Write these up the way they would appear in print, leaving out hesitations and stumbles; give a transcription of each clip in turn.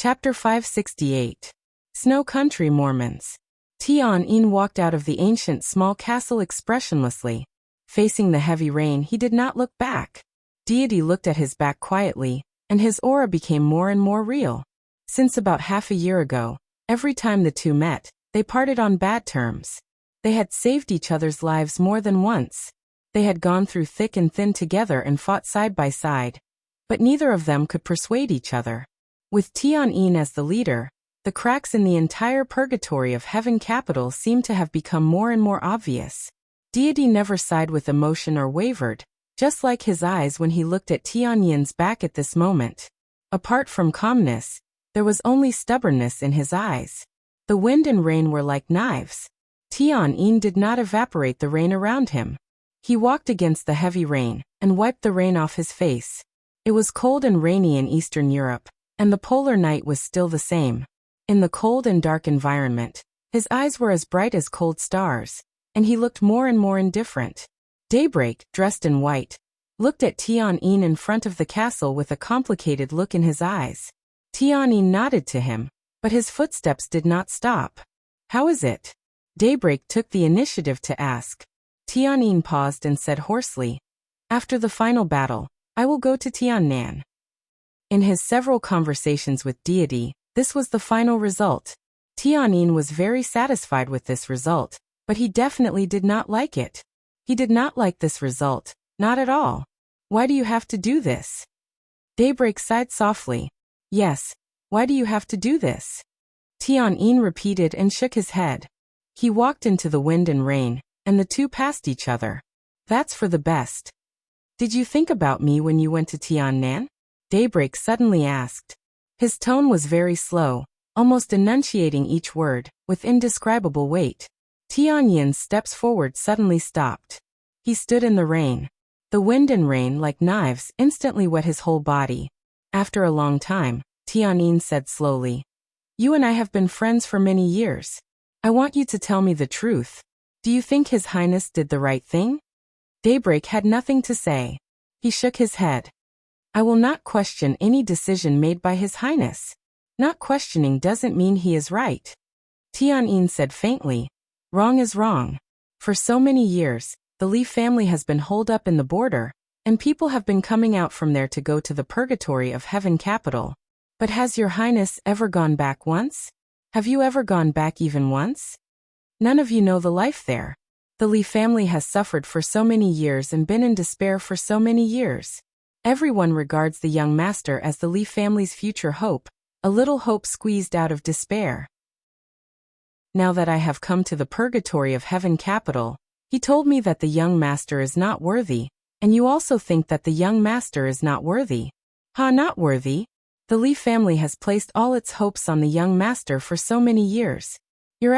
Chapter 568. Snow Country Mormons. Tian-Yin walked out of the ancient small castle expressionlessly. Facing the heavy rain, he did not look back. Deity looked at his back quietly, and his aura became more and more real. Since about half a year ago, every time the two met, they parted on bad terms. They had saved each other's lives more than once. They had gone through thick and thin together and fought side by side. But neither of them could persuade each other. With Tian-Yin as the leader, the cracks in the entire purgatory of Heaven Capital seemed to have become more and more obvious. Deity never sighed with emotion or wavered, just like his eyes when he looked at Tian-Yin's back at this moment. Apart from calmness, there was only stubbornness in his eyes. The wind and rain were like knives. Tian-Yin did not evaporate the rain around him. He walked against the heavy rain, and wiped the rain off his face. It was cold and rainy in Eastern Europe, and the polar night was still the same. In the cold and dark environment, his eyes were as bright as cold stars, and he looked more and more indifferent. Daybreak, dressed in white, looked at Tian-Yin in front of the castle with a complicated look in his eyes. Tian-Yin nodded to him, but his footsteps did not stop. "How is it?" Daybreak took the initiative to ask. Tian-Yin paused and said hoarsely, "After the final battle, I will go to Tiannan." In his several conversations with Deity, this was the final result. Tian-Yin was very satisfied with this result, but he definitely did not like it. He did not like this result, not at all. "Why do you have to do this?" Daybreak sighed softly. "Yes, why do you have to do this?" Tian-Yin repeated and shook his head. He walked into the wind and rain, and the two passed each other. "That's for the best." "Did you think about me when you went to Tiannan?" Daybreak suddenly asked. His tone was very slow, almost enunciating each word, with indescribable weight. Tian-Yin's steps forward suddenly stopped. He stood in the rain. The wind and rain, like knives, instantly wet his whole body. After a long time, Tian-Yin said slowly, "You and I have been friends for many years. I want you to tell me the truth. Do you think His Highness did the right thing?" Daybreak had nothing to say. He shook his head. "I will not question any decision made by His Highness. Not questioning doesn't mean he is right." Tian-Yin said faintly, "Wrong is wrong. For so many years, the Li family has been holed up in the border, and people have been coming out from there to go to the purgatory of Heaven Capital. But has Your Highness ever gone back once? Have you ever gone back even once? None of you know the life there. The Li family has suffered for so many years and been in despair for so many years. Everyone regards the young master as the Li family's future hope, a little hope squeezed out of despair. Now that I have come to the purgatory of Heaven Capital, he told me that the young master is not worthy, and you also think that the young master is not worthy. Not worthy? The Li family has placed all its hopes on the young master for so many years. Your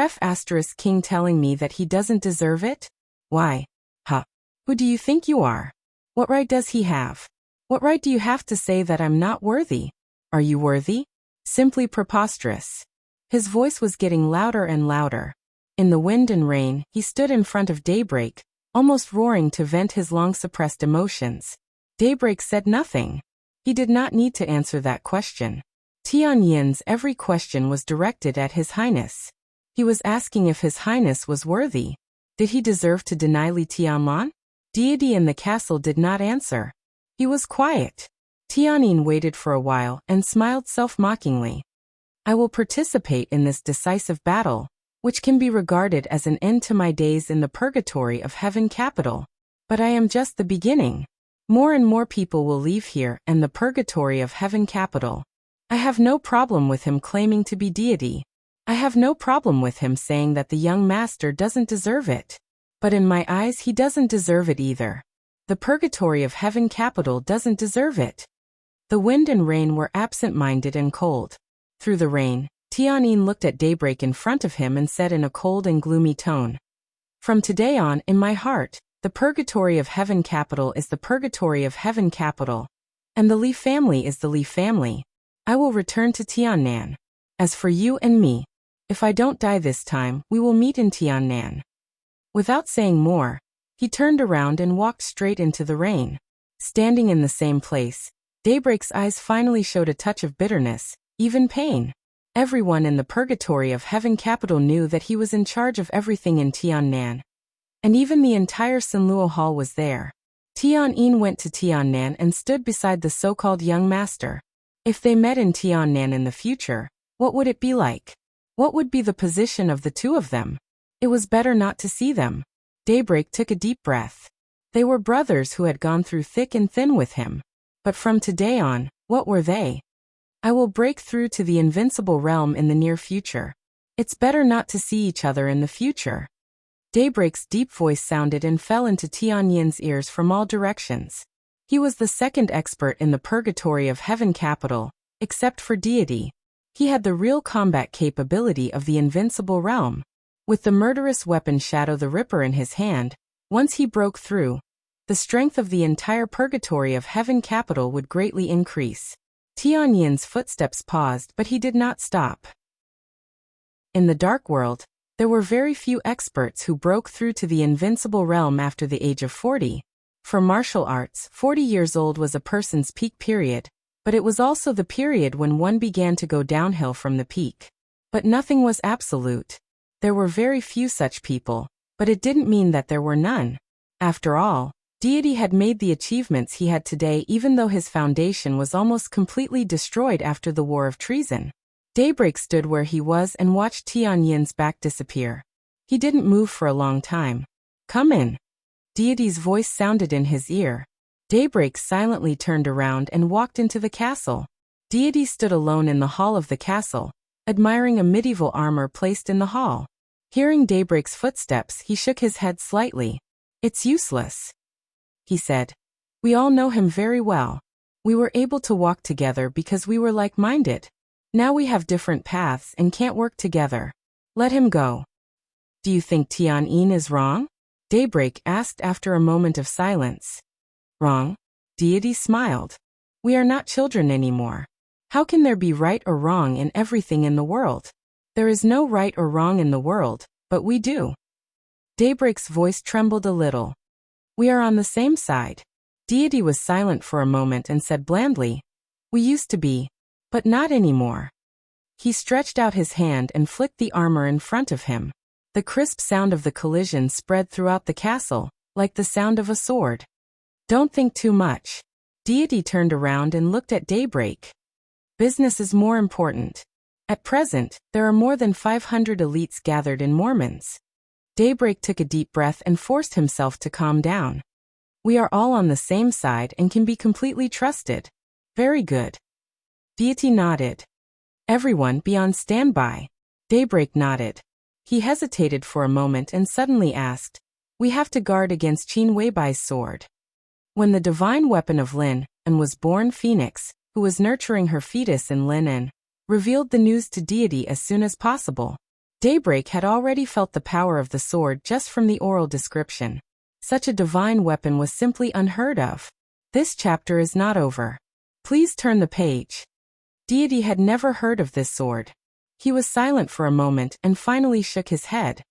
King telling me that he doesn't deserve it? Why? Who do you think you are? What right does he have? What right do you have to say that I'm not worthy? Are you worthy? Simply preposterous." His voice was getting louder and louder. In the wind and rain, he stood in front of Daybreak, almost roaring to vent his long-suppressed emotions. Daybreak said nothing. He did not need to answer that question. Tian-Yin's every question was directed at His Highness. He was asking if His Highness was worthy. Did he deserve to deny Li Tianlan? Deity in the castle did not answer. He was quiet. Tian-Yin waited for a while and smiled self-mockingly. "I will participate in this decisive battle, which can be regarded as an end to my days in the purgatory of Heaven Capital. But I am just the beginning. More and more people will leave here and the purgatory of Heaven Capital. I have no problem with him claiming to be deity. I have no problem with him saying that the young master doesn't deserve it. But in my eyes he doesn't deserve it either. The purgatory of Heaven Capital doesn't deserve it." The wind and rain were absent-minded and cold. Through the rain, Tian-Yin looked at Daybreak in front of him and said in a cold and gloomy tone, "From today on, in my heart, the purgatory of Heaven Capital is the purgatory of Heaven Capital, and the Li family is the Li family. I will return to Tiannan. As for you and me, if I don't die this time, we will meet in Tiannan." Without saying more, he turned around and walked straight into the rain. Standing in the same place, Daybreak's eyes finally showed a touch of bitterness, even pain. Everyone in the purgatory of heaven capital knew that he was in charge of everything in Tiannan. And even the entire Sinluo Hall was there. Tianyin went to Tiannan and stood beside the so-called young master. If they met in Tiannan in the future, what would it be like? What would be the position of the two of them? It was better not to see them. Daybreak took a deep breath. They were brothers who had gone through thick and thin with him. But from today on, what were they? I will break through to the invincible realm in the near future. It's better not to see each other in the future. Daybreak's deep voice sounded and fell into Tianyin's ears from all directions. He was the second expert in the purgatory of heaven capital, except for deity. He had the real combat capability of the invincible realm. With the murderous weapon Shadow the Ripper in his hand, once he broke through, the strength of the entire purgatory of heaven capital would greatly increase. Tianyin's footsteps paused, but he did not stop. In the dark world, there were very few experts who broke through to the invincible realm after the age of 40. For martial arts, 40 years old was a person's peak period, but it was also the period when one began to go downhill from the peak. But nothing was absolute. There were very few such people, but it didn't mean that there were none. After all, deity had made the achievements he had today even though his foundation was almost completely destroyed after the War of Treason. Daybreak stood where he was and watched Tianyin's back disappear. He didn't move for a long time. Come in. Deity's voice sounded in his ear. Daybreak silently turned around and walked into the castle. Deity stood alone in the hall of the castle, admiring a medieval armor placed in the hall. Hearing Daybreak's footsteps, he shook his head slightly. It's useless, he said. We all know him very well. We were able to walk together because we were like-minded. Now we have different paths and can't work together. Let him go. Do you think Tianyin is wrong? Daybreak asked after a moment of silence. Wrong? Deity smiled. We are not children anymore. How can there be right or wrong in everything in the world? There is no right or wrong in the world, but we do. Daybreak's voice trembled a little. We are on the same side. Deity was silent for a moment and said blandly, we used to be, but not anymore. He stretched out his hand and flicked the armor in front of him. The crisp sound of the collision spread throughout the castle, like the sound of a sword. Don't think too much. Deity turned around and looked at Daybreak. Business is more important. At present, there are more than 500 elites gathered in Mormons. Daybreak took a deep breath and forced himself to calm down. We are all on the same side and can be completely trusted. Very good. Deity nodded. Everyone be on standby. Daybreak nodded. He hesitated for a moment and suddenly asked, we have to guard against Qin Weibai's sword. When the divine weapon of Lin, and was born Phoenix, who was nurturing her fetus in Linen, revealed the news to deity as soon as possible. Daybreak had already felt the power of the sword just from the oral description. Such a divine weapon was simply unheard of. This chapter is not over. Please turn the page. Deity had never heard of this sword. He was silent for a moment and finally shook his head.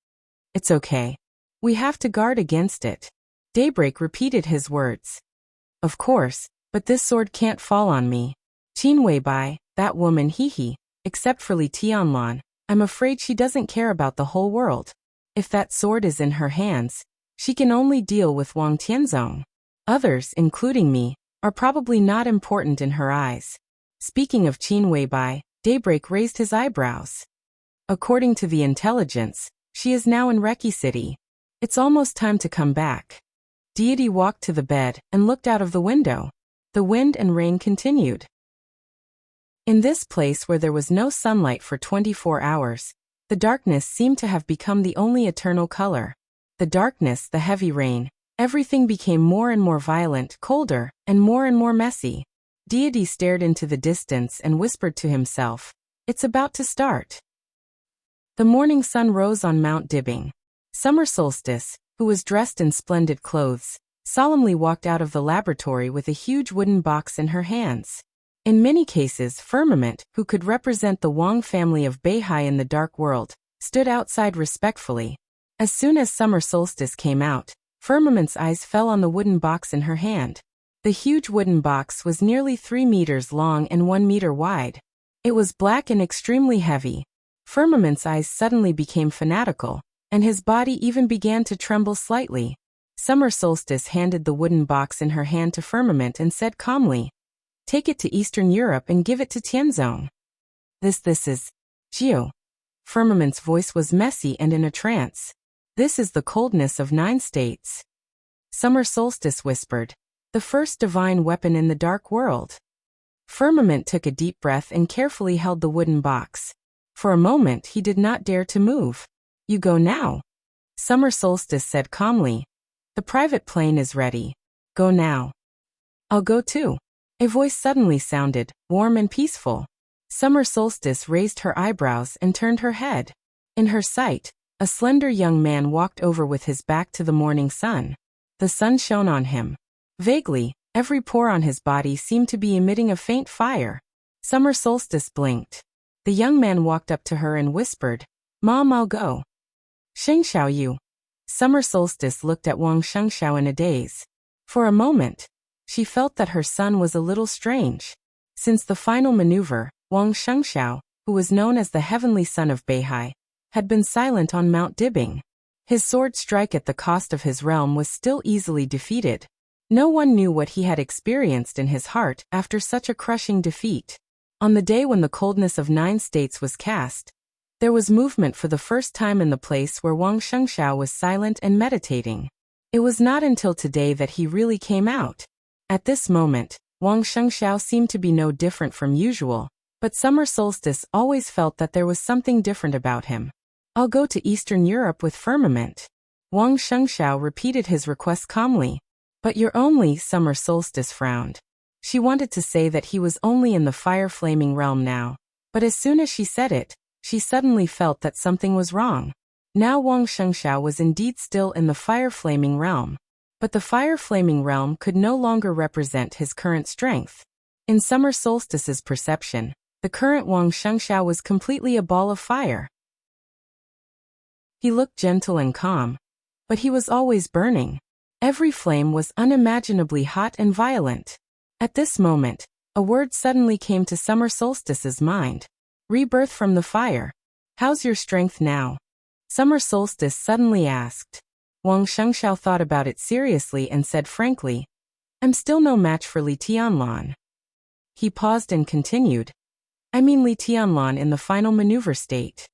It's okay. We have to guard against it. Daybreak repeated his words. Of course, but this sword can't fall on me. Qin Weibai, that woman except for Li Tianlan, I'm afraid she doesn't care about the whole world. If that sword is in her hands, she can only deal with Wang Tianzong. Others, including me, are probably not important in her eyes. Speaking of Qin Weibai, Daybreak raised his eyebrows. According to the intelligence, she is now in Reki City. It's almost time to come back. Deity walked to the bed and looked out of the window. The wind and rain continued. In this place where there was no sunlight for 24 hours, the darkness seemed to have become the only eternal color. The darkness, the heavy rain, everything became more and more violent, colder, and more messy. Deity stared into the distance and whispered to himself, it's about to start. The morning sun rose on Mount Dibbing. Summer Solstice, who was dressed in splendid clothes, solemnly walked out of the laboratory with a huge wooden box in her hands. In many cases, Firmament, who could represent the Wang family of Beihai in the dark world, stood outside respectfully. As soon as Summer Solstice came out, Firmament's eyes fell on the wooden box in her hand. The huge wooden box was nearly 3 meters long and 1 meter wide. It was black and extremely heavy. Firmament's eyes suddenly became fanatical, and his body even began to tremble slightly. Summer Solstice handed the wooden box in her hand to Firmament and said calmly, "Take it to Eastern Europe and give it to Tianzong." This is Geo. Firmament's voice was messy and in a trance. "This is the coldness of 9 states." Summer Solstice whispered, "The first divine weapon in the dark world." Firmament took a deep breath and carefully held the wooden box. For a moment he did not dare to move. "You go now," Summer Solstice said calmly. "The private plane is ready. Go now." "I'll go too." A voice suddenly sounded, warm and peaceful. Summer Solstice raised her eyebrows and turned her head. In her sight, a slender young man walked over with his back to the morning sun. The sun shone on him. Vaguely, every pore on his body seemed to be emitting a faint fire. Summer Solstice blinked. The young man walked up to her and whispered, "Mom, I'll go." "Sheng Xiao you." Summer Solstice looked at Wang Shengxiao in a daze. For a moment, she felt that her son was a little strange. Since the final maneuver, Wang Shengxiao, who was known as the heavenly son of Beihai, had been silent on Mount Dibing. His sword strike at the cost of his realm was still easily defeated. No one knew what he had experienced in his heart after such a crushing defeat. On the day when the coldness of 9 states was cast, there was movement for the first time in the place where Wang Shengxiao was silent and meditating. It was not until today that he really came out. At this moment, Wang Shengxiao seemed to be no different from usual, but Summer Solstice always felt that there was something different about him. "I'll go to Eastern Europe with Firmament." Wang Shengxiao repeated his request calmly. "But you're only," Summer Solstice frowned. She wanted to say that he was only in the fire-flaming realm now, but as soon as she said it, she suddenly felt that something was wrong. Now Wang Shengxiao was indeed still in the fire-flaming realm, but the fire-flaming realm could no longer represent his current strength. In Summer Solstice's perception, the current Wang Shengxiao was completely a ball of fire. He looked gentle and calm, but he was always burning. Every flame was unimaginably hot and violent. At this moment, a word suddenly came to Summer Solstice's mind. "Rebirth from the fire. How's your strength now?" Summer Solstice suddenly asked. Wang Shengxiao thought about it seriously and said frankly, "I'm still no match for Li Tianlan." He paused and continued, "I mean Li Tianlan in the final maneuver state."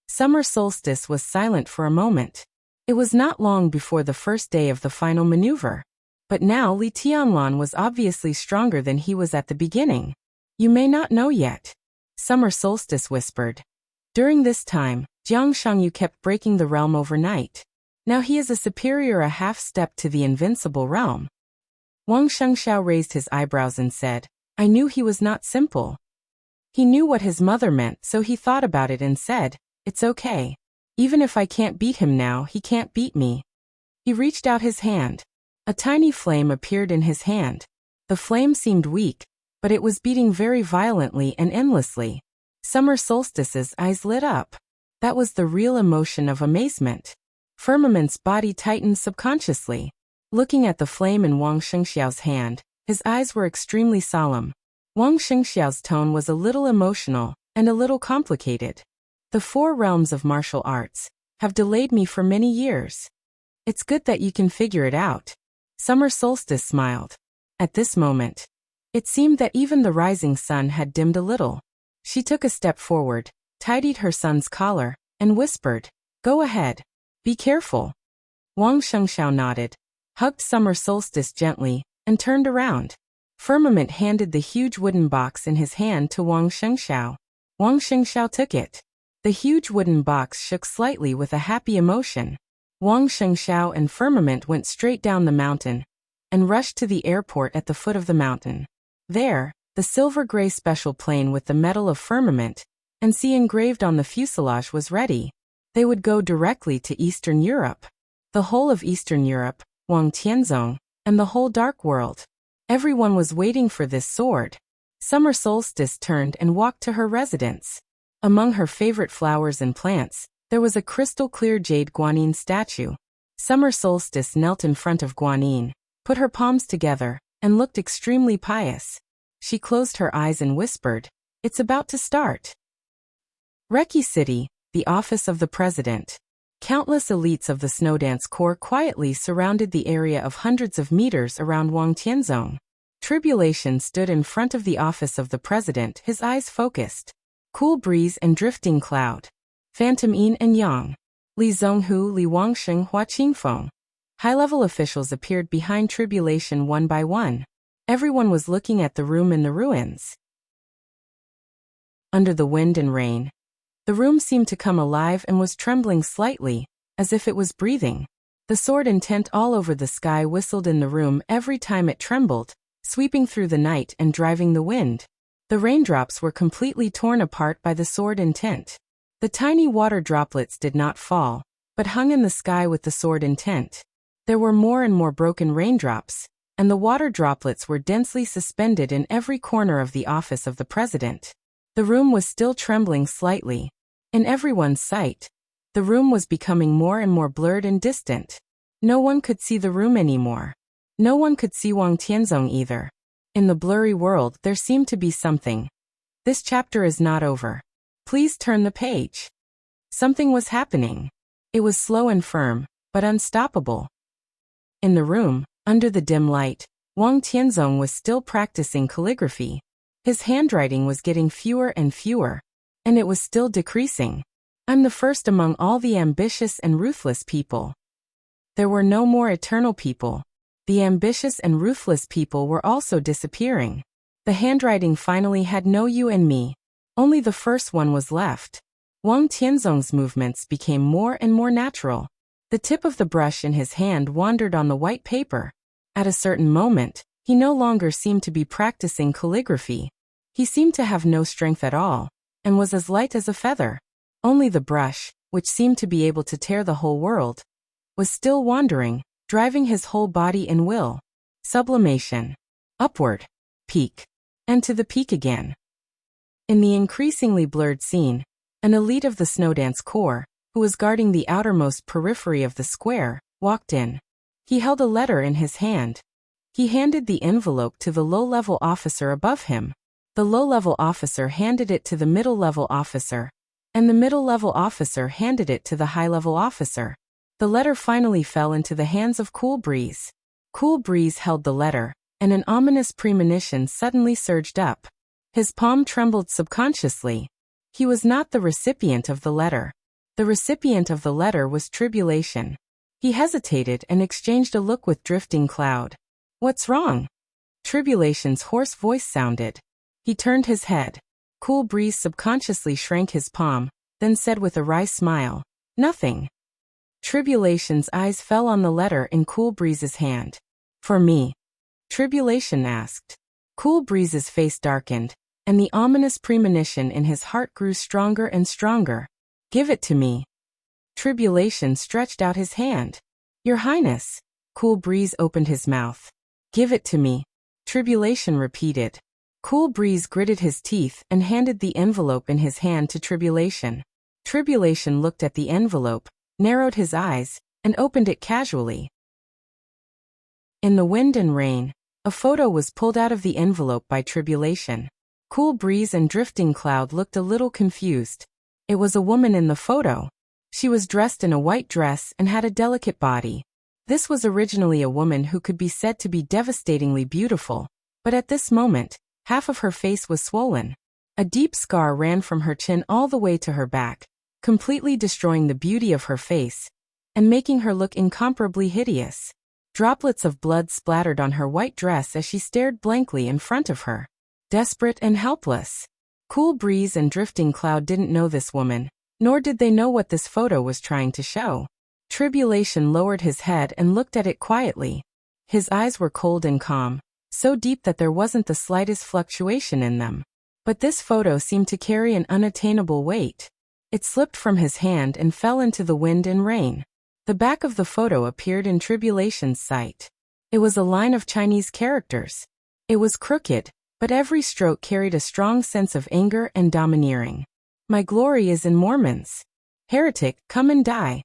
Summer Solstice was silent for a moment. It was not long before the first day of the final maneuver. But now Li Tianlan was obviously stronger than he was at the beginning. "You may not know yet," Summer Solstice whispered. "During this time, Jiang Shangyu kept breaking the realm overnight. Now he is a superior a half step to the invincible realm." Wang Shengxiao raised his eyebrows and said, "I knew he was not simple." He knew what his mother meant, so he thought about it and said, "It's okay. Even if I can't beat him now, he can't beat me." He reached out his hand. A tiny flame appeared in his hand. The flame seemed weak, but it was beating very violently and endlessly. Summer Solstice's eyes lit up. That was the real emotion of amazement. Firmament's body tightened subconsciously. Looking at the flame in Wang Shengxiao's hand, his eyes were extremely solemn. Wang Shengxiao's tone was a little emotional and a little complicated. "The 4 realms of martial arts have delayed me for many years. It's good that you can figure it out." Summer Solstice smiled. At this moment, it seemed that even the rising sun had dimmed a little. She took a step forward, tidied her son's collar, and whispered, "Go ahead. Be careful." Wang Shengxiao nodded, hugged Summer Solstice gently, and turned around. Firmament handed the huge wooden box in his hand to Wang Shengxiao. Wang Shengxiao took it. The huge wooden box shook slightly with a happy emotion. Wang Shengxiao and Firmament went straight down the mountain and rushed to the airport at the foot of the mountain. There, the silver-gray special plane with the medal of Firmament and C engraved on the fuselage was ready. They would go directly to Eastern Europe. The whole of Eastern Europe, Wang Tianzong, and the whole Dark World. Everyone was waiting for this sword. Summer Solstice turned and walked to her residence. Among her favorite flowers and plants, there was a crystal-clear jade Guanyin statue. Summer Solstice knelt in front of Guanyin, put her palms together, and looked extremely pious. She closed her eyes and whispered, It's about to start. Reki City, the office of the president. Countless elites of the Snowdance Corps quietly surrounded the area of hundreds of meters around Wang Tianzong. Tribulation stood in front of the office of the president, his eyes focused. Cool breeze and drifting cloud. Phantom Yin and Yang. Li Zhonghu, Li Wangsheng, Hua Qingfeng. High-level officials appeared behind Tribulation one by one. Everyone was looking at the room in the ruins. Under the wind and rain, the room seemed to come alive and was trembling slightly, as if it was breathing. The sword intent all over the sky whistled in the room every time it trembled, sweeping through the night and driving the wind. The raindrops were completely torn apart by the sword intent. The tiny water droplets did not fall, but hung in the sky with the sword intent. There were more and more broken raindrops, and the water droplets were densely suspended in every corner of the office of the president. The room was still trembling slightly. In everyone's sight, the room was becoming more and more blurred and distant. No one could see the room anymore. No one could see Wang Tianzong either. In the blurry world, there seemed to be something. This chapter is not over. Please turn the page. Something was happening. It was slow and firm, but unstoppable. In the room, under the dim light, Wang Tianzong was still practicing calligraphy. His handwriting was getting fewer and fewer, and it was still decreasing. I'm the first among all the ambitious and ruthless people. There were no more eternal people. The ambitious and ruthless people were also disappearing. The handwriting finally had no you and me. Only the first one was left. Wang Tianzong's movements became more and more natural. The tip of the brush in his hand wandered on the white paper. At a certain moment, he no longer seemed to be practicing calligraphy. He seemed to have no strength at all, and was as light as a feather. Only the brush, which seemed to be able to tear the whole world, was still wandering, driving his whole body in will. Sublimation. Upward. Peak. And to the peak again. In the increasingly blurred scene, an elite of the Snowdance Corps, who was guarding the outermost periphery of the square, walked in. He held a letter in his hand. He handed the envelope to the low-level officer above him. The low-level officer handed it to the middle-level officer, and the middle-level officer handed it to the high-level officer. The letter finally fell into the hands of Cool Breeze. Cool Breeze held the letter, and an ominous premonition suddenly surged up. His palm trembled subconsciously. He was not the recipient of the letter. The recipient of the letter was Tribulation. He hesitated and exchanged a look with Drifting Cloud. What's wrong? Tribulation's hoarse voice sounded. He turned his head. Cool Breeze subconsciously shrank his palm, then said with a wry smile, "Nothing." Tribulation's eyes fell on the letter in Cool Breeze's hand. "For me?" Tribulation asked. Cool Breeze's face darkened, and the ominous premonition in his heart grew stronger and stronger. "Give it to me." Tribulation stretched out his hand. "Your Highness." Cool Breeze opened his mouth. "Give it to me." Tribulation repeated. Cool Breeze gritted his teeth and handed the envelope in his hand to Tribulation. Tribulation looked at the envelope, narrowed his eyes, and opened it casually. In the wind and rain, a photo was pulled out of the envelope by Tribulation. Cool Breeze and Drifting Cloud looked a little confused. It was a woman in the photo. She was dressed in a white dress and had a delicate body. This was originally a woman who could be said to be devastatingly beautiful, but at this moment, half of her face was swollen. A deep scar ran from her chin all the way to her back, completely destroying the beauty of her face, and making her look incomparably hideous. Droplets of blood splattered on her white dress as she stared blankly in front of her. Desperate and helpless. Cool Breeze and Drifting Cloud didn't know this woman, nor did they know what this photo was trying to show. Tribulation lowered his head and looked at it quietly. His eyes were cold and calm, so deep that there wasn't the slightest fluctuation in them. But this photo seemed to carry an unattainable weight. It slipped from his hand and fell into the wind and rain. The back of the photo appeared in Tribulation's sight. It was a line of Chinese characters. It was crooked, but every stroke carried a strong sense of anger and domineering. "My glory is in Mormons. Heretic, come and die."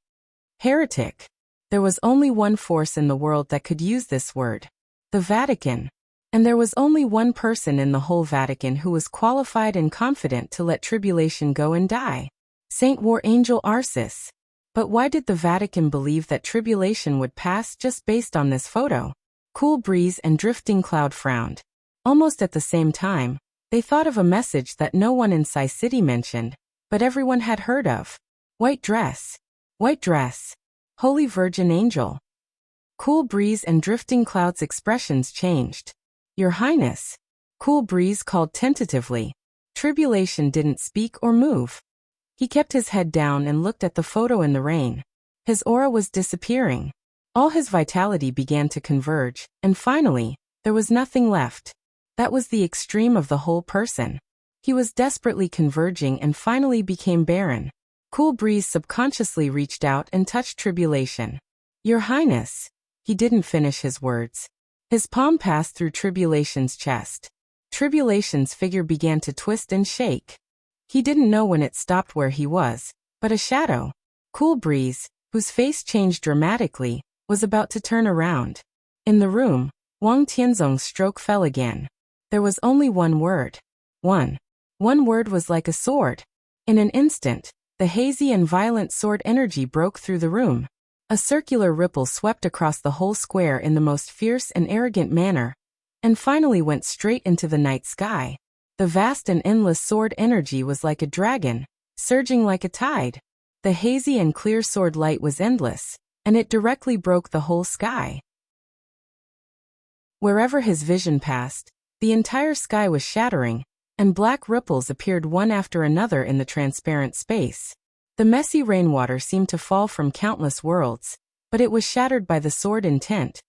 Heretic. There was only one force in the world that could use this word. The Vatican. And there was only one person in the whole Vatican who was qualified and confident to let tribulation go and die. Saint War Angel Arcis. But why did the Vatican believe that tribulation would pass just based on this photo? Cool Breeze and Drifting Cloud frowned. Almost at the same time, they thought of a message that no one in Psi City mentioned, but everyone had heard of. White dress. White dress. Holy Virgin Angel. Cool Breeze and Drifting Cloud's expressions changed. Your Highness. Cool Breeze called tentatively. Tribulation didn't speak or move. He kept his head down and looked at the photo in the rain. His aura was disappearing. All his vitality began to converge, and finally, there was nothing left. That was the extreme of the whole person. He was desperately converging and finally became barren. Cool Breeze subconsciously reached out and touched Tribulation. Your Highness. He didn't finish his words. His palm passed through Tribulation's chest. Tribulation's figure began to twist and shake. He didn't know when it stopped where he was, but a shadow. Cool Breeze, whose face changed dramatically, was about to turn around. In the room, Wang Tianzong's stroke fell again. There was only one word. One. One word was like a sword. In an instant, the hazy and violent sword energy broke through the room. A circular ripple swept across the whole square in the most fierce and arrogant manner, and finally went straight into the night sky. The vast and endless sword energy was like a dragon, surging like a tide. The hazy and clear sword light was endless, and it directly broke the whole sky. Wherever his vision passed, the entire sky was shattering, and black ripples appeared one after another in the transparent space. The messy rainwater seemed to fall from countless worlds, but it was shattered by the sword intent,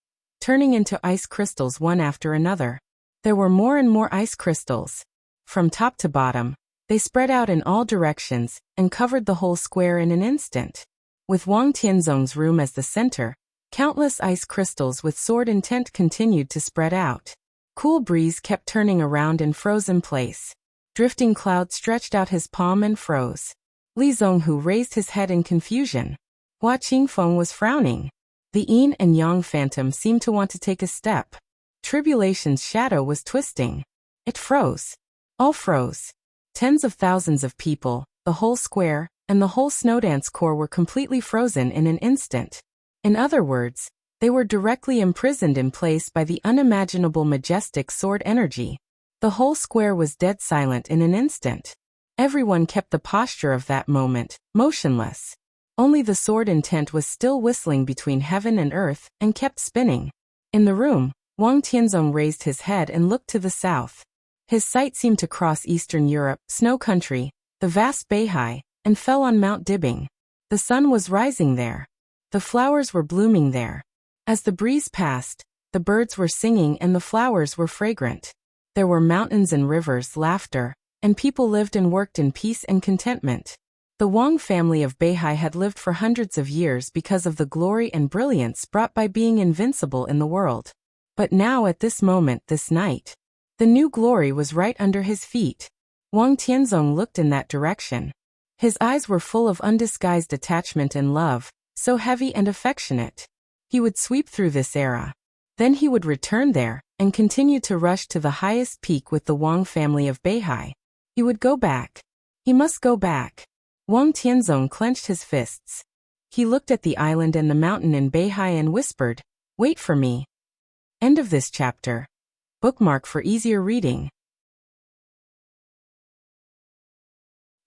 turning into ice crystals one after another. There were more and more ice crystals. From top to bottom, they spread out in all directions and covered the whole square in an instant. With Wang Tianzong's room as the center, countless ice crystals with sword intent continued to spread out. Cool Breeze kept turning around and froze in place. Drifting Cloud stretched out his palm and froze. Li Zhonghu raised his head in confusion. Hua Qingfeng was frowning. The yin and yang phantom seemed to want to take a step. Tribulation's shadow was twisting. It froze. All froze. Tens of thousands of people, the whole square, and the whole Snowdance Corps were completely frozen in an instant. In other words, they were directly imprisoned in place by the unimaginable majestic sword energy. The whole square was dead silent in an instant. Everyone kept the posture of that moment, motionless. Only the sword intent was still whistling between heaven and earth and kept spinning. In the room, Wang Tianzong raised his head and looked to the south. His sight seemed to cross Eastern Europe, snow country, the vast Beihai, and fell on Mount Dibing. The sun was rising there. The flowers were blooming there. As the breeze passed, the birds were singing and the flowers were fragrant. There were mountains and rivers, laughter, and people lived and worked in peace and contentment. The Wang family of Beihai had lived for hundreds of years because of the glory and brilliance brought by being invincible in the world. But now at this moment, this night, the new glory was right under his feet. Wang Tianzong looked in that direction. His eyes were full of undisguised attachment and love, so heavy and affectionate. He would sweep through this era. Then he would return there, and continue to rush to the highest peak with the Wang family of Beihai. He would go back. He must go back. Wang Tianzong clenched his fists. He looked at the island and the mountain in Beihai and whispered, "Wait for me." End of this chapter. Bookmark for easier reading.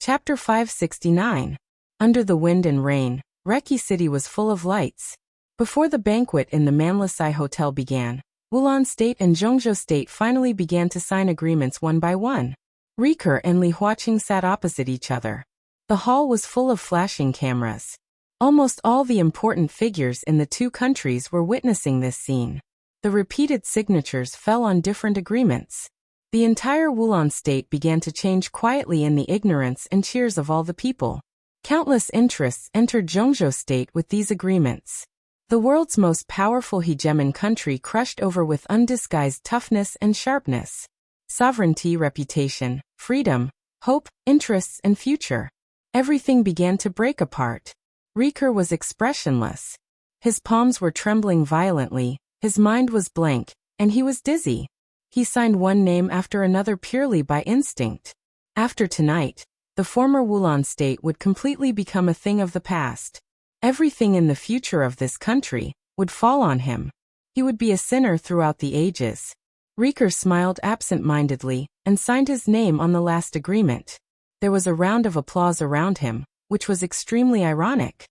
Chapter 569. Under the Wind and Rain, Reki City was full of lights. Before the banquet in the Manlisai Hotel began, Wulan State and Zhongzhou State finally began to sign agreements one by one. Riker and Li Huaqing sat opposite each other. The hall was full of flashing cameras. Almost all the important figures in the two countries were witnessing this scene. The repeated signatures fell on different agreements. The entire Wulan State began to change quietly in the ignorance and cheers of all the people. Countless interests entered Zhongzhou State with these agreements. The world's most powerful hegemon country crushed over with undisguised toughness and sharpness. Sovereignty, reputation, freedom, hope, interests, and future. Everything began to break apart. Riker was expressionless. His palms were trembling violently, his mind was blank, and he was dizzy. He signed one name after another purely by instinct. After tonight, the former Wulan state would completely become a thing of the past. Everything in the future of this country would fall on him. He would be a sinner throughout the ages. Rieker smiled absent-mindedly and signed his name on the last agreement. There was a round of applause around him, which was extremely ironic.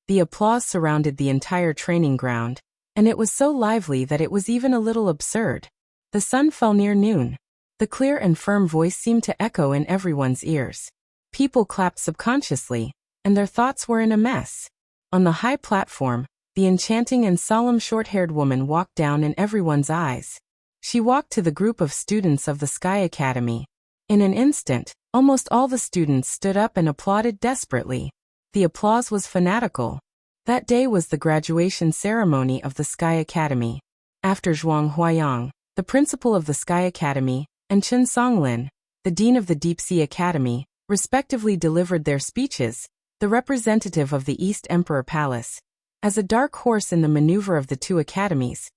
The applause surrounded the entire training ground, and it was so lively that it was even a little absurd. The sun fell near noon. The clear and firm voice seemed to echo in everyone's ears. People clapped subconsciously, and their thoughts were in a mess. On the high platform, the enchanting and solemn short-haired woman walked down in everyone's eyes. She walked to the group of students of the Sky Academy. In an instant, almost all the students stood up and applauded desperately. The applause was fanatical. That day was the graduation ceremony of the Sky Academy. After Zhuang Huayang, the principal of the Sky Academy, and Chen Songlin, the dean of the Deep Sea Academy, respectively delivered their speeches, the representative of the East Emperor Palace, as a dark horse in the maneuver of the two academies,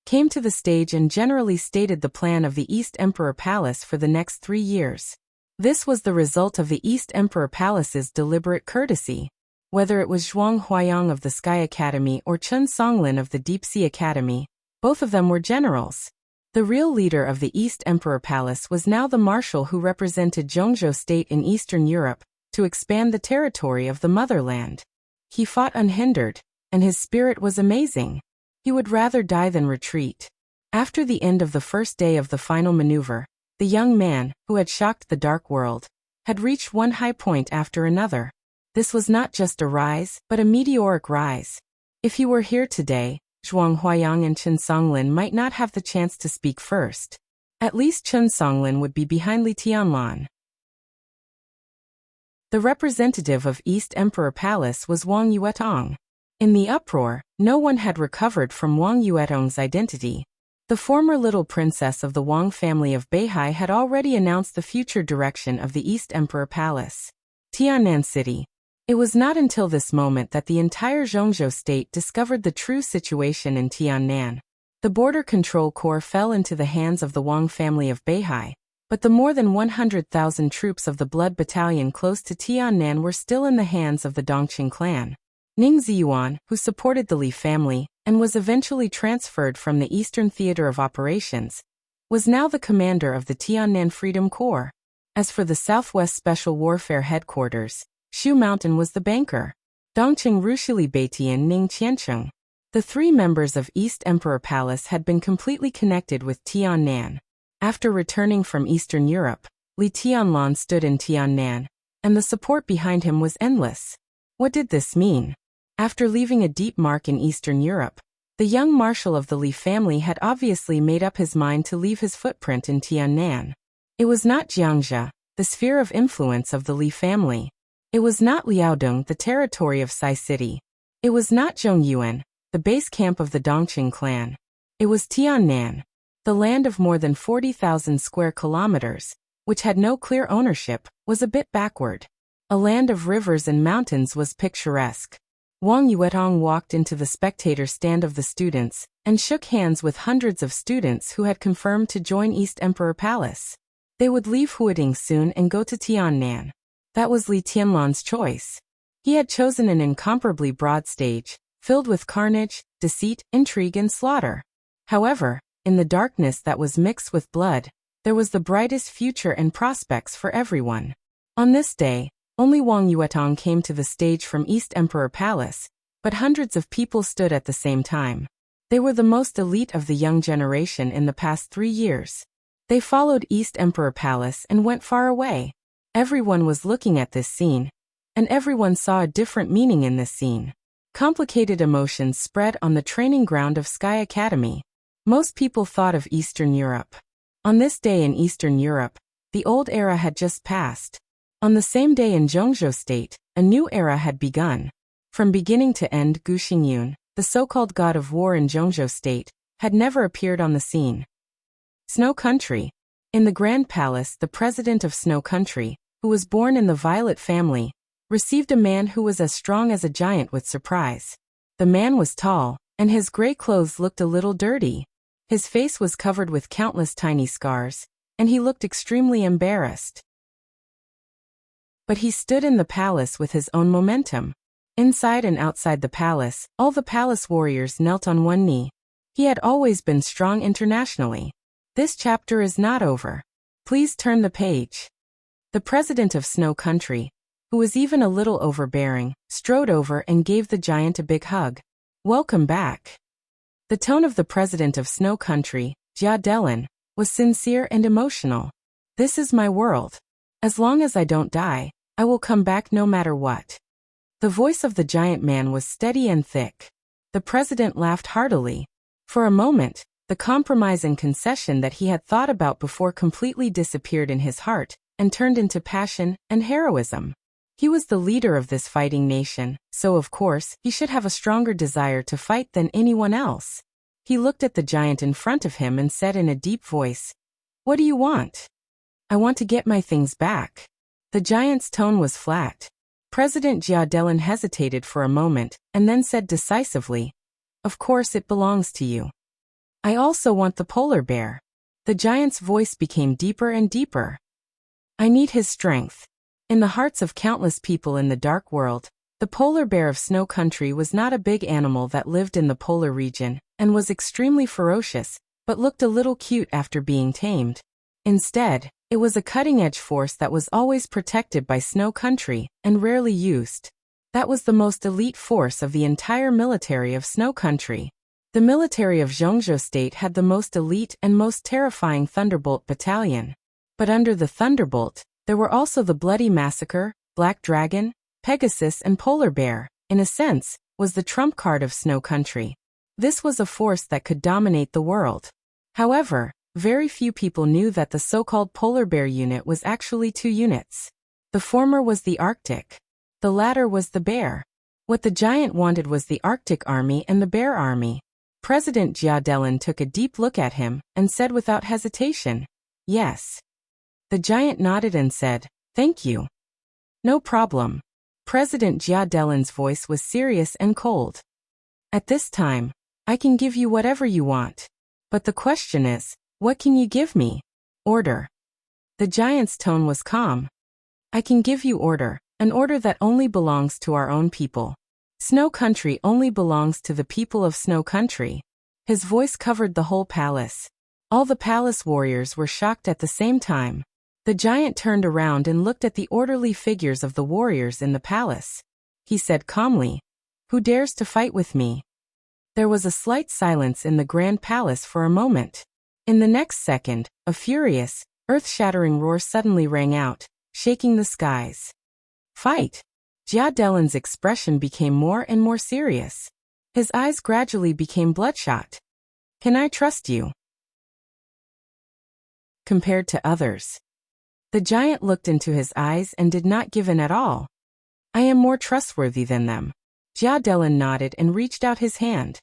came to the stage and generally stated the plan of the East Emperor Palace for the next 3 years. This was the result of the East Emperor Palace's deliberate courtesy. Whether it was Zhuang Huayang of the Sky Academy or Chen Songlin of the Deep Sea Academy, both of them were generals. The real leader of the East Emperor Palace was now the marshal who represented Zhongzhou State in Eastern Europe to expand the territory of the motherland. He fought unhindered, and his spirit was amazing. He would rather die than retreat. After the end of the first day of the final maneuver, the young man, who had shocked the dark world, had reached one high point after another. This was not just a rise, but a meteoric rise. If he were here today, Zhuang Huayang and Chen Songlin might not have the chance to speak first. At least Chen Songlin would be behind Li Tianlan. The representative of East Emperor Palace was Wang Yuetong. In the uproar, no one had recovered from Wang Yuetong's identity. The former little princess of the Wang family of Beihai had already announced the future direction of the East Emperor Palace. Tiannan City. It was not until this moment that the entire Zhongzhou state discovered the true situation in Tiannan. The border control corps fell into the hands of the Wang family of Beihai, but the more than 100,000 troops of the Blood Battalion close to Tiannan were still in the hands of the Dongqing clan. Ning Ziyuan, who supported the Li family, and was eventually transferred from the Eastern Theater of Operations, was now the commander of the Tiannan Freedom Corps. As for the Southwest Special Warfare Headquarters, Shu Mountain was the banker. Dongqing Rushili Beitian Ning Qiancheng. The 3 members of East Emperor Palace had been completely connected with Tiannan. After returning from Eastern Europe, Li Tianlan stood in Tiannan, and the support behind him was endless. What did this mean? After leaving a deep mark in Eastern Europe, the young marshal of the Li family had obviously made up his mind to leave his footprint in Tiannan. It was not Jiangxia, the sphere of influence of the Li family. It was not Liaodong, the territory of Sai City. It was not Zhongyuan, the base camp of the Dongqing clan. It was Tiannan, the land of more than 40,000 square kilometers, which had no clear ownership, was a bit backward. A land of rivers and mountains was picturesque. Wang Yuetong walked into the spectator stand of the students and shook hands with hundreds of students who had confirmed to join East Emperor Palace. They would leave Huading soon and go to Tiannan. That was Li Tianlan's choice. He had chosen an incomparably broad stage, filled with carnage, deceit, intrigue, and slaughter. However, in the darkness that was mixed with blood, there was the brightest future and prospects for everyone. On this day, only Wang Yuetong came to the stage from East Emperor Palace, but hundreds of people stood at the same time. They were the most elite of the young generation in the past 3 years. They followed East Emperor Palace and went far away. Everyone was looking at this scene, and everyone saw a different meaning in this scene. Complicated emotions spread on the training ground of Sky Academy. Most people thought of Eastern Europe. On this day in Eastern Europe, the old era had just passed. On the same day in Zhongzhou State, a new era had begun. From beginning to end, Gu Xingyun, the so-called god of war in Zhongzhou State, had never appeared on the scene. Snow Country. In the Grand Palace, the president of Snow Country, who was born in the Violet family, received a man who was as strong as a giant with surprise. The man was tall, and his gray clothes looked a little dirty. His face was covered with countless tiny scars, and he looked extremely embarrassed. But he stood in the palace with his own momentum. Inside and outside the palace, all the palace warriors knelt on one knee. He had always been strong internationally. This chapter is not over. Please turn the page. The president of Snow Country, who was even a little overbearing, strode over and gave the giant a big hug. Welcome back. The tone of the president of Snow Country, Jia Delin, was sincere and emotional. This is my world. As long as I don't die, I will come back no matter what. The voice of the giant man was steady and thick. The president laughed heartily. For a moment, the compromise and concession that he had thought about before completely disappeared in his heart and turned into passion and heroism. He was the leader of this fighting nation, so of course, he should have a stronger desire to fight than anyone else. He looked at the giant in front of him and said in a deep voice, "What do you want?" "I want to get my things back." The giant's tone was flat. President Jia Delin hesitated for a moment and then said decisively, "Of course it belongs to you. I also want the polar bear." The giant's voice became deeper and deeper. "I need his strength." In the hearts of countless people in the dark world, the polar bear of Snow Country was not a big animal that lived in the polar region and was extremely ferocious, but looked a little cute after being tamed. Instead, it was a cutting-edge force that was always protected by Snow Country and rarely used. That was the most elite force of the entire military of Snow Country. The military of Zhongzhou State had the most elite and most terrifying Thunderbolt battalion. But under the Thunderbolt, there were also the Bloody Massacre, Black Dragon, Pegasus and Polar Bear, in a sense, was the trump card of Snow Country. This was a force that could dominate the world. However, very few people knew that the so-called Polar Bear unit was actually two units. The former was the Arctic. The latter was the Bear. What the giant wanted was the Arctic Army and the Bear Army. President Jia Delin took a deep look at him and said without hesitation, "Yes." The giant nodded and said, "Thank you." "No problem." President Jia Delin's voice was serious and cold. "At this time, I can give you whatever you want. But the question is, what can you give me?" "Order." The giant's tone was calm. "I can give you order, an order that only belongs to our own people. Snow Country only belongs to the people of Snow Country." His voice covered the whole palace. All the palace warriors were shocked at the same time. The giant turned around and looked at the orderly figures of the warriors in the palace. He said calmly, "Who dares to fight with me?" There was a slight silence in the grand palace for a moment. In the next second, a furious, earth-shattering roar suddenly rang out, shaking the skies. "Fight!" Jia Delin's expression became more and more serious. His eyes gradually became bloodshot. "Can I trust you?" Compared to others. The giant looked into his eyes and did not give in at all. "I am more trustworthy than them." Jia Delin nodded and reached out his hand.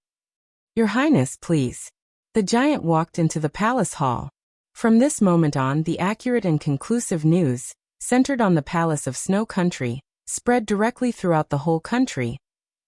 "Your Highness, please." The giant walked into the palace hall. From this moment on, the accurate and conclusive news, centered on the palace of Snow Country, spread directly throughout the whole country,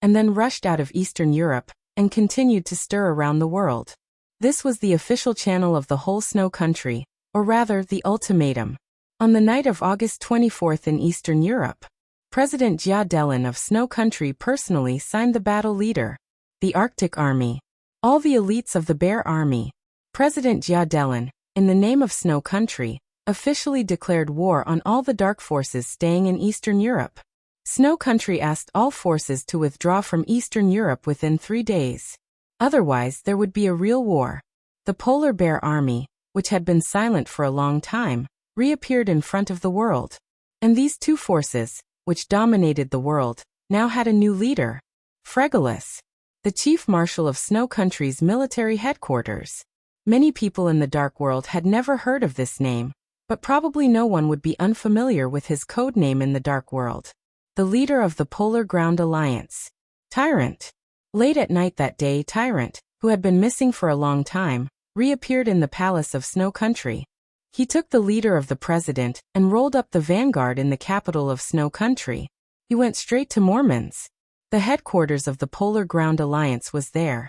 and then rushed out of Eastern Europe, and continued to stir around the world. This was the official channel of the whole Snow Country, or rather, the ultimatum. On the night of August 24th in Eastern Europe, President Jia Delin of Snow Country personally signed the battle leader, the Arctic Army, all the elites of the Bear Army. President Jia Delin, in the name of Snow Country, officially declared war on all the dark forces staying in Eastern Europe. Snow Country asked all forces to withdraw from Eastern Europe within 3 days. Otherwise, there would be a real war. The Polar Bear Army, which had been silent for a long time, reappeared in front of the world. And these two forces, which dominated the world, now had a new leader, Fregalus, the chief marshal of Snow Country's military headquarters. Many people in the dark world had never heard of this name, but probably no one would be unfamiliar with his code name in the dark world. The leader of the Polar Ground Alliance, Tyrant. Late at night that day, Tyrant, who had been missing for a long time, reappeared in the palace of Snow Country. He took the leader of the president and rolled up the vanguard in the capital of Snow Country. He went straight to Mormons. The headquarters of the Polar Ground Alliance was there.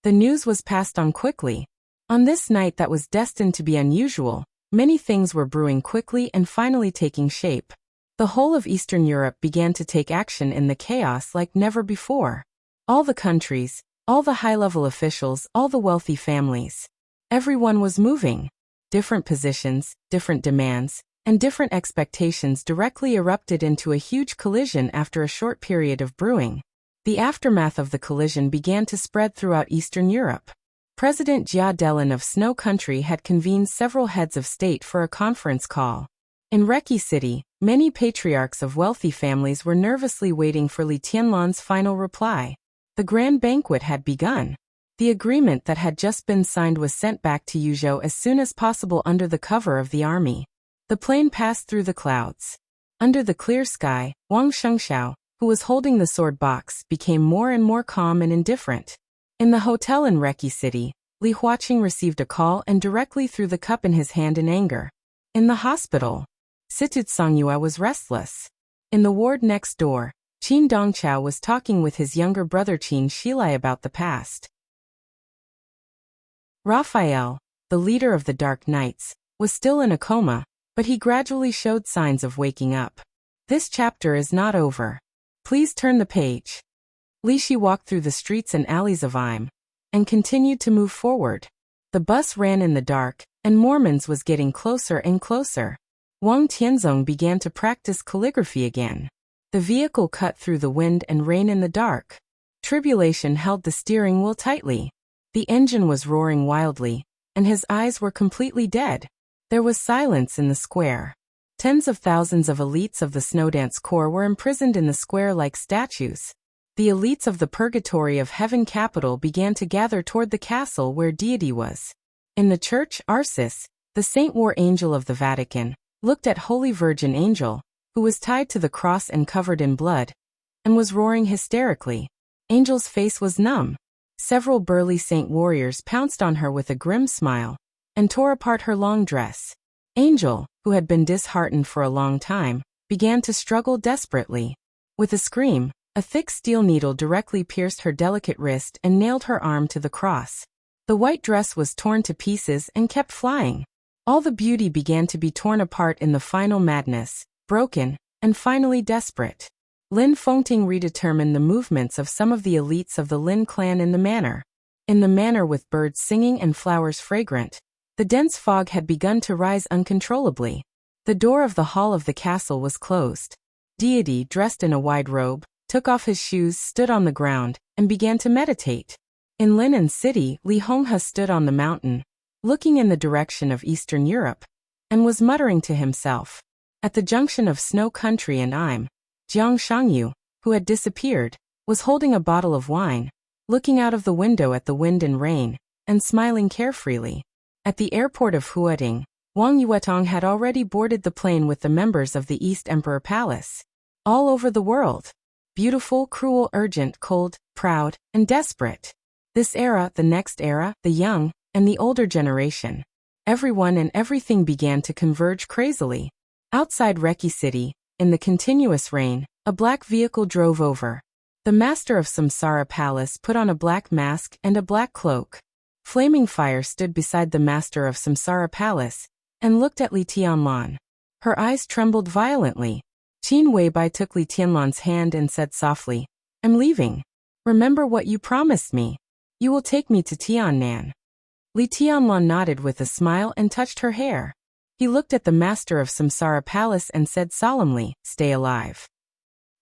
The news was passed on quickly, On this night that was destined to be unusual, many things were brewing quickly and finally taking shape. The whole of Eastern Europe began to take action in the chaos like never before. All the countries, all the high-level officials, all the wealthy families. Everyone was moving. Different positions, different demands, and different expectations directly erupted into a huge collision after a short period of brewing. The aftermath of the collision began to spread throughout Eastern Europe. President Jia Delin of Snow Country had convened several heads of state for a conference call. In Reki City, many patriarchs of wealthy families were nervously waiting for Li Tianlan's final reply. The grand banquet had begun. The agreement that had just been signed was sent back to Yuzhou as soon as possible under the cover of the army. The plane passed through the clouds. Under the clear sky, Wang Shengxiao, who was holding the sword box, became more and more calm and indifferent. In the hotel in Reki City, Li Huaqing received a call and directly threw the cup in his hand in anger. In the hospital, Situd Songyue was restless. In the ward next door, Qin Dongqiao was talking with his younger brother Qin Shilai about the past. Raphael, the leader of the Dark Knights, was still in a coma, but he gradually showed signs of waking up. This chapter is not over. Please turn the page. Li Shi walked through the streets and alleys of Im and continued to move forward. The bus ran in the dark, and Mormon's was getting closer and closer. Wang Tianzong began to practice calligraphy again. The vehicle cut through the wind and rain in the dark. Tribulation held the steering wheel tightly. The engine was roaring wildly, and his eyes were completely dead. There was silence in the square. Tens of thousands of elites of the Snowdance Corps were imprisoned in the square like statues. The elites of the Purgatory of Heaven capital began to gather toward the castle where deity was. In the church, Arcis, the Saint War Angel of the Vatican, looked at Holy Virgin Angel, who was tied to the cross and covered in blood, and was roaring hysterically. Angel's face was numb. Several burly saint warriors pounced on her with a grim smile and tore apart her long dress. Angel, who had been disheartened for a long time, began to struggle desperately. With a scream, a thick steel needle directly pierced her delicate wrist and nailed her arm to the cross. The white dress was torn to pieces and kept flying. All the beauty began to be torn apart in the final madness, broken, and finally desperate. Lin Fengting redetermined the movements of some of the elites of the Lin clan in the manor. In the manor with birds singing and flowers fragrant, the dense fog had begun to rise uncontrollably. The door of the hall of the castle was closed. Deity, dressed in a wide robe, took off his shoes, stood on the ground, and began to meditate. In Linen City, Li Honghe stood on the mountain, looking in the direction of Eastern Europe, and was muttering to himself. At the junction of Snow Country and Im, Jiang Shangyu, who had disappeared, was holding a bottle of wine, looking out of the window at the wind and rain, and smiling carefreely. At the airport of Huading, Wang Yuetong had already boarded the plane with the members of the East Emperor Palace. All over the world. Beautiful, cruel, urgent, cold, proud, and desperate. This era, the next era, the young, and the older generation. Everyone and everything began to converge crazily. Outside Reki City, in the continuous rain, a black vehicle drove over. The master of Samsara Palace put on a black mask and a black cloak. Flaming Fire stood beside the master of Samsara Palace and looked at Li Tianlan. Her eyes trembled violently. Qin Weibai took Li Tianlan's hand and said softly, "I'm leaving. Remember what you promised me. You will take me to Tiannan." Li Tianlan nodded with a smile and touched her hair. He looked at the master of Samsara Palace and said solemnly, "Stay alive."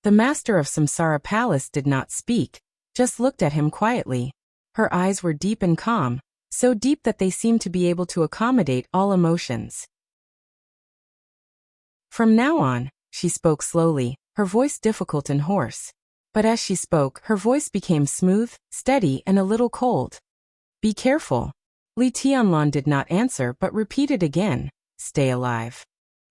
The master of Samsara Palace did not speak, just looked at him quietly. Her eyes were deep and calm, so deep that they seemed to be able to accommodate all emotions. From now on, she spoke slowly, her voice difficult and hoarse. But as she spoke, her voice became smooth, steady, and a little cold. "Be careful." Li Tianlan did not answer but repeated again, "Stay alive."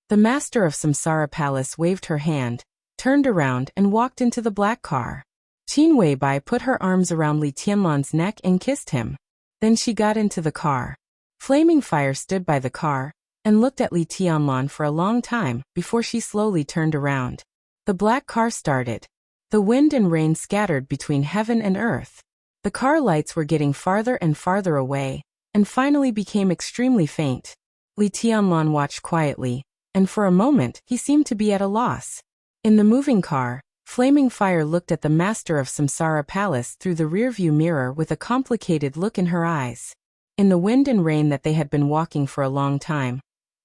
The master of Samsara Palace waved her hand, turned around and walked into the black car. Qin Weibai put her arms around Li Tianlan's neck and kissed him. Then she got into the car. Flaming Fire stood by the car and looked at Li Tianlan for a long time before she slowly turned around. The black car started. The wind and rain scattered between heaven and earth. The car lights were getting farther and farther away, and finally became extremely faint. Li Tianlan watched quietly, and for a moment he seemed to be at a loss. In the moving car, Flaming Fire looked at the master of Samsara Palace through the rearview mirror with a complicated look in her eyes. In the wind and rain that they had been walking for a long time,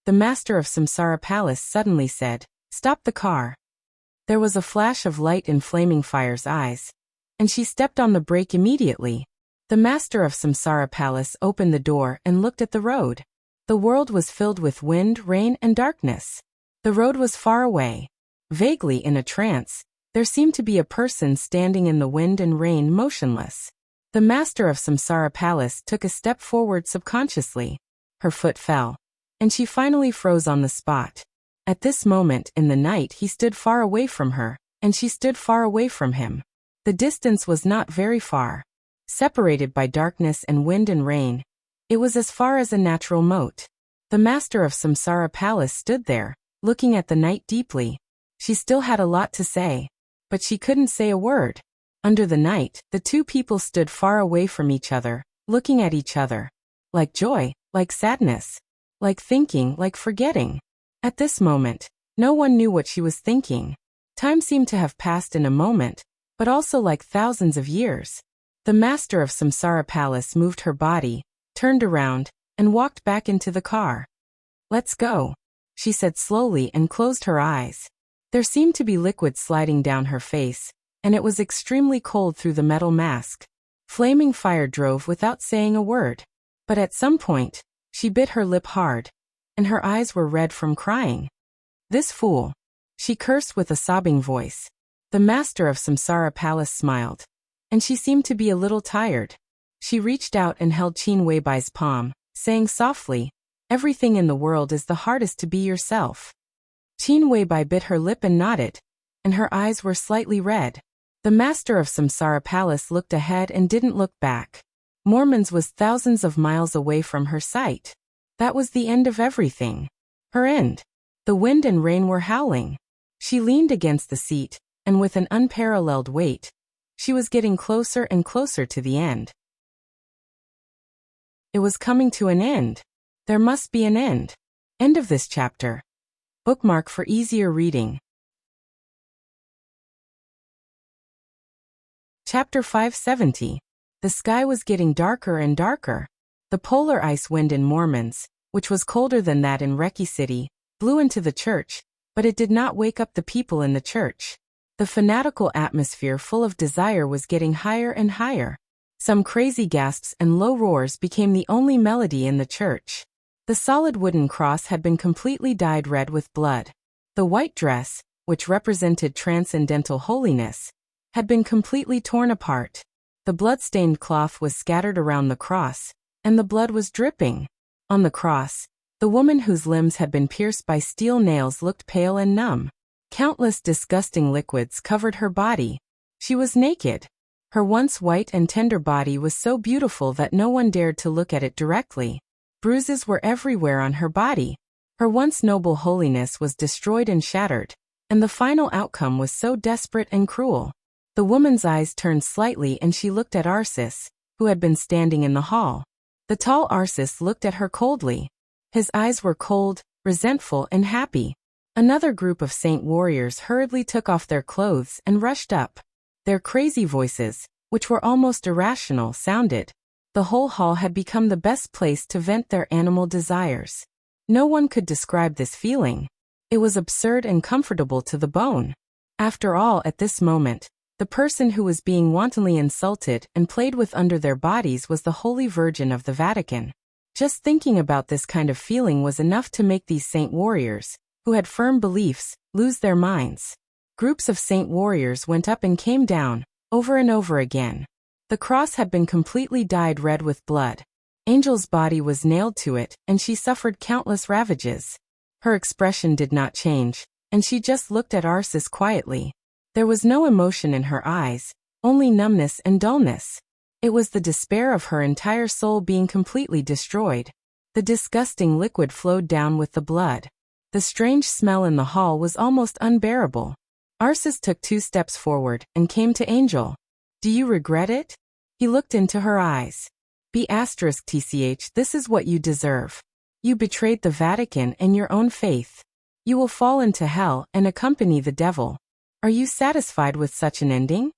the master of Samsara Palace suddenly said, "Stop the car." There was a flash of light in Flaming Fire's eyes, and she stepped on the brake immediately. The master of Samsara Palace opened the door and looked at the road. The world was filled with wind, rain, and darkness. The road was far away. Vaguely in a trance, there seemed to be a person standing in the wind and rain motionless. The master of Samsara Palace took a step forward subconsciously. Her foot fell, and she finally froze on the spot. At this moment in the night he stood far away from her, and she stood far away from him. The distance was not very far. Separated by darkness and wind and rain, it was as far as a natural moat. The master of Samsara Palace stood there, looking at the night deeply. She still had a lot to say, but she couldn't say a word. Under the night, the two people stood far away from each other, looking at each other. Like joy, like sadness, like thinking, like forgetting. At this moment, no one knew what she was thinking. Time seemed to have passed in a moment, but also like thousands of years. The master of Samsara Palace moved her body, turned around, and walked back into the car. "Let's go," she said slowly and closed her eyes. There seemed to be liquid sliding down her face, and it was extremely cold through the metal mask. Flaming Fire drove without saying a word. But at some point, she bit her lip hard, and her eyes were red from crying. "This fool," she cursed with a sobbing voice. The master of Samsara Palace smiled, and she seemed to be a little tired. She reached out and held Qin Weibai's palm, saying softly, "Everything in the world is the hardest to be yourself." Qin Weibai bit her lip and nodded, and her eyes were slightly red. The master of Samsara Palace looked ahead and didn't look back. Mormons was thousands of miles away from her sight. That was the end of everything. Her end. The wind and rain were howling. She leaned against the seat, and with an unparalleled weight, she was getting closer and closer to the end. It was coming to an end. There must be an end. End of this chapter. Bookmark for easier reading. Chapter 570. The sky was getting darker and darker. The polar ice wind in Mormons, which was colder than that in Reki City, blew into the church, but it did not wake up the people in the church. The fanatical atmosphere full of desire was getting higher and higher. Some crazy gasps and low roars became the only melody in the church. The solid wooden cross had been completely dyed red with blood. The white dress, which represented transcendental holiness, had been completely torn apart. The blood-stained cloth was scattered around the cross, and the blood was dripping. On the cross, the woman whose limbs had been pierced by steel nails looked pale and numb. Countless disgusting liquids covered her body. She was naked. Her once white and tender body was so beautiful that no one dared to look at it directly. Bruises were everywhere on her body. Her once noble holiness was destroyed and shattered, and the final outcome was so desperate and cruel. The woman's eyes turned slightly and she looked at Arsis, who had been standing in the hall. The tall Arsis looked at her coldly. His eyes were cold, resentful, and happy. Another group of saint warriors hurriedly took off their clothes and rushed up. Their crazy voices, which were almost irrational, sounded. The whole hall had become the best place to vent their animal desires. No one could describe this feeling. It was absurd and comfortable to the bone. After all, at this moment, the person who was being wantonly insulted and played with under their bodies was the Holy Virgin of the Vatican. Just thinking about this kind of feeling was enough to make these saint warriors, who had firm beliefs, lose their minds. Groups of saint warriors went up and came down, over and over again. The cross had been completely dyed red with blood. Angel's body was nailed to it, and she suffered countless ravages. Her expression did not change, and she just looked at Arsis quietly. There was no emotion in her eyes, only numbness and dullness. It was the despair of her entire soul being completely destroyed. The disgusting liquid flowed down with the blood. The strange smell in the hall was almost unbearable. Arsis took 2 steps forward and came to Angel. "Do you regret it?" He looked into her eyes. B*tch, this is what you deserve. You betrayed the Vatican and your own faith. You will fall into hell and accompany the devil. Are you satisfied with such an ending?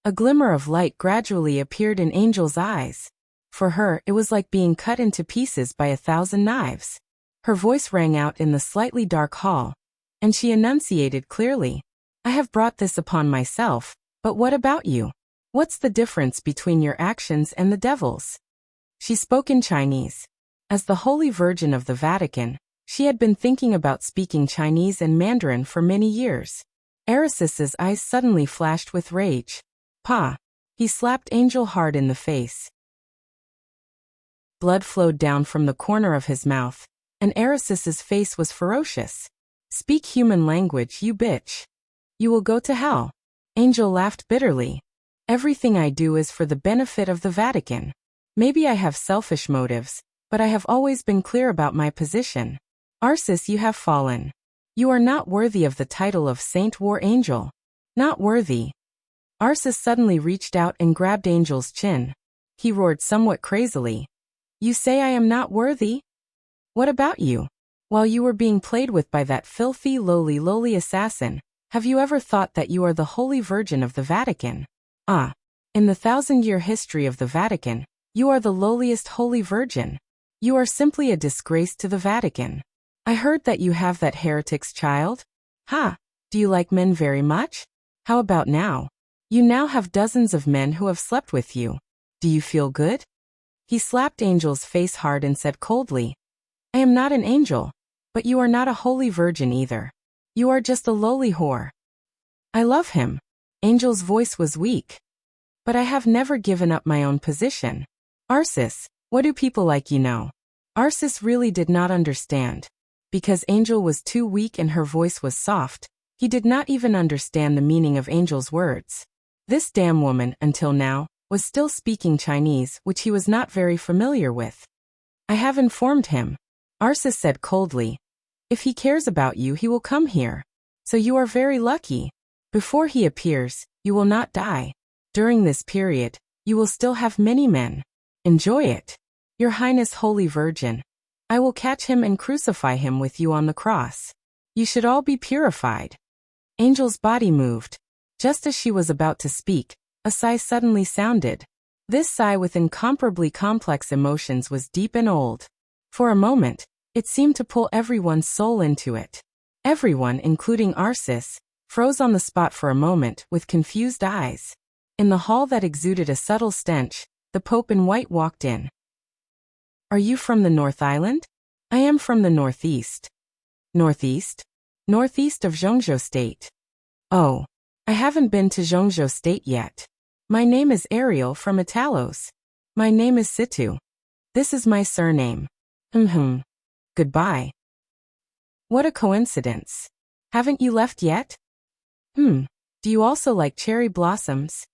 A glimmer of light gradually appeared in Angel's eyes. For her, it was like being cut into pieces by 1,000 knives. Her voice rang out in the slightly dark hall, and she enunciated clearly. I have brought this upon myself, but what about you? What's the difference between your actions and the devil's? She spoke in Chinese. As the Holy Virgin of the Vatican, she had been thinking about speaking Chinese and Mandarin for many years. Erisis's eyes suddenly flashed with rage. Pa! He slapped Angel hard in the face. Blood flowed down from the corner of his mouth, and Erisis's face was ferocious. Speak human language, you bitch. You will go to hell. Angel laughed bitterly. Everything I do is for the benefit of the Vatican. Maybe I have selfish motives, but I have always been clear about my position. Arsis, you have fallen. You are not worthy of the title of Saint War Angel. Not worthy. Arsis suddenly reached out and grabbed Angel's chin. He roared somewhat crazily. You say I am not worthy? What about you? While you were being played with by that filthy, lowly assassin, have you ever thought that you are the Holy Virgin of the Vatican? Ah. In the 1,000-year history of the Vatican, you are the lowliest Holy Virgin. You are simply a disgrace to the Vatican. I heard that you have that heretic's child. Ha! Do you like men very much? How about now? You now have dozens of men who have slept with you. Do you feel good? He slapped Angel's face hard and said coldly, I am not an angel, but you are not a holy virgin either. You are just a lowly whore. I love him. Angel's voice was weak. But I have never given up my own position. Arsis, what do people like you know? Arsis really did not understand. Because Angel was too weak and her voice was soft, he did not even understand the meaning of Angel's words. This damn woman, until now, was still speaking Chinese, which he was not very familiar with. I have informed him. Arsis said coldly. If he cares about you, he will come here. So you are very lucky. Before he appears, you will not die. During this period, you will still have many men. Enjoy it. Your Highness Holy Virgin. I will catch him and crucify him with you on the cross. You should all be purified. Angel's body moved. Just as she was about to speak, a sigh suddenly sounded. This sigh with incomparably complex emotions was deep and old. For a moment, it seemed to pull everyone's soul into it. Everyone, including Arsis, froze on the spot for a moment with confused eyes. In the hall that exuded a subtle stench, the Pope in white walked in. Are you from the North Island? I am from the Northeast. Northeast? Northeast of Zhengzhou State. Oh. I haven't been to Zhengzhou State yet. My name is Ariel from Italos. My name is Situ. This is my surname. Goodbye. What a coincidence. Haven't you left yet? Do you also like cherry blossoms?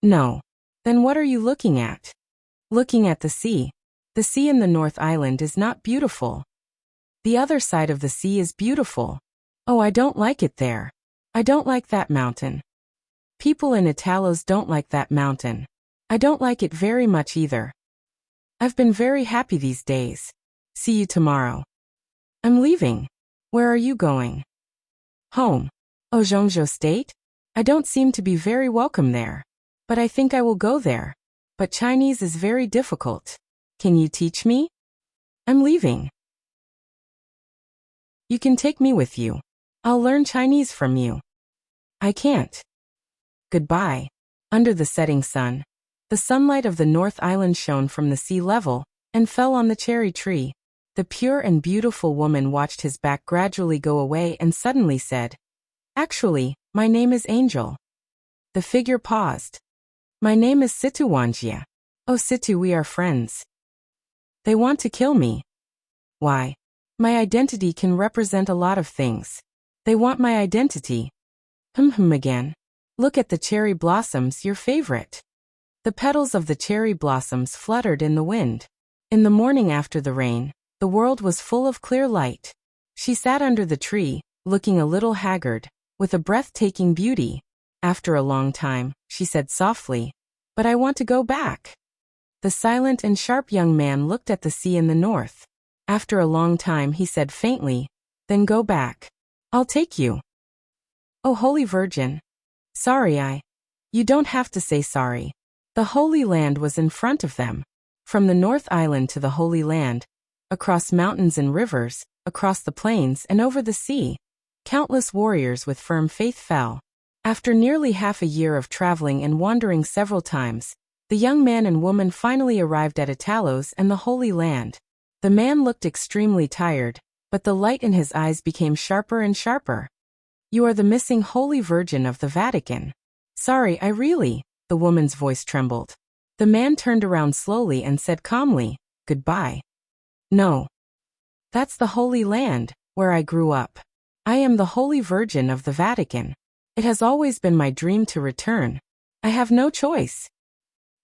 No. Then what are you looking at? Looking at the sea. The sea in the North Island is not beautiful. The other side of the sea is beautiful. Oh, I don't like it there. I don't like that mountain. People in Italos don't like that mountain. I don't like it very much either. I've been very happy these days. See you tomorrow. I'm leaving. Where are you going? Home. Oh, Zhengzhou State? I don't seem to be very welcome there. But I think I will go there. But Chinese is very difficult. Can you teach me? I'm leaving. You can take me with you. I'll learn Chinese from you. I can't. Goodbye. Under the setting sun, the sunlight of the North Island shone from the sea level and fell on the cherry tree. The pure and beautiful woman watched his back gradually go away and suddenly said, Actually, my name is Angel. The figure paused. My name is Situ Wanjia. Oh Situ, we are friends. They want to kill me. Why? My identity can represent a lot of things. They want my identity. Again. Look at the cherry blossoms, your favorite. The petals of the cherry blossoms fluttered in the wind. In the morning after the rain, the world was full of clear light. She sat under the tree, looking a little haggard, with a breathtaking beauty. After a long time, she said softly, But I want to go back. The silent and sharp young man looked at the sea in the north. After a long time he said faintly, "Then go back. I'll take you." "Oh, Holy Virgin. Sorry, You don't have to say sorry." The Holy Land was in front of them. From the North Island to the Holy Land, across mountains and rivers, across the plains and over the sea, countless warriors with firm faith fell. After nearly half a year of traveling and wandering several times, the young man and woman finally arrived at Italos and the Holy Land. The man looked extremely tired, but the light in his eyes became sharper and sharper. "You are the missing Holy Virgin of the Vatican." "Sorry, the woman's voice trembled. The man turned around slowly and said calmly, "Goodbye." "No. That's the Holy Land, where I grew up. I am the Holy Virgin of the Vatican. It has always been my dream to return. I have no choice.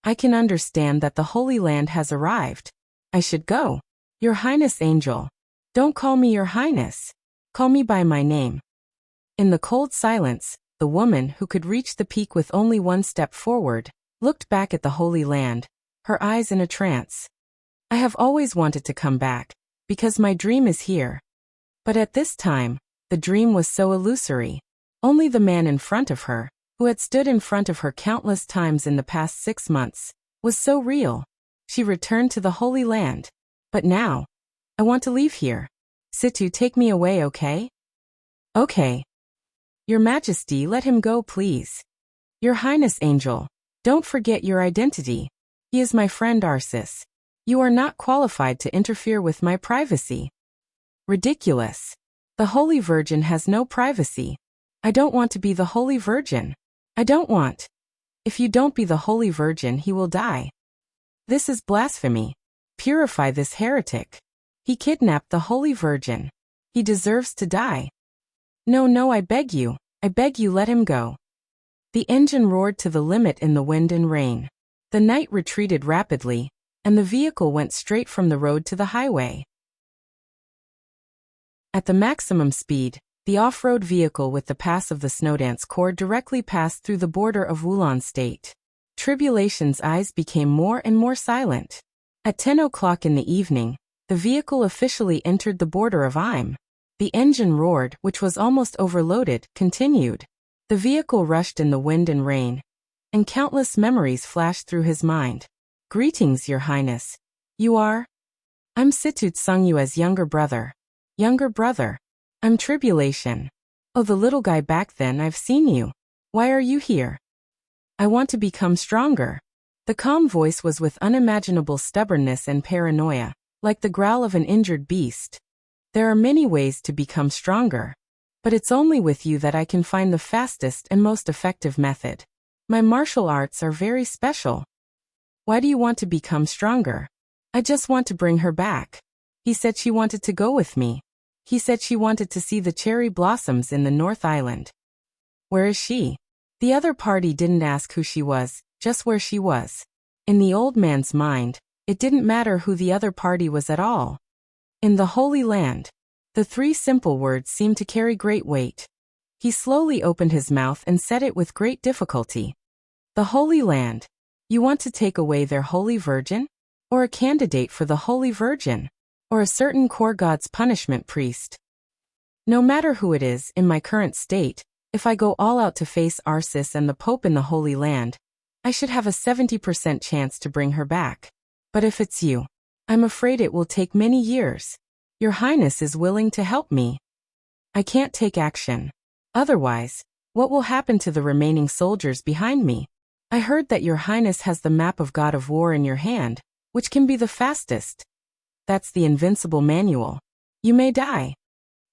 I can understand that the Holy Land has arrived. I should go." "Your Highness, Angel." "Don't call me Your Highness. Call me by my name." In the cold silence, the woman, who could reach the peak with only one step forward, looked back at the Holy Land, her eyes in a trance. "I have always wanted to come back, because my dream is here." But at this time, the dream was so illusory. Only the man in front of her, who had stood in front of her countless times in the past 6 months, was so real. She returned to the Holy Land. "But now, I want to leave here. Situ, take me away, okay?" "Okay." "Your Majesty, let him go, please." "Your Highness, Angel, don't forget your identity. He is my friend Arsis. You are not qualified to interfere with my privacy." "Ridiculous. The Holy Virgin has no privacy. I don't want to be the Holy Virgin. I don't want. If you don't be the Holy Virgin, he will die. This is blasphemy. Purify this heretic. He kidnapped the Holy Virgin. He deserves to die. No, I beg you, let him go." The engine roared to the limit in the wind and rain. The night retreated rapidly, and the vehicle went straight from the road to the highway. At the maximum speed, the off-road vehicle with the pass of the Snowdance Corps directly passed through the border of Wulan State. Tribulation's eyes became more and more silent. At 10 o'clock in the evening, the vehicle officially entered the border of Im. The engine roared, which was almost overloaded, continued. The vehicle rushed in the wind and rain, and countless memories flashed through his mind. "Greetings, Your Highness. You are?" "I'm Situt, sung you as younger brother." "Younger brother. I'm Tribulation." "Oh, the little guy back then, I've seen you. Why are you here?" "I want to become stronger." The calm voice was with unimaginable stubbornness and paranoia, like the growl of an injured beast. "There are many ways to become stronger. But it's only with you that I can find the fastest and most effective method. My martial arts are very special." "Why do you want to become stronger?" "I just want to bring her back. He said she wanted to go with me. He said she wanted to see the cherry blossoms in the North Island." "Where is she?" The other party didn't ask who she was, just where she was. In the old man's mind, it didn't matter who the other party was at all. "In the Holy Land." The 3 simple words seemed to carry great weight. He slowly opened his mouth and said it with great difficulty. "The Holy Land. You want to take away their Holy Virgin? Or a candidate for the Holy Virgin? Or a certain core god's punishment priest? No matter who it is, in my current state, if I go all out to face Arsis and the Pope in the Holy Land, I should have a 70% chance to bring her back. But if it's you, I'm afraid it will take many years. Your Highness is willing to help me. I can't take action. Otherwise, what will happen to the remaining soldiers behind me? I heard that Your Highness has the map of God of War in your hand, which can be the fastest. That's the invincible manual. You may die.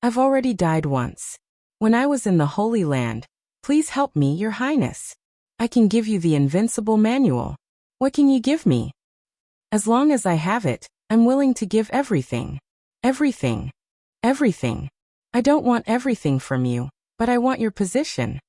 I've already died once. When I was in the Holy Land. Please help me, Your Highness. I can give you the invincible manual. What can you give me? As long as I have it, I'm willing to give everything. Everything. Everything. I don't want everything from you, but I want your position.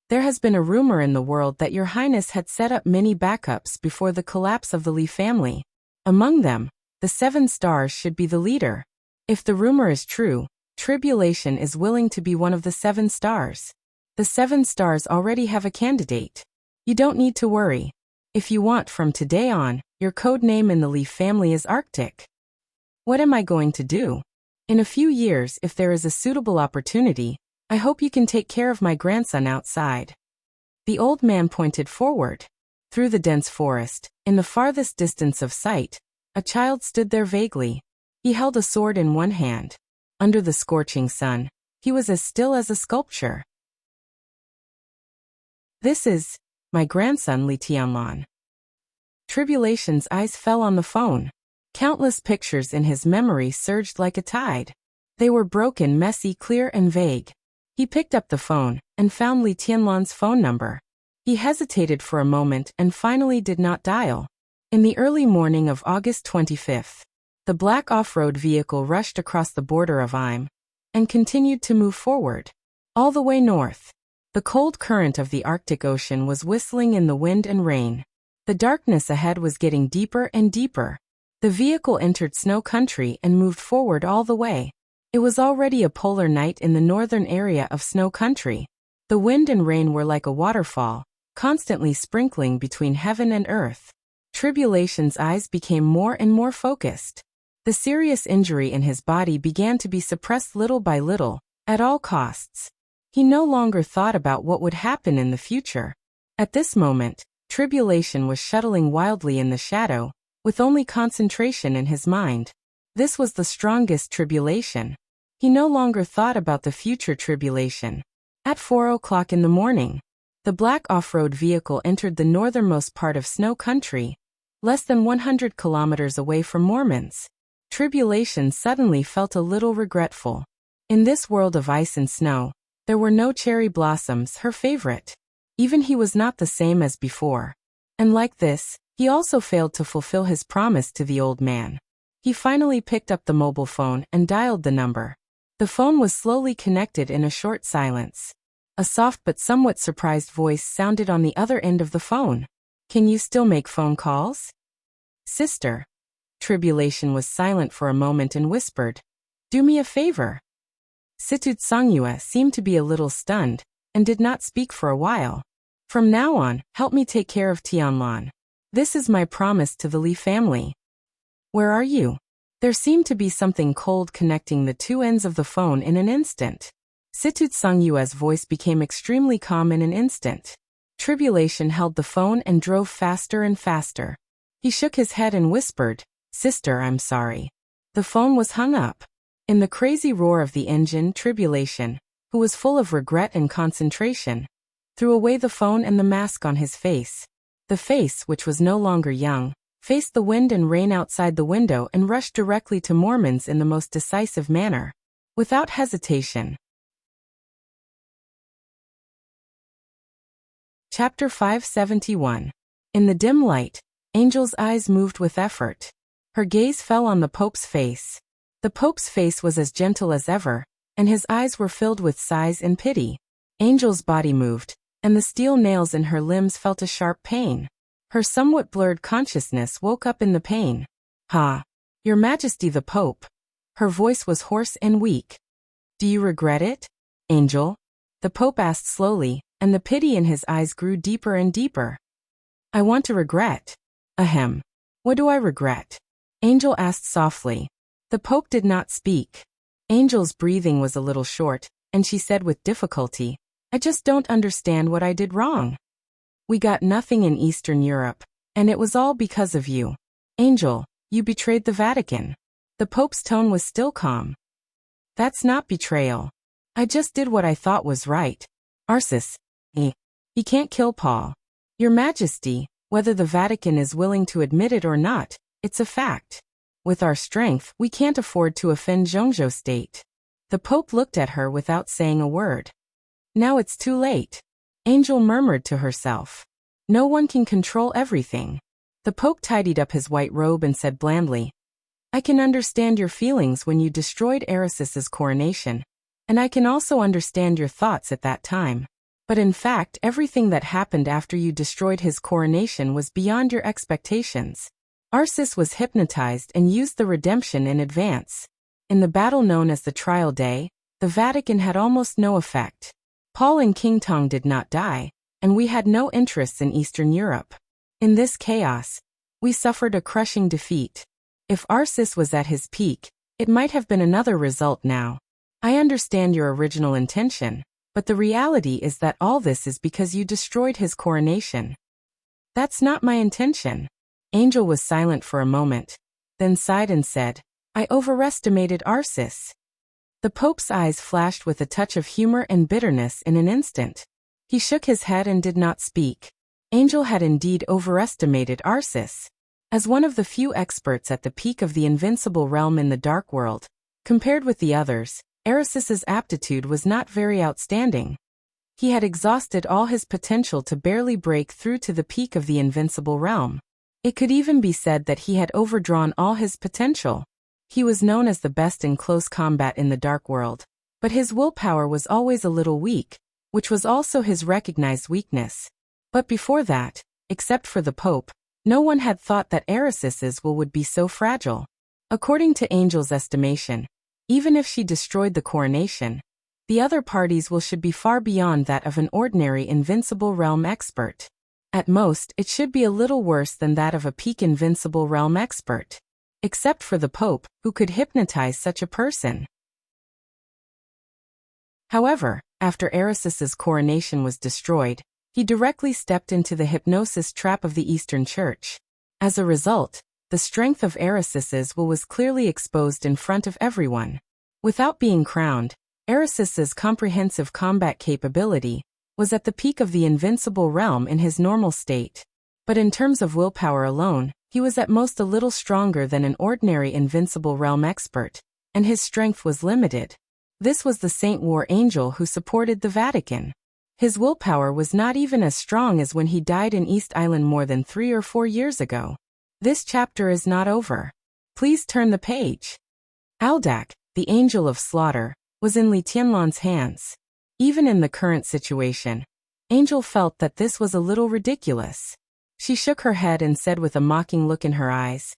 There has been a rumor in the world that Your Highness had set up many backups before the collapse of the Li family. Among them, the 7 stars should be the leader. If the rumor is true, Tribulation is willing to be one of the 7 stars. The 7 stars already have a candidate. You don't need to worry. If you want from today on, Your code name in the Leaf family is Arctic. What am I going to do? In a few years, if there is a suitable opportunity, I hope you can take care of my grandson outside." The old man pointed forward. Through the dense forest, in the farthest distance of sight, a child stood there vaguely. He held a sword in one hand. Under the scorching sun, he was as still as a sculpture. "This is my grandson Li Tianlan." Tribulation's eyes fell on the phone. Countless pictures in his memory surged like a tide. They were broken, messy, clear, and vague. He picked up the phone and found Li Tianlan's phone number. He hesitated for a moment and finally did not dial. In the early morning of August 25th, the black off-road vehicle rushed across the border of Im and continued to move forward, all the way north. The cold current of the Arctic Ocean was whistling in the wind and rain. The darkness ahead was getting deeper and deeper. The vehicle entered snow country and moved forward all the way. It was already a polar night in the northern area of snow country. The wind and rain were like a waterfall, constantly sprinkling between heaven and earth. Tribulation's eyes became more and more focused. The serious injury in his body began to be suppressed little by little, at all costs. He no longer thought about what would happen in the future. At this moment, Tribulation was shuttling wildly in the shadow, with only concentration in his mind. This was the strongest tribulation. He no longer thought about the future tribulation. At 4 o'clock in the morning, the black off-road vehicle entered the northernmost part of snow country, less than 100 kilometers away from Mormons. Tribulation suddenly felt a little regretful. In this world of ice and snow, there were no cherry blossoms, her favorite. Even he was not the same as before. And like this, he also failed to fulfill his promise to the old man. He finally picked up the mobile phone and dialed the number. The phone was slowly connected in a short silence. A soft but somewhat surprised voice sounded on the other end of the phone. "Can you still make phone calls?" "Sister." Tribulation was silent for a moment and whispered, "Do me a favor." Situd Songyue seemed to be a little stunned, and did not speak for a while. "From now on, help me take care of Tianlan. This is my promise to the Li family." "Where are you?" There seemed to be something cold connecting the two ends of the phone in an instant. Situd Songyue's voice became extremely calm in an instant. Tribulation held the phone and drove faster and faster. He shook his head and whispered, "Sister, I'm sorry." The phone was hung up. In the crazy roar of the engine, Tribulation, who was full of regret and concentration, threw away the phone and the mask on his face. The face, which was no longer young, faced the wind and rain outside the window and rushed directly to Mormons in the most decisive manner. Without hesitation. Chapter 571. In the dim light, Angel's eyes moved with effort. Her gaze fell on the Pope's face. The Pope's face was as gentle as ever, and his eyes were filled with sighs and pity. Angel's body moved, and the steel nails in her limbs felt a sharp pain. Her somewhat blurred consciousness woke up in the pain. "Ha! Your Majesty the Pope." Her voice was hoarse and weak. "Do you regret it, Angel?" the Pope asked slowly, and the pity in his eyes grew deeper and deeper. "I want to regret." "Ahem. What do I regret?" Angel asked softly. The Pope did not speak. Angel's breathing was a little short, and she said with difficulty, "I just don't understand what I did wrong. We got nothing in Eastern Europe, and it was all because of you. Angel, you betrayed the Vatican." The Pope's tone was still calm. "That's not betrayal. I just did what I thought was right. Arsis, he can't kill Paul. Your Majesty, whether the Vatican is willing to admit it or not, it's a fact. With our strength, we can't afford to offend Zhongzhou State." The Pope looked at her without saying a word. "Now it's too late," Angel murmured to herself. "No one can control everything." The Pope tidied up his white robe and said blandly, "I can understand your feelings when you destroyed Erisis's coronation, and I can also understand your thoughts at that time. But in fact, everything that happened after you destroyed his coronation was beyond your expectations. Arsis was hypnotized and used the redemption in advance. In the battle known as the Trial Day, the Vatican had almost no effect. Paul and King Tong did not die, and we had no interests in Eastern Europe. In this chaos, We suffered a crushing defeat. If Arsis was at his peak, it might have been another result now. I understand your original intention, but the reality is that all this is because you destroyed his coronation. That's not my intention. Angel was silent for a moment, then sighed and said, I overestimated Arsis. The Pope's eyes flashed with a touch of humor and bitterness in an instant. He shook his head and did not speak. Angel had indeed overestimated Arsis. As one of the few experts at the peak of the invincible realm in the Dark World, compared with the others, Arisis's aptitude was not very outstanding. He had exhausted all his potential to barely break through to the peak of the invincible realm. It could even be said that he had overdrawn all his potential. He was known as the best in close combat in the Dark World, but his willpower was always a little weak, which was also his recognized weakness. But before that, except for the Pope, no one had thought that Arisis's will would be so fragile. According to Angel's estimation, even if she destroyed the coronation, the other party's will should be far beyond that of an ordinary invincible realm expert. At most, it should be a little worse than that of a peak invincible realm expert. Except for the Pope, who could hypnotize such a person. However, after Arisis's coronation was destroyed, he directly stepped into the hypnosis trap of the Eastern Church. As a result, the strength of Arisis's will was clearly exposed in front of everyone. Without being crowned, Arisis's comprehensive combat capability was at the peak of the invincible realm in his normal state. But in terms of willpower alone, he was at most a little stronger than an ordinary invincible realm expert, and his strength was limited. This was the Saint War Angel who supported the Vatican. His willpower was not even as strong as when he died in East Island more than 3 or 4 years ago. This chapter is not over. Please turn the page. Aldak, the Angel of Slaughter, was in Li Tianlan's hands. Even in the current situation, Angel felt that this was a little ridiculous. She shook her head and said with a mocking look in her eyes,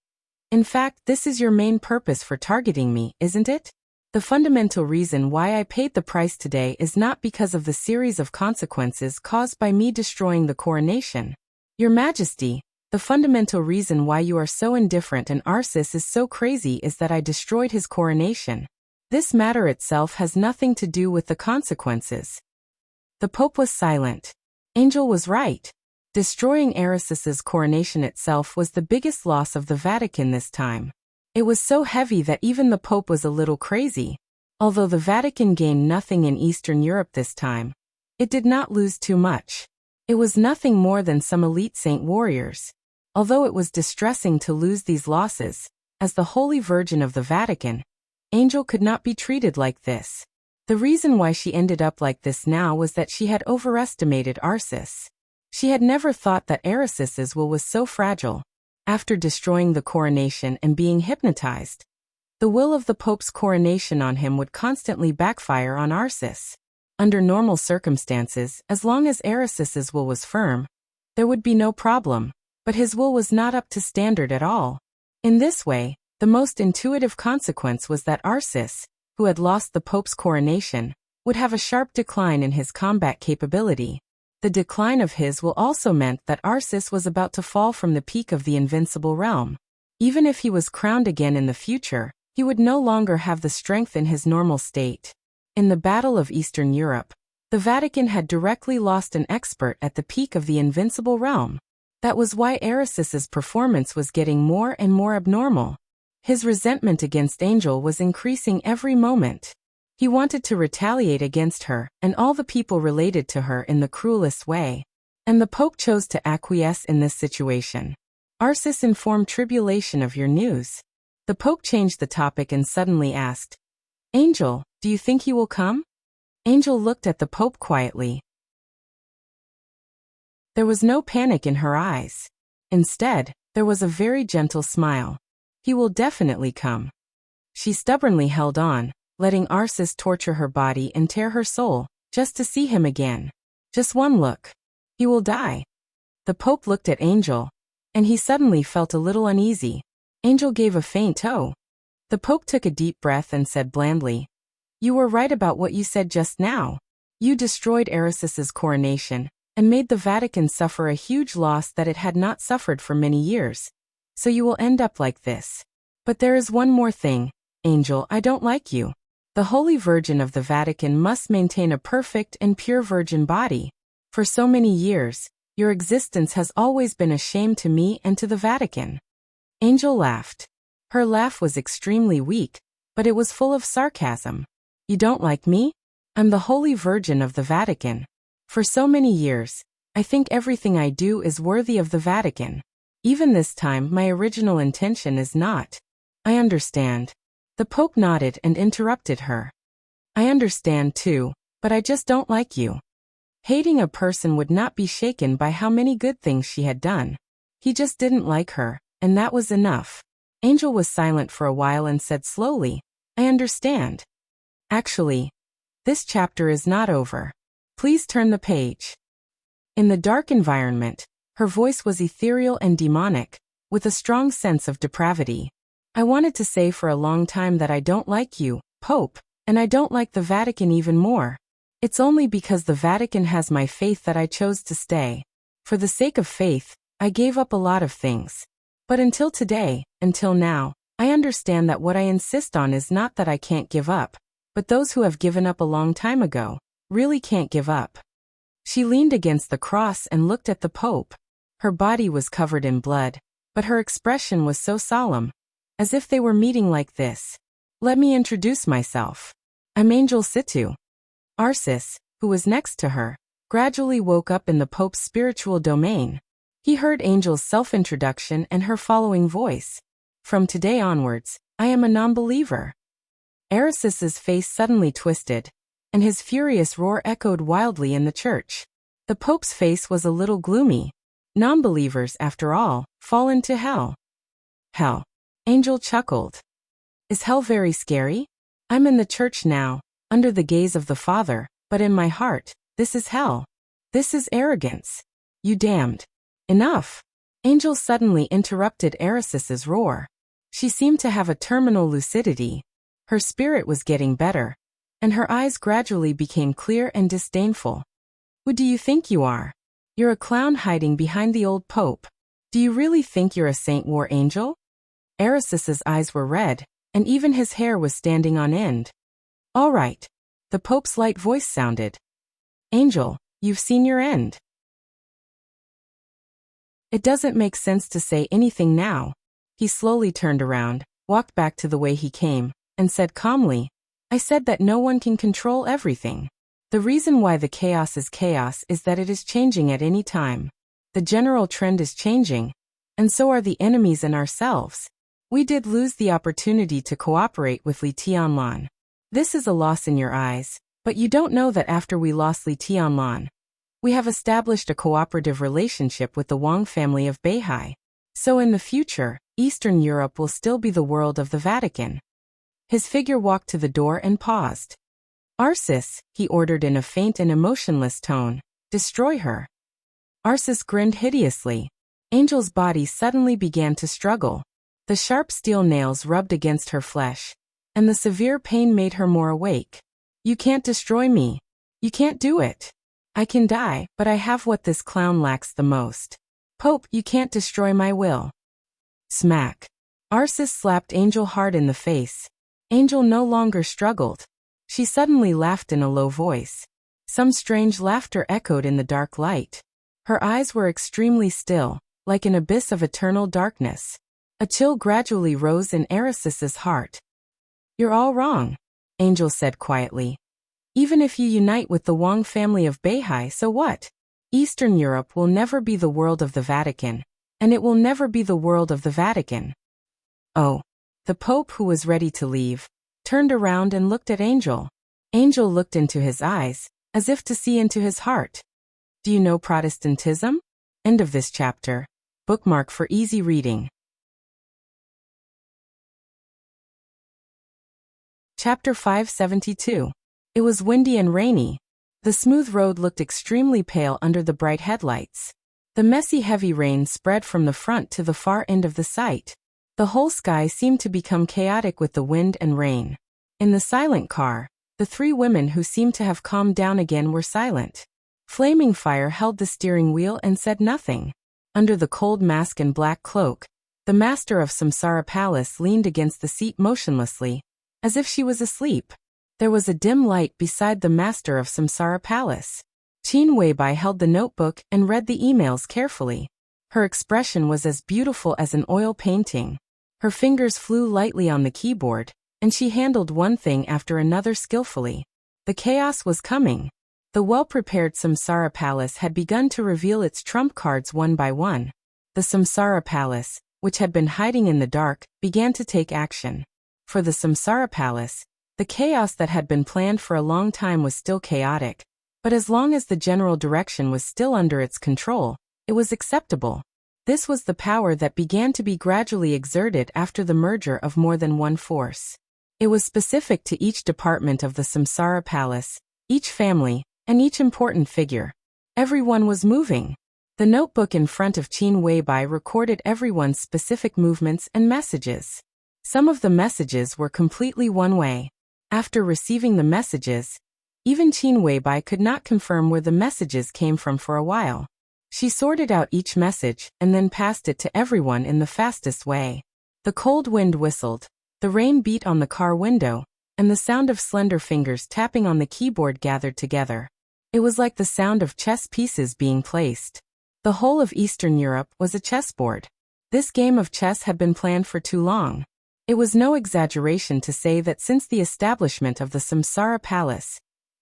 In fact, this is your main purpose for targeting me, isn't it? The fundamental reason why I paid the price today is not because of the series of consequences caused by me destroying the coronation. Your Majesty, the fundamental reason why you are so indifferent and Arsis is so crazy is that I destroyed his coronation. This matter itself has nothing to do with the consequences. The Pope was silent. Angel was right. Destroying Arisis's coronation itself was the biggest loss of the Vatican this time. It was so heavy that even the Pope was a little crazy. Although the Vatican gained nothing in Eastern Europe this time, it did not lose too much. It was nothing more than some elite saint warriors. Although it was distressing to lose these losses, as the Holy Virgin of the Vatican, Angel could not be treated like this. The reason why she ended up like this now was that she had overestimated Arsis. She had never thought that Arisis's will was so fragile. After destroying the coronation and being hypnotized, the will of the Pope's coronation on him would constantly backfire on Arsis. Under normal circumstances, as long as Arisis's will was firm, there would be no problem, but his will was not up to standard at all. In this way, the most intuitive consequence was that Arsis, who had lost the Pope's coronation, would have a sharp decline in his combat capability. The decline of his will also meant that Arsis was about to fall from the peak of the invincible realm. Even if he was crowned again in the future, he would no longer have the strength in his normal state. In the Battle of Eastern Europe, the Vatican had directly lost an expert at the peak of the invincible realm. That was why Arisis's performance was getting more and more abnormal. His resentment against Angel was increasing every moment. He wanted to retaliate against her and all the people related to her in the cruelest way. And the Pope chose to acquiesce in this situation. Arsis informed Tribulation of your news. The Pope changed the topic and suddenly asked, Angel, do you think he will come? Angel looked at the Pope quietly. There was no panic in her eyes. Instead, there was a very gentle smile. He will definitely come. She stubbornly held on, letting Arsis torture her body and tear her soul, just to see him again. Just one look. He will die. The Pope looked at Angel, and he suddenly felt a little uneasy. Angel gave a faint "oh." The Pope took a deep breath and said blandly, You were right about what you said just now. You destroyed Arisis's coronation, and made the Vatican suffer a huge loss that it had not suffered for many years. So you will end up like this. But there is one more thing, Angel, I don't like you. The Holy Virgin of the Vatican must maintain a perfect and pure virgin body. For so many years, your existence has always been a shame to me and to the Vatican. Angel laughed. Her laugh was extremely weak, but it was full of sarcasm. You don't like me? I'm the Holy Virgin of the Vatican. For so many years, I think everything I do is worthy of the Vatican. Even this time, my original intention is not. I understand. The Pope nodded and interrupted her. I understand too, but I just don't like you. Hating a person would not be shaken by how many good things she had done. He just didn't like her, and that was enough. Angel was silent for a while and said slowly, I understand. Actually, this chapter is not over. Please turn the page. In the dark environment, her voice was ethereal and demonic, with a strong sense of depravity. I wanted to say for a long time that I don't like you, Pope, and I don't like the Vatican even more. It's only because the Vatican has my faith that I chose to stay. For the sake of faith, I gave up a lot of things. But until today, until now, I understand that what I insist on is not that I can't give up, but those who have given up a long time ago, really can't give up. She leaned against the cross and looked at the Pope. Her body was covered in blood, but her expression was so solemn, as if they were meeting like this. Let me introduce myself. I'm Angel Situ. Arsis, who was next to her, gradually woke up in the Pope's spiritual domain. He heard Angel's self-introduction and her following voice. From today onwards, I am a non-believer. Arisis's face suddenly twisted, and his furious roar echoed wildly in the church. The Pope's face was a little gloomy. Non-believers, after all, fall into hell. Hell. Angel chuckled. Is hell very scary? I'm in the church now, under the gaze of the Father, but in my heart, this is hell. This is arrogance. You damned. Enough. Angel suddenly interrupted Arisis's roar. She seemed to have a terminal lucidity. Her spirit was getting better, and her eyes gradually became clear and disdainful. Who do you think you are? You're a clown hiding behind the old Pope. Do you really think you're a saint, War Angel? Arisis's eyes were red, and even his hair was standing on end. All right. The Pope's light voice sounded. Angel, you've seen your end. It doesn't make sense to say anything now. He slowly turned around, walked back to the way he came, and said calmly, I said that no one can control everything. The reason why the chaos is that it is changing at any time. The general trend is changing, and so are the enemies and ourselves. We did lose the opportunity to cooperate with Li Tianlan. This is a loss in your eyes, but you don't know that after we lost Li Tianlan, we have established a cooperative relationship with the Wang family of Beihai. So in the future, Eastern Europe will still be the world of the Vatican. His figure walked to the door and paused. Arsis, he ordered in a faint and emotionless tone, destroy her. Arsis grinned hideously. Angel's body suddenly began to struggle. The sharp steel nails rubbed against her flesh, and the severe pain made her more awake. You can't destroy me. You can't do it. I can die, but I have what this clown lacks the most. Pope, you can't destroy my will. Smack. Arsis slapped Angel hard in the face. Angel no longer struggled. She suddenly laughed in a low voice. Some strange laughter echoed in the dark light. Her eyes were extremely still, like an abyss of eternal darkness. A chill gradually rose in Arisis's heart. You're all wrong, Angel said quietly. Even if you unite with the Wang family of Beihai, so what? Eastern Europe will never be the world of the Vatican, and it will never be the world of the Vatican. Oh. The Pope, who was ready to leave, turned around and looked at Angel. Angel looked into his eyes, as if to see into his heart. Do you know Protestantism? End of this chapter. Bookmark for easy reading. Chapter 572. It was windy and rainy. The smooth road looked extremely pale under the bright headlights. The messy heavy rain spread from the front to the far end of the site. The whole sky seemed to become chaotic with the wind and rain. In the silent car, the three women who seemed to have calmed down again were silent. Flaming Fire held the steering wheel and said nothing. Under the cold mask and black cloak, The master of Samsara Palace leaned against the seat motionlessly, as if she was asleep. There was a dim light beside the master of Samsara Palace. Qin Weibai held the notebook and read the emails carefully. Her expression was as beautiful as an oil painting. Her fingers flew lightly on the keyboard, and she handled one thing after another skillfully. The chaos was coming. The well-prepared Samsara Palace had begun to reveal its trump cards one by one. The Samsara Palace, which had been hiding in the dark, began to take action. For the Samsara Palace, the chaos that had been planned for a long time was still chaotic, but as long as the general direction was still under its control, it was acceptable. This was the power that began to be gradually exerted after the merger of more than one force. It was specific to each department of the Samsara Palace, each family, and each important figure. Everyone was moving. The notebook in front of Qin Weibai recorded everyone's specific movements and messages. Some of the messages were completely one-way. After receiving the messages, even Qin Weibai could not confirm where the messages came from for a while. She sorted out each message and then passed it to everyone in the fastest way. The cold wind whistled, the rain beat on the car window, and the sound of slender fingers tapping on the keyboard gathered together. It was like the sound of chess pieces being placed. The whole of Eastern Europe was a chessboard. This game of chess had been planned for too long. It was no exaggeration to say that since the establishment of the Samsara Palace,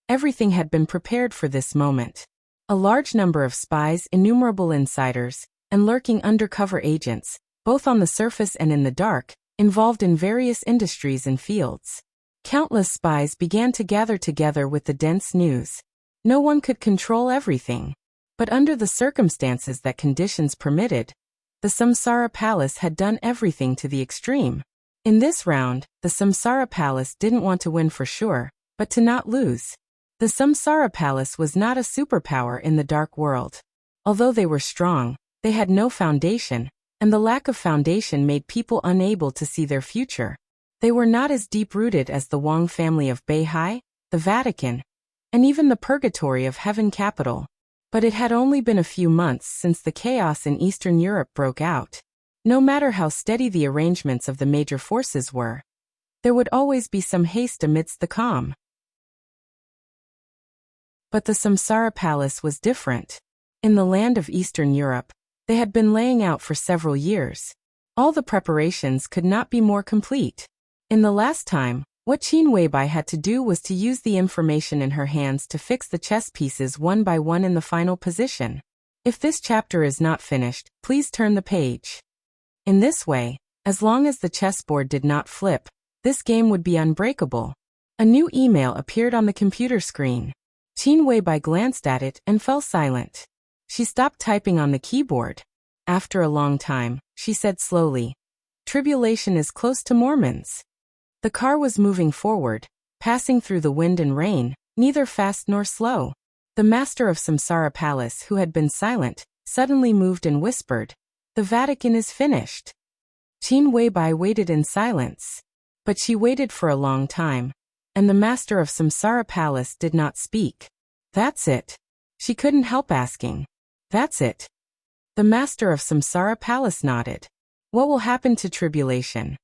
everything had been prepared for this moment. A large number of spies, innumerable insiders, and lurking undercover agents, both on the surface and in the dark, involved in various industries and fields. Countless spies began to gather together with the dense news. No one could control everything. But under the circumstances that conditions permitted, the Samsara Palace had done everything to the extreme. In this round, the Samsara Palace didn't want to win for sure, but to not lose. The Samsara Palace was not a superpower in the dark world. Although they were strong, they had no foundation, and the lack of foundation made people unable to see their future. They were not as deep-rooted as the Wang family of Beihai, the Vatican, and even the Purgatory of Heaven capital. But it had only been a few months since the chaos in Eastern Europe broke out. No matter how steady the arrangements of the major forces were, there would always be some haste amidst the calm. But the Samsara Palace was different. In the land of Eastern Europe, they had been laying out for several years. All the preparations could not be more complete. In the last time, what Qin Weibai had to do was to use the information in her hands to fix the chess pieces one by one in the final position. If this chapter is not finished, please turn the page. In this way, as long as the chessboard did not flip, this game would be unbreakable. A new email appeared on the computer screen. Qin Weibai glanced at it and fell silent. She stopped typing on the keyboard. After a long time, she said slowly, "Tribulation is close to Mormons." The car was moving forward, passing through the wind and rain, neither fast nor slow. The master of Samsara Palace, who had been silent, suddenly moved and whispered, "The Vatican is finished." Qin Weibai waited in silence. But she waited for a long time, and the master of Samsara Palace did not speak. "That's it." She couldn't help asking. "That's it?" The master of Samsara Palace nodded. "What will happen to tribulation?"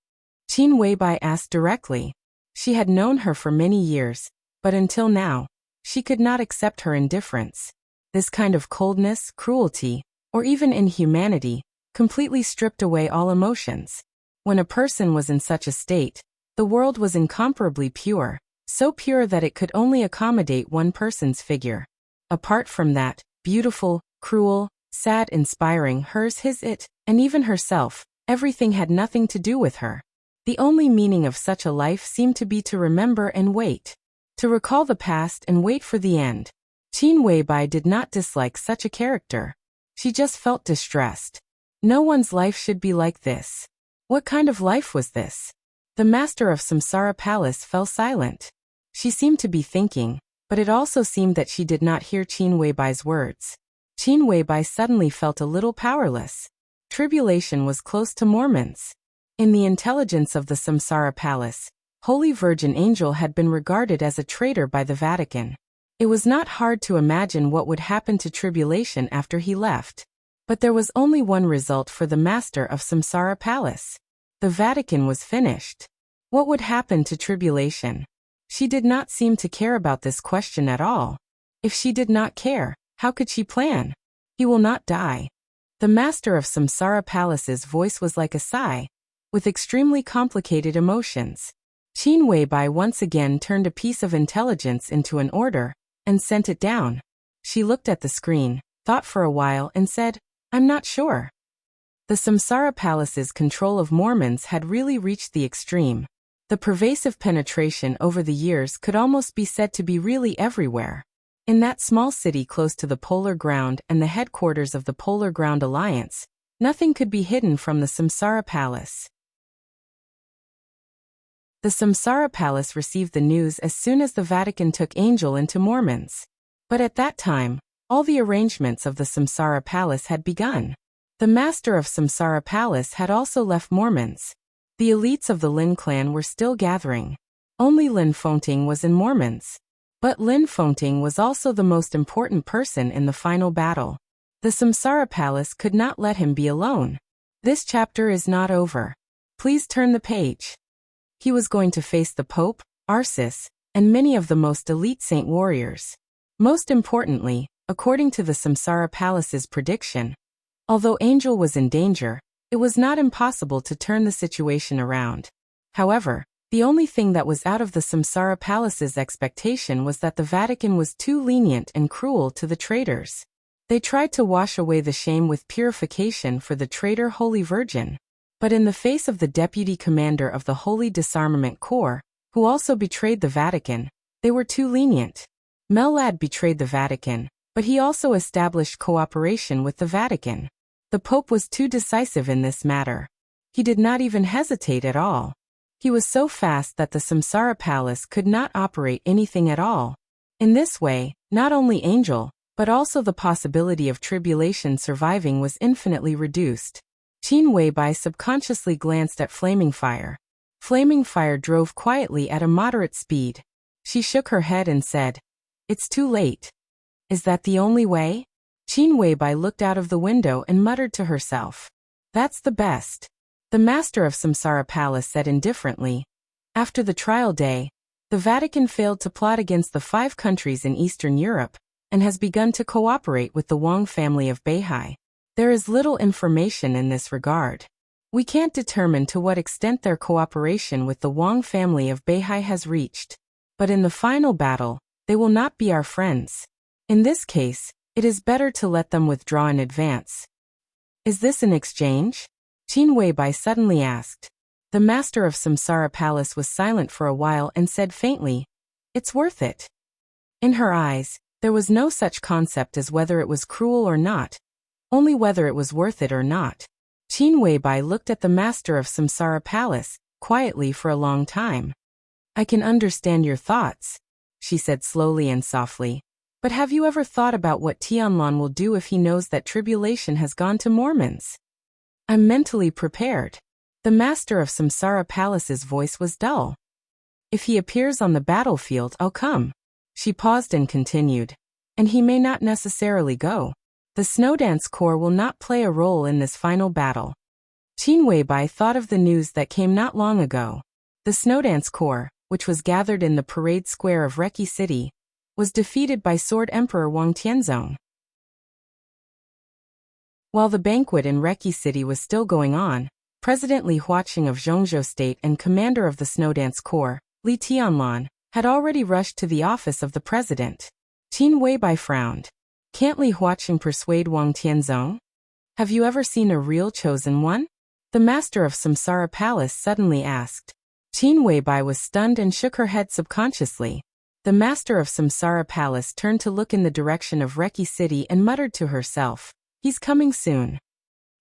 Qin Weibai asked directly. She had known her for many years, but until now, she could not accept her indifference. This kind of coldness, cruelty, or even inhumanity, completely stripped away all emotions. When a person was in such a state, the world was incomparably pure, so pure that it could only accommodate one person's figure. Apart from that, beautiful, cruel, sad, inspiring, hers, his, it, and even herself, everything had nothing to do with her. The only meaning of such a life seemed to be to remember and wait. To recall the past and wait for the end. Qin Weibai did not dislike such a character. She just felt distressed. No one's life should be like this. What kind of life was this? The master of Samsara Palace fell silent. She seemed to be thinking, but it also seemed that she did not hear Qin Weibai's words. Qin Weibai suddenly felt a little powerless. Tribulation was close to Mormons. In the intelligence of the Samsara Palace, Holy Virgin Angel had been regarded as a traitor by the Vatican. It was not hard to imagine what would happen to tribulation after he left. But there was only one result for the master of Samsara Palace. The Vatican was finished. What would happen to tribulation? She did not seem to care about this question at all. If she did not care, how could she plan? He will not die. The master of Samsara Palace's voice was like a sigh, with extremely complicated emotions. Qin Weibai once again turned a piece of intelligence into an order, and sent it down. She looked at the screen, thought for a while and said, "I'm not sure." The Samsara Palace's control of Mormons had really reached the extreme. The pervasive penetration over the years could almost be said to be really everywhere. In that small city close to the Polar Ground and the headquarters of the Polar Ground Alliance, nothing could be hidden from the Samsara Palace. The Samsara Palace received the news as soon as the Vatican took Angel into Mormons. But at that time, all the arrangements of the Samsara Palace had begun. The master of Samsara Palace had also left Mormons. The elites of the Lin clan were still gathering. Only Lin Fengting was in Mormons. But Lin Fengting was also the most important person in the final battle. The Samsara Palace could not let him be alone. This chapter is not over. Please turn the page. He was going to face the Pope, Arceus, and many of the most elite saint warriors. Most importantly, according to the Samsara Palace's prediction, although Angel was in danger, it was not impossible to turn the situation around. However, the only thing that was out of the Samsara Palace's expectation was that the Vatican was too lenient and cruel to the traitors. They tried to wash away the shame with purification for the traitor Holy Virgin. But in the face of the deputy commander of the Holy Disarmament Corps, who also betrayed the Vatican, they were too lenient. Melad betrayed the Vatican, but he also established cooperation with the Vatican. The Pope was too decisive in this matter. He did not even hesitate at all. He was so fast that the Samsara Palace could not operate anything at all. In this way, not only Angel, but also the possibility of tribulation surviving was infinitely reduced. Qin Weibai subconsciously glanced at Flaming Fire. Flaming Fire drove quietly at a moderate speed. She shook her head and said, "It's too late." "Is that the only way?" Qin Weibai looked out of the window and muttered to herself. "That's the best." The master of Samsara Palace said indifferently, "After the trial day, the Vatican failed to plot against the 5 countries in Eastern Europe, and has begun to cooperate with the Wang family of Beihai. There is little information in this regard. We can't determine to what extent their cooperation with the Wang family of Beihai has reached. But in the final battle, they will not be our friends. In this case, it is better to let them withdraw in advance." "Is this an exchange?" Qin Weibai suddenly asked. The master of Samsara Palace was silent for a while and said faintly, "It's worth it." In her eyes, there was no such concept as whether it was cruel or not, only whether it was worth it or not. Qin Weibai looked at the master of Samsara Palace, quietly for a long time. "I can understand your thoughts," she said slowly and softly. "But have you ever thought about what Tianlan will do if he knows that tribulation has gone to Mormons?" "I'm mentally prepared." The master of Samsara Palace's voice was dull. "If he appears on the battlefield, I'll come." She paused and continued. "And he may not necessarily go. The Snowdance Corps will not play a role in this final battle." Qin Weibai thought of the news that came not long ago. The Snowdance Corps, which was gathered in the parade square of Reki City, was defeated by Sword Emperor Wang Tianzong. While the banquet in Reki City was still going on, President Li Huaqing of Zhongzhou State and commander of the Snowdance Corps, Li Tianlan, had already rushed to the office of the president. Qin Weibai frowned. "Can't Li Huaqing persuade Wang Tianzong? Have you ever seen a real chosen one?" the master of Samsara Palace suddenly asked. Qin Weibai was stunned and shook her head subconsciously. The master of Samsara Palace turned to look in the direction of Reki City and muttered to herself, "He's coming soon."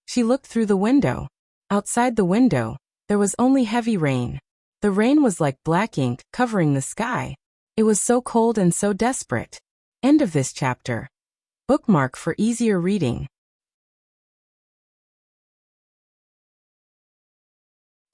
She looked through the window. Outside the window, there was only heavy rain. The rain was like black ink covering the sky. It was so cold and so desperate. End of this chapter. Bookmark for easier reading.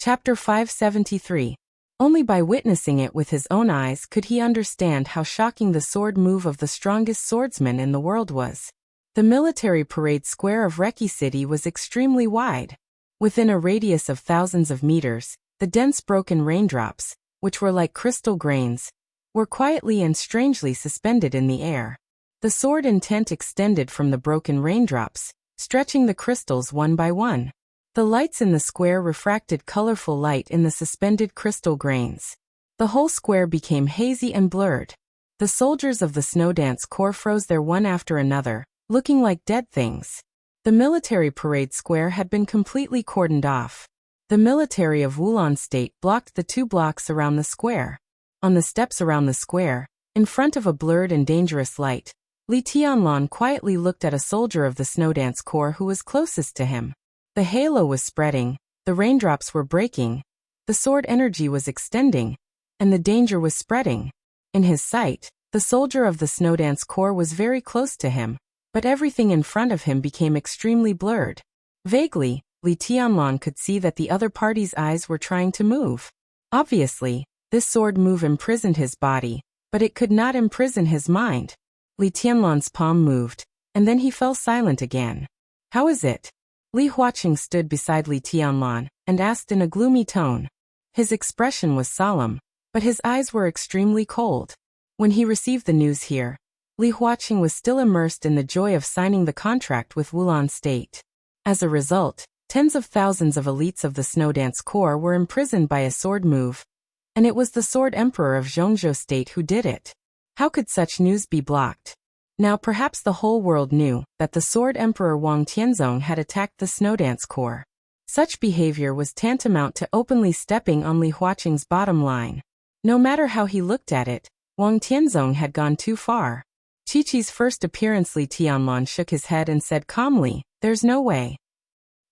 Chapter 573. Only by witnessing it with his own eyes could he understand how shocking the sword move of the strongest swordsman in the world was. The military parade square of Reki City was extremely wide. Within a radius of thousands of meters, the dense broken raindrops, which were like crystal grains, were quietly and strangely suspended in the air. The sword intent extended from the broken raindrops, stretching the crystals one by one. The lights in the square refracted colorful light in the suspended crystal grains. The whole square became hazy and blurred. The soldiers of the Snow Dance Corps froze there one after another, looking like dead things. The military parade square had been completely cordoned off. The military of Wulan State blocked the 2 blocks around the square. On the steps around the square, in front of a blurred and dangerous light, Li Tianlan quietly looked at a soldier of the Snow Dance Corps who was closest to him. The halo was spreading, the raindrops were breaking, the sword energy was extending, and the danger was spreading. In his sight, the soldier of the Snow Dance Corps was very close to him, but everything in front of him became extremely blurred. Vaguely, Li Tianlan could see that the other party's eyes were trying to move. Obviously, this sword move imprisoned his body, but it could not imprison his mind. Li Tianlan's palm moved, and then he fell silent again. How is it? Li Huaqing stood beside Li Tianlan, and asked in a gloomy tone. His expression was solemn, but his eyes were extremely cold. When he received the news here, Li Huaqing was still immersed in the joy of signing the contract with Wulan State. As a result, tens of thousands of elites of the Snow Dance Corps were imprisoned by a sword move, and it was the Sword Emperor of Zhongzhou State who did it. How could such news be blocked? Now perhaps the whole world knew that the Sword Emperor Wang Tianzong had attacked the Snow Dance Corps. Such behavior was tantamount to openly stepping on Li Huaqing's bottom line. No matter how he looked at it, Wang Tianzong had gone too far. Chi-Chi's first appearance. Li Tianlan shook his head and said calmly, "There's no way."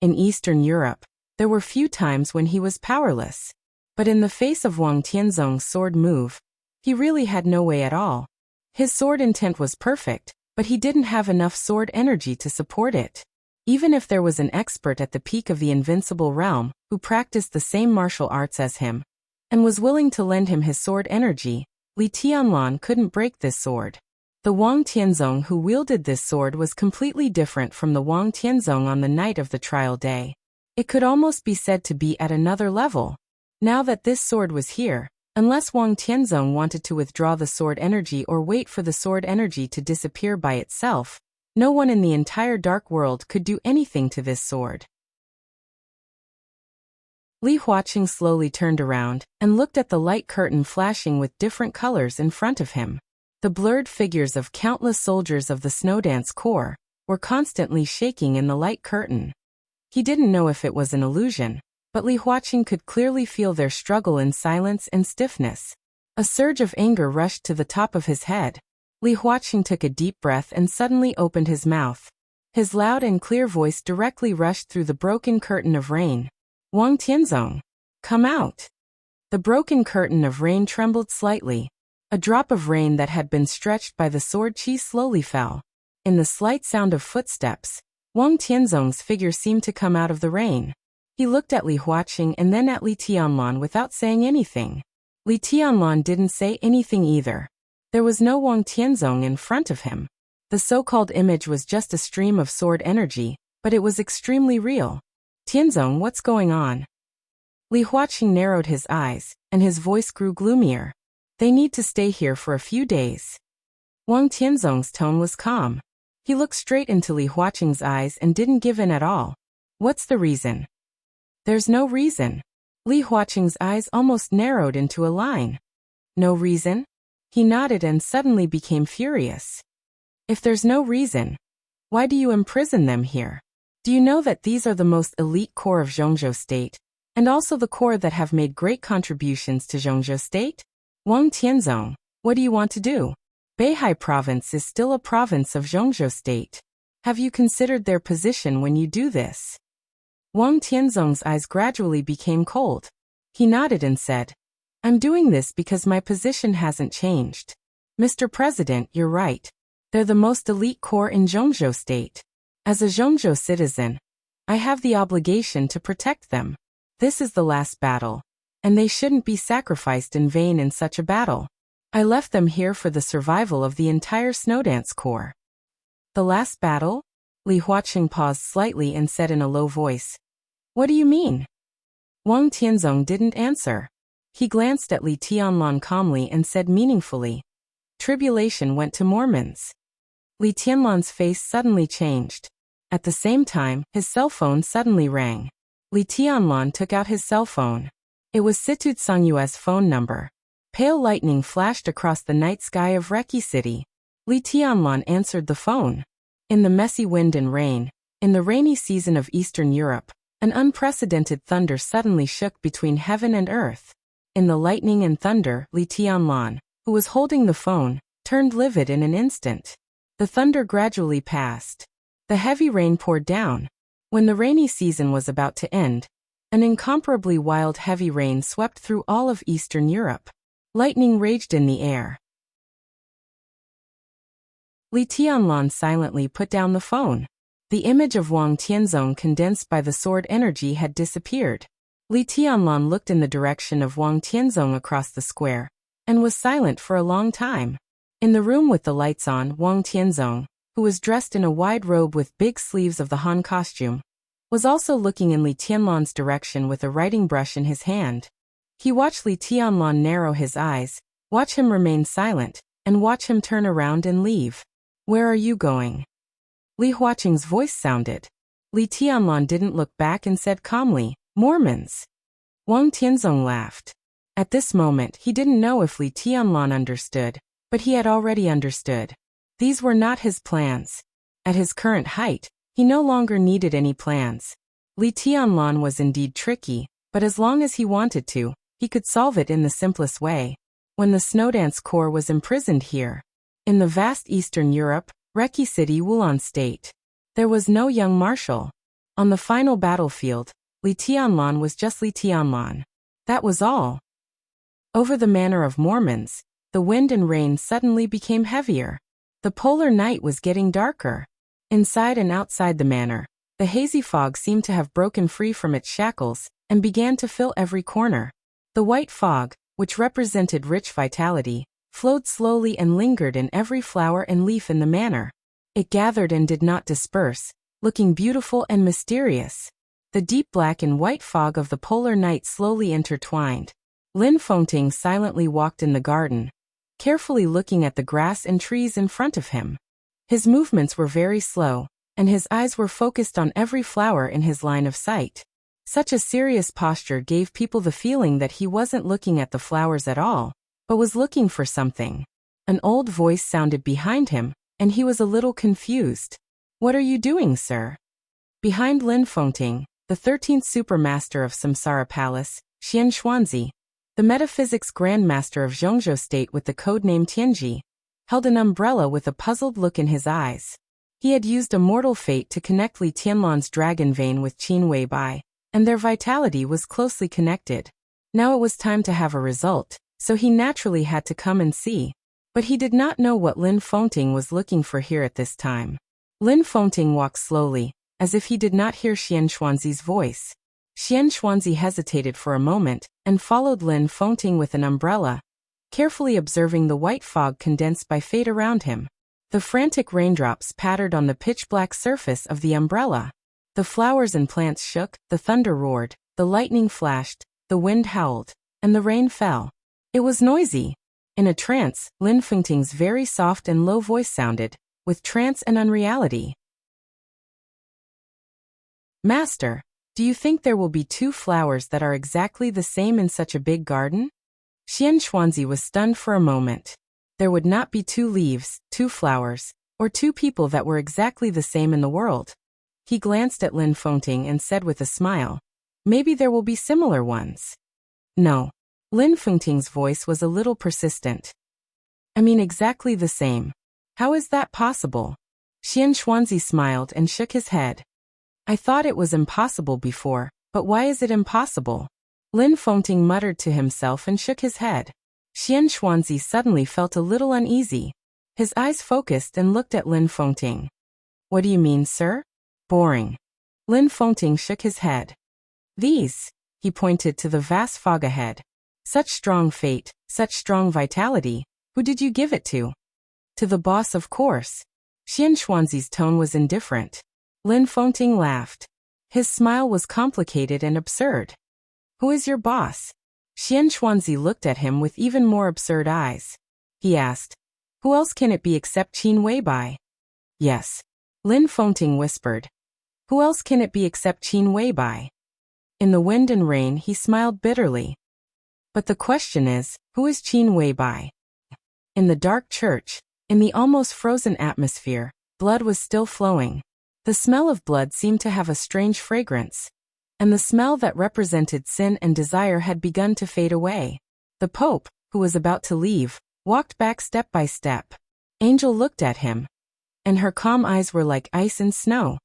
In Eastern Europe, there were few times when he was powerless. But in the face of Wang Tianzong's sword move, he really had no way at all. His sword intent was perfect, but he didn't have enough sword energy to support it. Even if there was an expert at the peak of the invincible realm who practiced the same martial arts as him and was willing to lend him his sword energy, Li Tianlan couldn't break this sword. The Wang Tianzong who wielded this sword was completely different from the Wang Tianzong on the night of the trial day. It could almost be said to be at another level. Now that this sword was here, unless Wang Tianzong wanted to withdraw the sword energy or wait for the sword energy to disappear by itself, no one in the entire dark world could do anything to this sword. Li Huaqing slowly turned around and looked at the light curtain flashing with different colors in front of him. The blurred figures of countless soldiers of the Snow Dance Corps were constantly shaking in the light curtain. He didn't know if it was an illusion, but Li Huaqing could clearly feel their struggle in silence and stiffness. A surge of anger rushed to the top of his head. Li Huaqing took a deep breath and suddenly opened his mouth. His loud and clear voice directly rushed through the broken curtain of rain. "Wang Tianzong, come out!" The broken curtain of rain trembled slightly. A drop of rain that had been stretched by the sword chi slowly fell. In the slight sound of footsteps, Wang Tianzong's figure seemed to come out of the rain. He looked at Li Huaqing and then at Li Tianlan without saying anything. Li Tianlan didn't say anything either. There was no Wang Tianzong in front of him. The so-called image was just a stream of sword energy, but it was extremely real. "Tianzong, what's going on?" Li Huaqing narrowed his eyes, and his voice grew gloomier. "They need to stay here for a few days." Wang Tianzong's tone was calm. He looked straight into Li Huaqing's eyes and didn't give in at all. "What's the reason?" "There's no reason." Li Huaqing's eyes almost narrowed into a line. "No reason?" He nodded and suddenly became furious. "If there's no reason, why do you imprison them here? Do you know that these are the most elite corps of Zhongzhou State, and also the corps that have made great contributions to Zhongzhou State? Wang Tianzong, what do you want to do? Beihai Province is still a province of Zhongzhou State. Have you considered their position when you do this?" Wang Tianzong's eyes gradually became cold. He nodded and said, "I'm doing this because my position hasn't changed. Mr. President, you're right. They're the most elite corps in Zhongzhou State. As a Zhongzhou citizen, I have the obligation to protect them. This is the last battle, and they shouldn't be sacrificed in vain in such a battle. I left them here for the survival of the entire Snow Dance Corps." The last battle? Li Huaqing paused slightly and said in a low voice. What do you mean? Wang Tianzong didn't answer. He glanced at Li Tianlan calmly and said meaningfully. Tribulation went to Mormons. Li Tianlan's face suddenly changed. At the same time, his cell phone suddenly rang. Li Tianlan took out his cell phone. It was Situd Songyue's phone number. Pale lightning flashed across the night sky of Reki City. Li Tianlan answered the phone. In the messy wind and rain, in the rainy season of Eastern Europe, an unprecedented thunder suddenly shook between heaven and earth. In the lightning and thunder, Li Tianlan, who was holding the phone, turned livid in an instant. The thunder gradually passed. The heavy rain poured down. When the rainy season was about to end, an incomparably wild heavy rain swept through all of Eastern Europe. Lightning raged in the air. Li Tianlan silently put down the phone. The image of Wang Tianzong condensed by the sword energy had disappeared. Li Tianlan looked in the direction of Wang Tianzong across the square, and was silent for a long time. In the room with the lights on, Wang Tianzong, who was dressed in a wide robe with big sleeves of the Han costume, was also looking in Li Tianlan's direction with a writing brush in his hand. He watched Li Tianlan narrow his eyes, watch him remain silent, and watch him turn around and leave. Where are you going? Li Huaqing's voice sounded. Li Tianlan didn't look back and said calmly, Mormons. Wang Tianzong laughed. At this moment he didn't know if Li Tianlan understood, but he had already understood. These were not his plans. At his current height, he no longer needed any plans. Li Tianlan was indeed tricky, but as long as he wanted to, he could solve it in the simplest way. When the Snowdance Corps was imprisoned here, in the vast Eastern Europe, Reki City, Wulan State, there was no young marshal. On the final battlefield, Li Tianlan was just Li Tianlan. That was all. Over the manor of Mormons, the wind and rain suddenly became heavier. The polar night was getting darker. Inside and outside the manor, the hazy fog seemed to have broken free from its shackles and began to fill every corner. The white fog, which represented rich vitality, flowed slowly and lingered in every flower and leaf in the manor. It gathered and did not disperse, looking beautiful and mysterious. The deep black and white fog of the polar night slowly intertwined. Lin Fengting silently walked in the garden, carefully looking at the grass and trees in front of him. His movements were very slow, and his eyes were focused on every flower in his line of sight. Such a serious posture gave people the feeling that he wasn't looking at the flowers at all, but was looking for something. An old voice sounded behind him, and he was a little confused. What are you doing, sir? Behind Lin Fengting, the 13th Supermaster of Samsara Palace, Xian Xuanzi, the Metaphysics Grandmaster of Zhongzhou State with the codename Tianji, held an umbrella with a puzzled look in his eyes. He had used a mortal fate to connect Li Tianlan's dragon vein with Qin Weibai, and their vitality was closely connected. Now it was time to have a result, so he naturally had to come and see. But he did not know what Lin Fengting was looking for here at this time. Lin Fengting walked slowly, as if he did not hear Xian Xuanzi's voice. Xian Xuanzi hesitated for a moment, and followed Lin Fengting with an umbrella, carefully observing the white fog condensed by fate around him. The frantic raindrops pattered on the pitch-black surface of the umbrella. The flowers and plants shook, the thunder roared, the lightning flashed, the wind howled, and the rain fell. It was noisy. In a trance, Lin Fengting's very soft and low voice sounded, with trance and unreality. Master, do you think there will be two flowers that are exactly the same in such a big garden? Xian Xuanzi was stunned for a moment. There would not be two leaves, two flowers, or two people that were exactly the same in the world. He glanced at Lin Fengting and said with a smile, maybe there will be similar ones. No. Lin Fengting's voice was a little persistent. I mean exactly the same. How is that possible? Xian Xuanzi smiled and shook his head. I thought it was impossible before, but why is it impossible? Lin Fengting muttered to himself and shook his head. Xian Xuanzi suddenly felt a little uneasy. His eyes focused and looked at Lin Fengting. What do you mean, sir? Boring. Lin Fengting shook his head. These, he pointed to the vast fog ahead. Such strong fate, such strong vitality. Who did you give it to? To the boss, of course. Xian Xuanzi's tone was indifferent. Lin Fengting laughed. His smile was complicated and absurd. Who is your boss? Xian Xuanzi looked at him with even more absurd eyes. He asked, who else can it be except Qin Weibai? Yes. Lin Fengting whispered. Who else can it be except Qin Weibai? In the wind and rain he smiled bitterly. But the question is, who is Qin Weibai? In the dark church, in the almost frozen atmosphere, blood was still flowing. The smell of blood seemed to have a strange fragrance. And the smell that represented sin and desire had begun to fade away. The Pope, who was about to leave, walked back step by step. Angel looked at him. And her calm eyes were like ice and snow.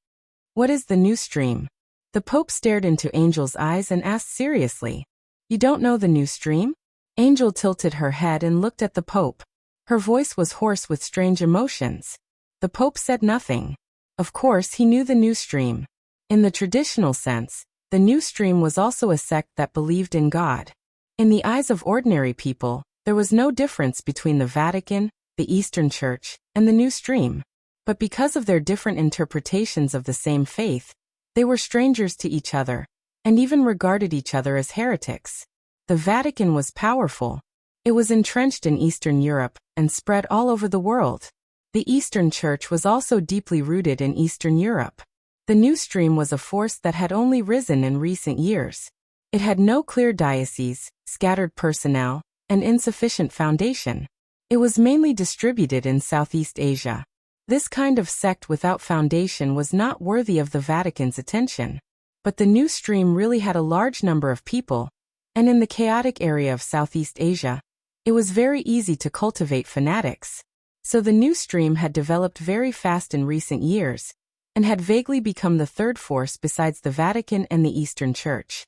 What is the new stream? The Pope stared into Angel's eyes and asked seriously. You don't know the new stream? Angel tilted her head and looked at the Pope. Her voice was hoarse with strange emotions. The Pope said nothing. Of course he knew the new stream. In the traditional sense, the new stream was also a sect that believed in God. In the eyes of ordinary people, there was no difference between the Vatican, the Eastern Church, and the new stream. But because of their different interpretations of the same faith, they were strangers to each other, and even regarded each other as heretics. The Vatican was powerful. It was entrenched in Eastern Europe, and spread all over the world. The Eastern Church was also deeply rooted in Eastern Europe. The new stream was a force that had only risen in recent years. It had no clear diocese, scattered personnel, and insufficient foundation. It was mainly distributed in Southeast Asia. This kind of sect without foundation was not worthy of the Vatican's attention. But the new stream really had a large number of people, and in the chaotic area of Southeast Asia, it was very easy to cultivate fanatics. So the new stream had developed very fast in recent years, and had vaguely become the third force besides the Vatican and the Eastern Church.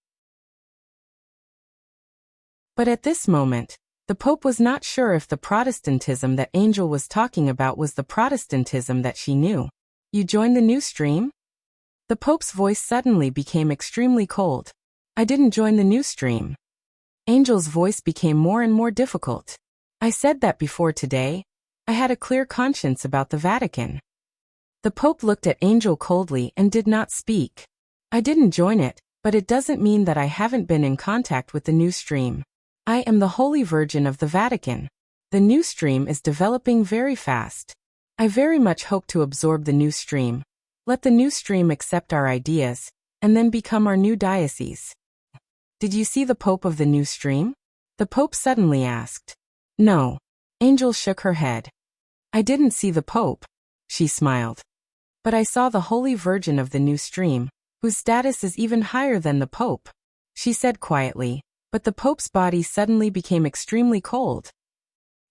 But at this moment, the Pope was not sure if the Protestantism that Angel was talking about was the Protestantism that she knew. You joined the new stream? The Pope's voice suddenly became extremely cold. I didn't join the new stream. Angel's voice became more and more difficult. I said that before today. I had a clear conscience about the Vatican. The Pope looked at Angel coldly and did not speak. I didn't join it, but it doesn't mean that I haven't been in contact with the new stream. I am the Holy Virgin of the Vatican. The new stream is developing very fast. I very much hope to absorb the new stream. Let the new stream accept our ideas, and then become our new diocese. Did you see the Pope of the new stream? The Pope suddenly asked. No. Angel shook her head. I didn't see the Pope. She smiled. But I saw the Holy Virgin of the new stream, whose status is even higher than the Pope. She said quietly, but the Pope's body suddenly became extremely cold.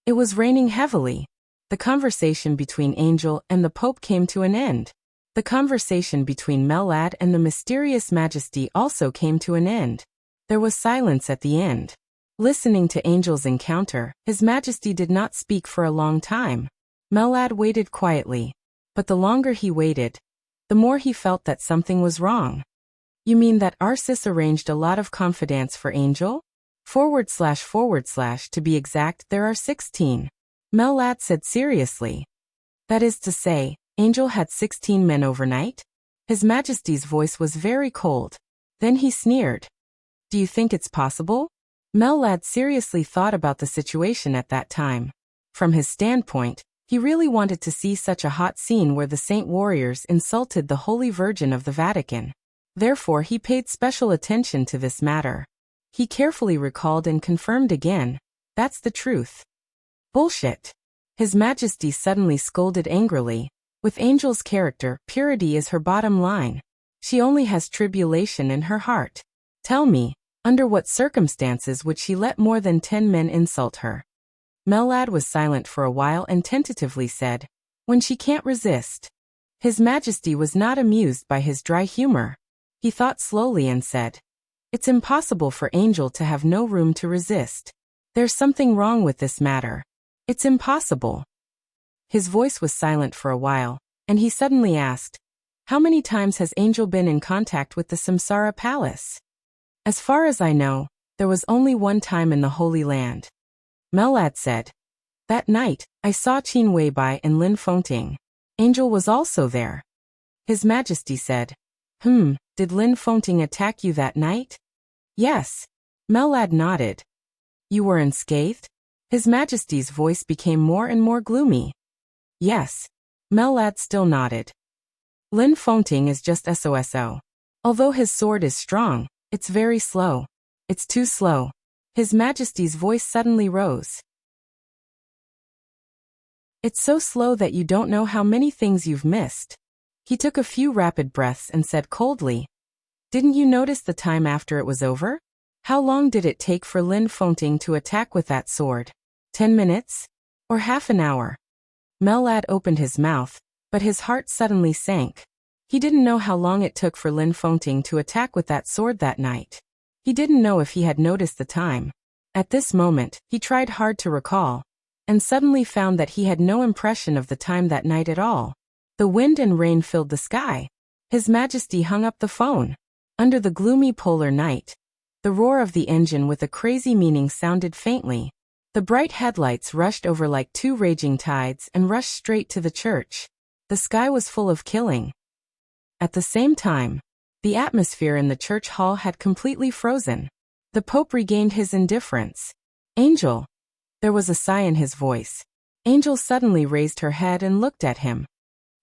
It was raining heavily. The conversation between Angel and the Pope came to an end. The conversation between Mellad and the mysterious Majesty also came to an end. There was silence at the end. Listening to Angel's encounter, His Majesty did not speak for a long time. Mellad waited quietly. But the longer he waited, the more he felt that something was wrong. You mean that Arsis arranged a lot of confidants for Angel? / to be exact, there are 16. Mellad said seriously. That is to say, Angel had 16 men overnight? His Majesty's voice was very cold. Then he sneered. Do you think it's possible? Mellad seriously thought about the situation at that time. From his standpoint, he really wanted to see such a hot scene where the saint warriors insulted the Holy Virgin of the Vatican. Therefore he paid special attention to this matter. He carefully recalled and confirmed again, that's the truth. Bullshit. His Majesty suddenly scolded angrily. With Angel's character, purity is her bottom line. She only has tribulation in her heart. Tell me, under what circumstances would she let more than 10 men insult her? Mellad was silent for a while and tentatively said, when she can't resist. His Majesty was not amused by his dry humor. He thought slowly and said, it's impossible for Angel to have no room to resist. There's something wrong with this matter. It's impossible. His voice was silent for a while, and he suddenly asked, how many times has Angel been in contact with the Samsara Palace? As far as I know, there was only one time in the Holy Land. Mellad said, that night, I saw Qin Weibai and Lin Fengting. Angel was also there. His Majesty said. Did Lin Fengting attack you that night? Yes. Mellad nodded. You were unscathed? His Majesty's voice became more and more gloomy. Yes. Mellad still nodded. Lin Fengting is just SOSO. Although his sword is strong, it's very slow. It's too slow. His Majesty's voice suddenly rose. It's so slow that you don't know how many things you've missed. He took a few rapid breaths and said coldly. Didn't you notice the time after it was over? How long did it take for Lin Fengting to attack with that sword? 10 minutes? Or half an hour? Mellad opened his mouth, but his heart suddenly sank. He didn't know how long it took for Lin Fengting to attack with that sword that night. He didn't know if he had noticed the time. At this moment, he tried hard to recall, and suddenly found that he had no impression of the time that night at all. The wind and rain filled the sky. His Majesty hung up the phone. Under the gloomy polar night, the roar of the engine with a crazy meaning sounded faintly. The bright headlights rushed over like two raging tides and rushed straight to the church. The sky was full of killing. At the same time, the atmosphere in the church hall had completely frozen. The Pope regained his indifference. Angel. There was a sigh in his voice. Angel suddenly raised her head and looked at him.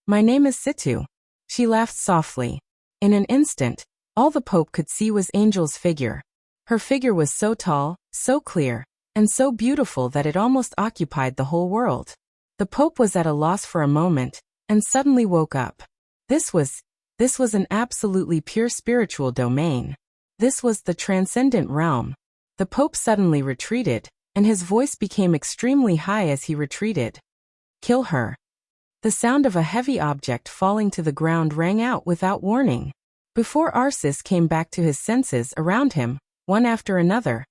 My name is Situ. She laughed softly. In an instant, all the Pope could see was Angel's figure. Her figure was so tall, so clear, and so beautiful that it almost occupied the whole world. The Pope was at a loss for a moment, and suddenly woke up. This was an absolutely pure spiritual domain. This was the transcendent realm. The Pope suddenly retreated, and his voice became extremely high as he retreated. Kill her. The sound of a heavy object falling to the ground rang out without warning. Before Arsis came back to his senses around him, one after another,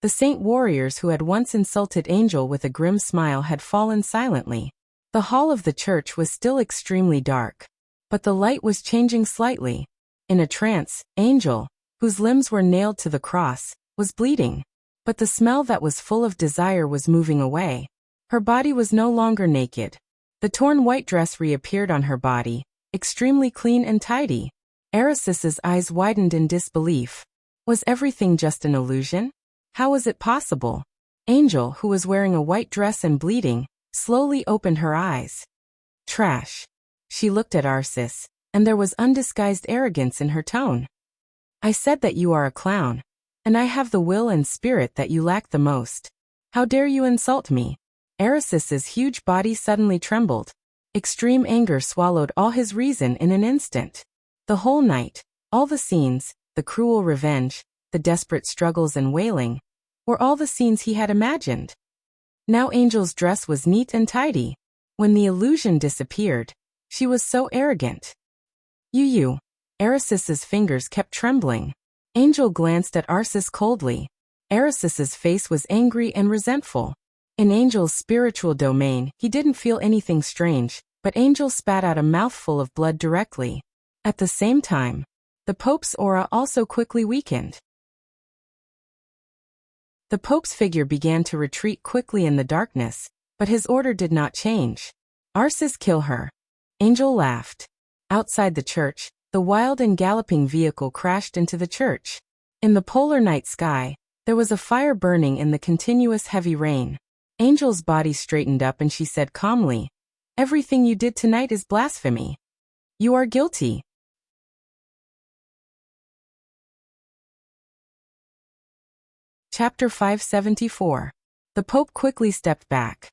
the saint warriors who had once insulted Angel with a grim smile had fallen silently. The hall of the church was still extremely dark, but the light was changing slightly. In a trance, Angel, whose limbs were nailed to the cross, was bleeding. But the smell that was full of desire was moving away. Her body was no longer naked. The torn white dress reappeared on her body, extremely clean and tidy. Arisis's eyes widened in disbelief. Was everything just an illusion? How was it possible? Angel, who was wearing a white dress and bleeding, slowly opened her eyes. Trash. She looked at Arsis, and there was undisguised arrogance in her tone. I said that you are a clown. And I have the will and spirit that you lack the most. How dare you insult me? Arisis's huge body suddenly trembled. Extreme anger swallowed all his reason in an instant. The whole night, all the scenes, the cruel revenge, the desperate struggles and wailing, were all the scenes he had imagined. Now Angel's dress was neat and tidy. When the illusion disappeared, she was so arrogant. You. Arisis's fingers kept trembling. Angel glanced at Arsis coldly. Arisis's face was angry and resentful. In Angel's spiritual domain, he didn't feel anything strange, but Angel spat out a mouthful of blood directly. At the same time, the Pope's aura also quickly weakened. The Pope's figure began to retreat quickly in the darkness, but his order did not change. Arsis, kill her. Angel laughed. Outside the church, the wild and galloping vehicle crashed into the church. In the polar night sky, there was a fire burning in the continuous heavy rain. Angel's body straightened up and she said calmly, Everything you did tonight is blasphemy. You are guilty. Chapter 574. The Pope quickly stepped back.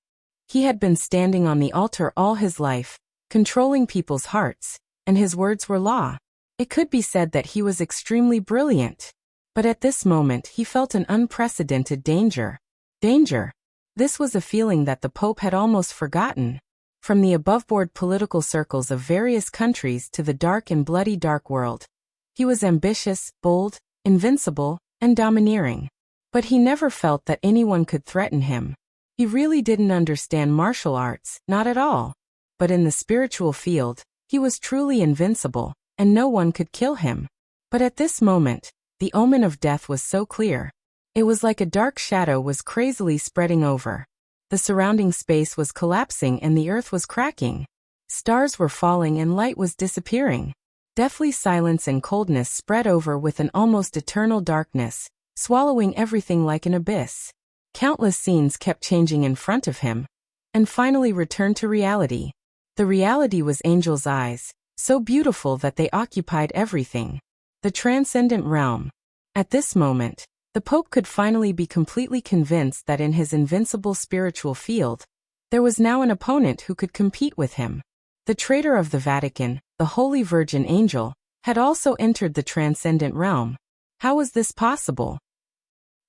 He had been standing on the altar all his life, controlling people's hearts, and his words were law. It could be said that he was extremely brilliant. But at this moment he felt an unprecedented danger. Danger. This was a feeling that the Pope had almost forgotten. From the above-board political circles of various countries to the dark and bloody dark world, he was ambitious, bold, invincible, and domineering. But he never felt that anyone could threaten him. He really didn't understand martial arts, not at all. But in the spiritual field, he was truly invincible, and no one could kill him. But at this moment, the omen of death was so clear. It was like a dark shadow was crazily spreading over. The surrounding space was collapsing and the earth was cracking. Stars were falling and light was disappearing. Deathly silence and coldness spread over with an almost eternal darkness, swallowing everything like an abyss. Countless scenes kept changing in front of him, and finally returned to reality. The reality was Angel's eyes, so beautiful that they occupied everything. The transcendent realm. At this moment, the Pope could finally be completely convinced that in his invincible spiritual field, there was now an opponent who could compete with him. The traitor of the Vatican, the Holy Virgin Angel, had also entered the transcendent realm. How was this possible?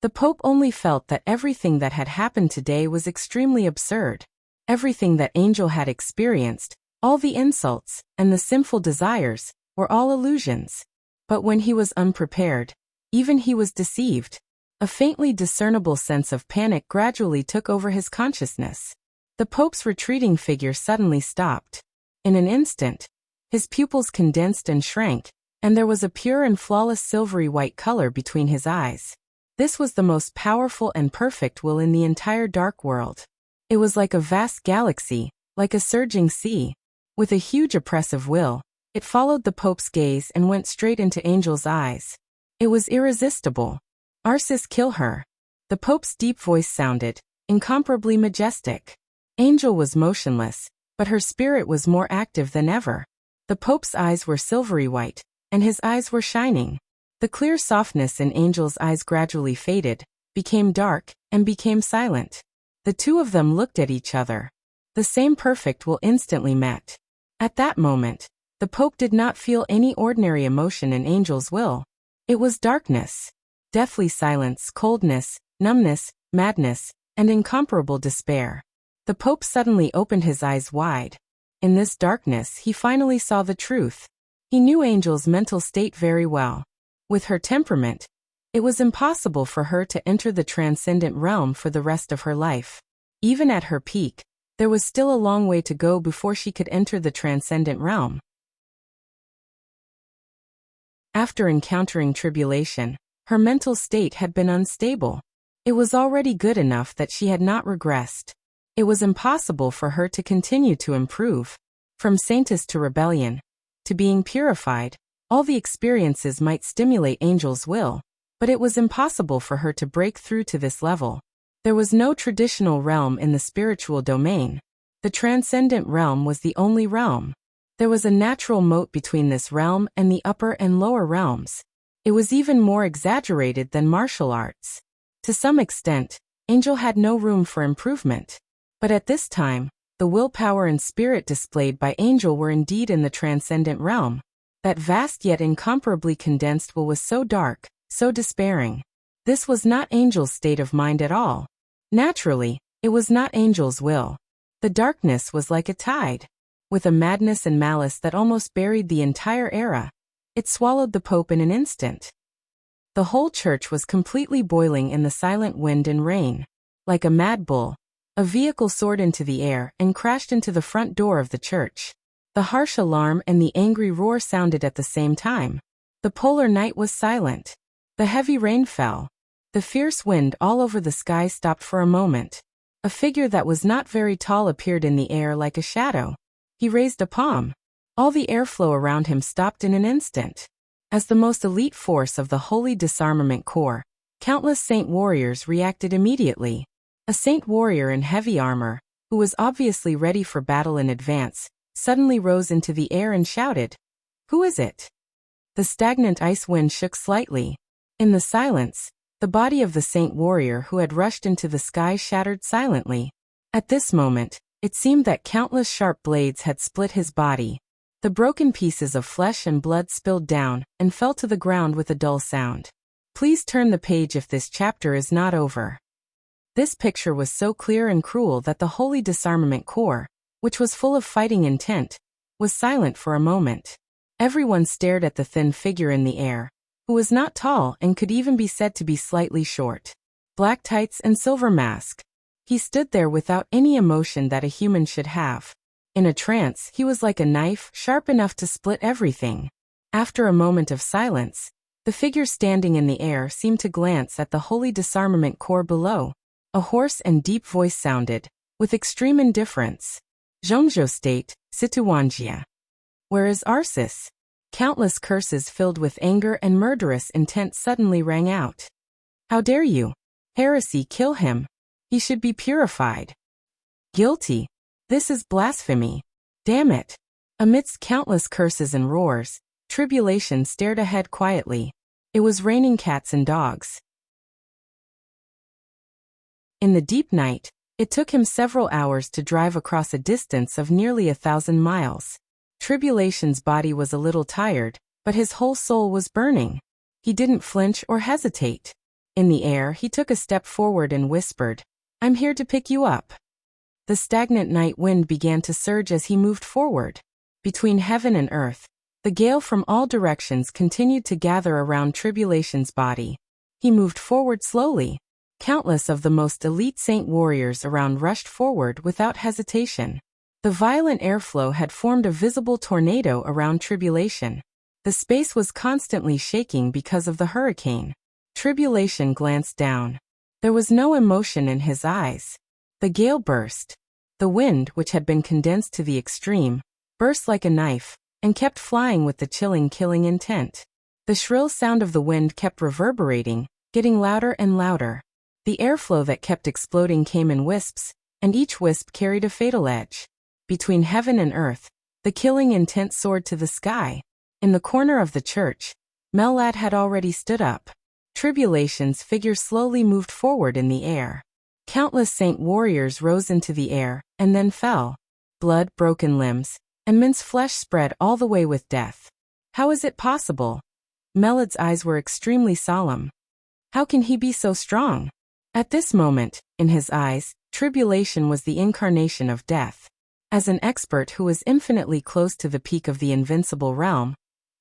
The Pope only felt that everything that had happened today was extremely absurd. Everything that Angel had experienced, all the insults, and the sinful desires, were all illusions. But when he was unprepared, even he was deceived. A faintly discernible sense of panic gradually took over his consciousness. The Pope's retreating figure suddenly stopped. In an instant, his pupils condensed and shrank, and there was a pure and flawless silvery white color between his eyes. This was the most powerful and perfect will in the entire dark world. It was like a vast galaxy, like a surging sea. With a huge oppressive will, it followed the Pope's gaze and went straight into Angel's eyes. It was irresistible. Arcis, kill her. The Pope's deep voice sounded, incomparably majestic. Angel was motionless, but her spirit was more active than ever. The Pope's eyes were silvery white, and his eyes were shining. The clear softness in Angel's eyes gradually faded, became dark, and became silent. The two of them looked at each other. The same perfect will instantly met. At that moment, the Pope did not feel any ordinary emotion in Angel's will. It was darkness. Deathly silence, coldness, numbness, madness, and incomparable despair. The Pope suddenly opened his eyes wide. In this darkness he finally saw the truth. He knew Angel's mental state very well. With her temperament, it was impossible for her to enter the transcendent realm for the rest of her life. Even at her peak, there was still a long way to go before she could enter the transcendent realm. After encountering tribulation, her mental state had been unstable. It was already good enough that she had not regressed. It was impossible for her to continue to improve. From saintess to rebellion, to being purified, all the experiences might stimulate Angel's will, but it was impossible for her to break through to this level. There was no traditional realm in the spiritual domain. The transcendent realm was the only realm. There was a natural moat between this realm and the upper and lower realms. It was even more exaggerated than martial arts. To some extent, Angel had no room for improvement. But at this time, the willpower and spirit displayed by Angel were indeed in the transcendent realm. That vast yet incomparably condensed will was so dark, so despairing. This was not Angel's state of mind at all. Naturally, it was not Angel's will. The darkness was like a tide. With a madness and malice that almost buried the entire era, it swallowed the Pope in an instant. The whole church was completely boiling in the silent wind and rain. Like a mad bull, a vehicle soared into the air and crashed into the front door of the church. The harsh alarm and the angry roar sounded at the same time. The polar night was silent. The heavy rain fell. The fierce wind all over the sky stopped for a moment. A figure that was not very tall appeared in the air like a shadow. He raised a palm. All the airflow around him stopped in an instant. As the most elite force of the Holy Disarmament Corps, countless saint warriors reacted immediately. A saint warrior in heavy armor, who was obviously ready for battle in advance, suddenly rose into the air and shouted, "Who is it?" The stagnant ice wind shook slightly. In the silence, the body of the saint warrior who had rushed into the sky shattered silently. At this moment, it seemed that countless sharp blades had split his body. The broken pieces of flesh and blood spilled down and fell to the ground with a dull sound. Please turn the page if this chapter is not over. This picture was so clear and cruel that the Holy Disarmament Corps, which was full of fighting intent, was silent for a moment. Everyone stared at the thin figure in the air, who was not tall and could even be said to be slightly short. Black tights and silver mask. He stood there without any emotion that a human should have. In a trance, he was like a knife, sharp enough to split everything. After a moment of silence, the figure standing in the air seemed to glance at the Holy Disarmament Corps below. A hoarse and deep voice sounded, with extreme indifference. Zhongzhou State, Situanjia. Where is Arsis? Countless curses filled with anger and murderous intent suddenly rang out. How dare you? Heresy, kill him. He should be purified. Guilty. This is blasphemy. Damn it. Amidst countless curses and roars, Tribulation stared ahead quietly. It was raining cats and dogs. In the deep night, it took him several hours to drive across a distance of nearly 1,000 miles. Tribulation's body was a little tired, but his whole soul was burning. He didn't flinch or hesitate. In the air, he took a step forward and whispered, "I'm here to pick you up." The stagnant night wind began to surge as he moved forward. Between heaven and earth, the gale from all directions continued to gather around Tribulation's body. He moved forward slowly. Countless of the most elite saint warriors around rushed forward without hesitation. The violent airflow had formed a visible tornado around Tribulation. The space was constantly shaking because of the hurricane. Tribulation glanced down. There was no emotion in his eyes. The gale burst. The wind, which had been condensed to the extreme, burst like a knife, and kept flying with the chilling, killing intent. The shrill sound of the wind kept reverberating, getting louder and louder. The airflow that kept exploding came in wisps, and each wisp carried a fatal edge. Between heaven and earth, the killing intent soared to the sky. In the corner of the church, Mellad had already stood up. Tribulation's figure slowly moved forward in the air. Countless saint warriors rose into the air, and then fell. Blood, broken limbs, and minced flesh spread all the way with death. How is it possible? Mellad's eyes were extremely solemn. How can he be so strong? At this moment, in his eyes, Tribulation was the incarnation of death. As an expert who was infinitely close to the peak of the invincible realm,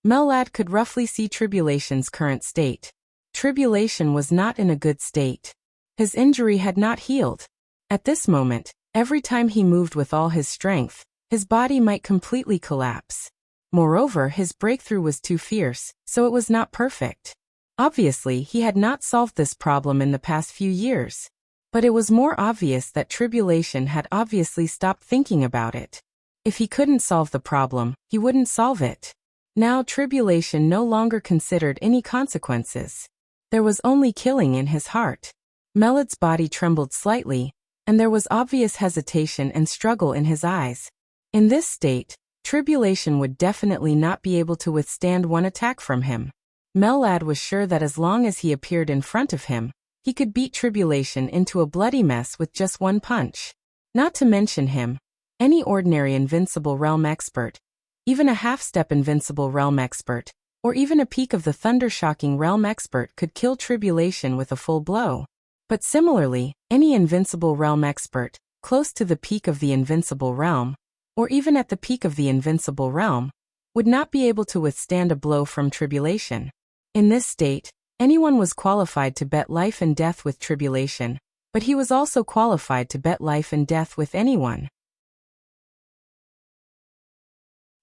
Mellad could roughly see Tribulation's current state. Tribulation was not in a good state. His injury had not healed. At this moment, every time he moved with all his strength, his body might completely collapse. Moreover, his breakthrough was too fierce, so it was not perfect. Obviously, he had not solved this problem in the past few years. But it was more obvious that Tribulation had obviously stopped thinking about it. If he couldn't solve the problem, he wouldn't solve it. Now Tribulation no longer considered any consequences. There was only killing in his heart. Mellad's body trembled slightly, and there was obvious hesitation and struggle in his eyes. In this state, Tribulation would definitely not be able to withstand one attack from him. Mellad was sure that as long as he appeared in front of him, he could beat Tribulation into a bloody mess with just one punch. Not to mention him, any ordinary Invincible Realm expert, even a half-step Invincible Realm expert, or even a peak of the Thunder-shocking Realm expert could kill Tribulation with a full blow. But similarly, any Invincible Realm expert, close to the peak of the Invincible Realm, or even at the peak of the Invincible Realm, would not be able to withstand a blow from Tribulation. In this state, anyone was qualified to bet life and death with Tribulation, but he was also qualified to bet life and death with anyone.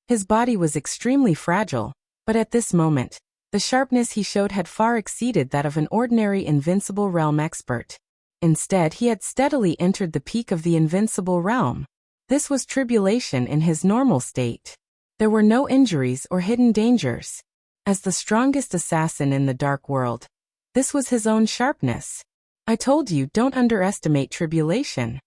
His body was extremely fragile, but at this moment, the sharpness he showed had far exceeded that of an ordinary Invincible Realm expert. Instead, he had steadily entered the peak of the Invincible Realm. This was Tribulation in his normal state. There were no injuries or hidden dangers. As the strongest assassin in the dark world, this was his own sharpness. I told you, don't underestimate Tribulation.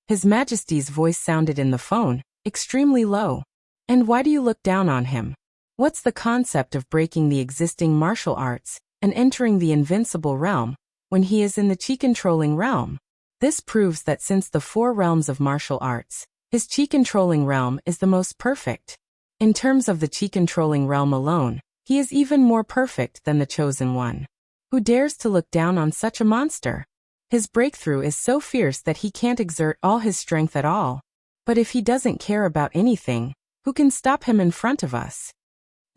His Majesty's voice sounded in the phone, extremely low. And why do you look down on him? What's the concept of breaking the existing martial arts and entering the Invincible Realm when he is in the Chi-controlling realm? This proves that since the 4 realms of martial arts, his Chi-controlling realm is the most perfect. In terms of the Chi-controlling realm alone, he is even more perfect than the Chosen One. Who dares to look down on such a monster? His breakthrough is so fierce that he can't exert all his strength at all. But if he doesn't care about anything, who can stop him in front of us?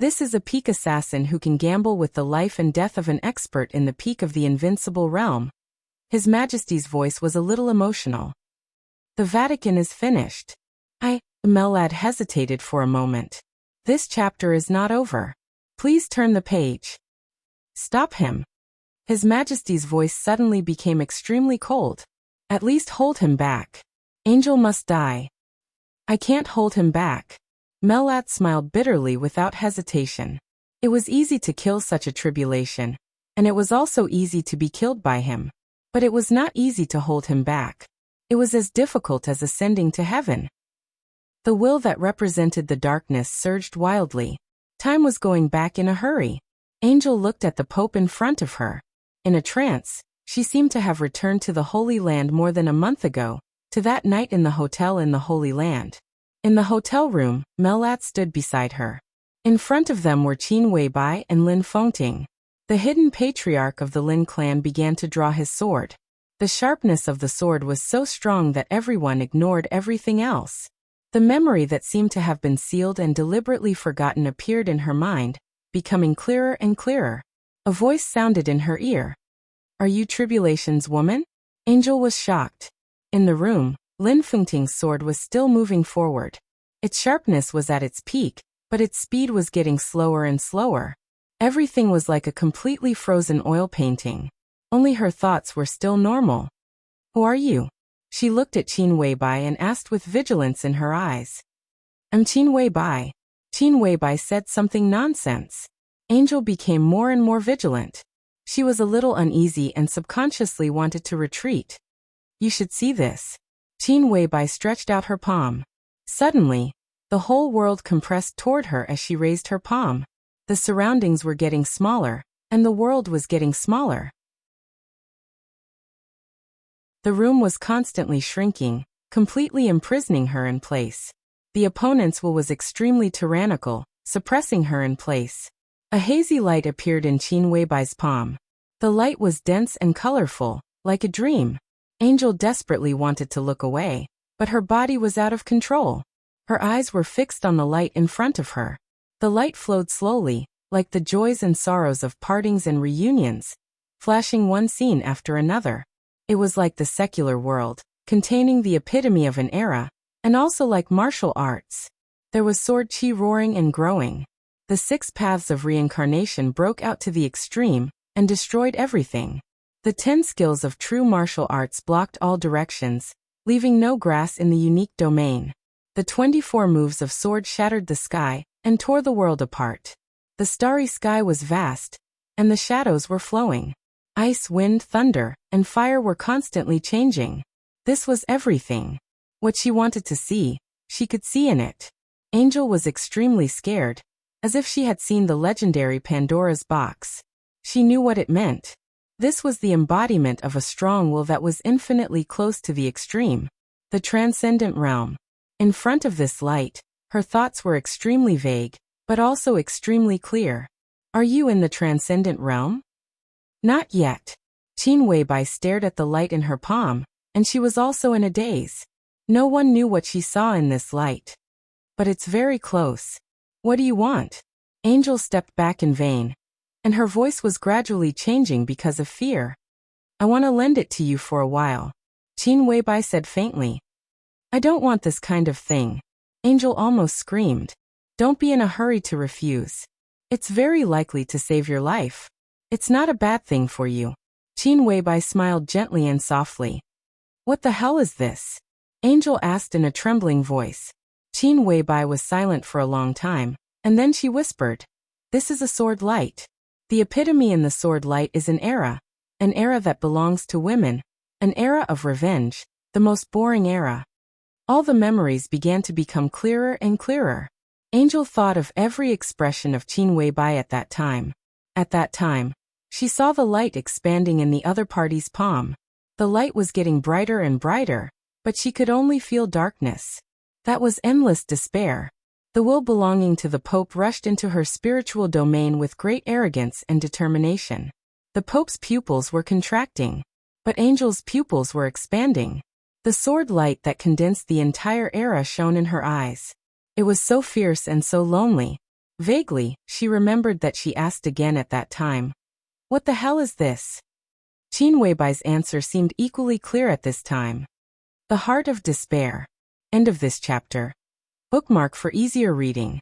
This is a peak assassin who can gamble with the life and death of an expert in the peak of the Invincible Realm. His Majesty's voice was a little emotional. The Vatican is finished. Mellad hesitated for a moment. This chapter is not over. Please turn the page. Stop him. His Majesty's voice suddenly became extremely cold. At least hold him back. Angel must die. I can't hold him back. Melat smiled bitterly without hesitation. It was easy to kill such a tribulation, and it was also easy to be killed by him. But it was not easy to hold him back. It was as difficult as ascending to heaven. The will that represented the darkness surged wildly. Time was going back in a hurry. Angel looked at the Pope in front of her. In a trance, she seemed to have returned to the Holy Land more than a month ago, to that night in the hotel in the Holy Land. In the hotel room, Melat stood beside her. In front of them were Qin Weibai and Lin Fengting. The hidden patriarch of the Lin clan began to draw his sword. The sharpness of the sword was so strong that everyone ignored everything else. The memory that seemed to have been sealed and deliberately forgotten appeared in her mind, becoming clearer and clearer. A voice sounded in her ear. Are you Tribulation's woman? Angel was shocked. In the room, Lin Fengting's sword was still moving forward. Its sharpness was at its peak, but its speed was getting slower and slower. Everything was like a completely frozen oil painting. Only her thoughts were still normal. Who are you? She looked at Qin Weibai and asked with vigilance in her eyes. I'm Qin Weibai. Qin Weibai said something nonsense. Angel became more and more vigilant. She was a little uneasy and subconsciously wanted to retreat. You should see this. Qin Weibai stretched out her palm. Suddenly, the whole world compressed toward her as she raised her palm. The surroundings were getting smaller, and the world was getting smaller. The room was constantly shrinking, completely imprisoning her in place. The opponent's will was extremely tyrannical, suppressing her in place. A hazy light appeared in Qin Weibai's palm. The light was dense and colorful, like a dream. Angel desperately wanted to look away, but her body was out of control. Her eyes were fixed on the light in front of her. The light flowed slowly, like the joys and sorrows of partings and reunions, flashing one scene after another. It was like the secular world, containing the epitome of an era, and also like martial arts. There was sword chi roaring and growing. The 6 paths of reincarnation broke out to the extreme, and destroyed everything. The 10 skills of true martial arts blocked all directions, leaving no grass in the unique domain. The 24 moves of sword shattered the sky, and tore the world apart. The starry sky was vast, and the shadows were flowing. Ice, wind, thunder, and fire were constantly changing. This was everything. What she wanted to see, she could see in it. Angel was extremely scared, as if she had seen the legendary Pandora's box. She knew what it meant. This was the embodiment of a strong will that was infinitely close to the extreme, the transcendent realm. In front of this light, her thoughts were extremely vague, but also extremely clear. Are you in the transcendent realm? Not yet. Qin Weibai stared at the light in her palm, and she was also in a daze. No one knew what she saw in this light. But it's very close. What do you want? Angel stepped back in vain, and her voice was gradually changing because of fear. I want to lend it to you for a while. Qin Weibai said faintly. I don't want this kind of thing. Angel almost screamed. Don't be in a hurry to refuse. It's very likely to save your life. It's not a bad thing for you. Qin Weibai smiled gently and softly. What the hell is this? Angel asked in a trembling voice. Qin Weibai was silent for a long time, and then she whispered. This is a sword light. The epitome in the sword light is an era that belongs to women, an era of revenge, the most boring era. All the memories began to become clearer and clearer. Angel thought of every expression of Qin Weibai at that time. At that time, she saw the light expanding in the other party's palm. The light was getting brighter and brighter, but she could only feel darkness. That was endless despair. The will belonging to the Pope rushed into her spiritual domain with great arrogance and determination. The Pope's pupils were contracting, but Angel's pupils were expanding. The sword light that condensed the entire era shone in her eyes. It was so fierce and so lonely. Vaguely, she remembered that she asked again at that time. What the hell is this? Qin Weibai's answer seemed equally clear at this time. The heart of despair. End of this chapter. Bookmark for easier reading.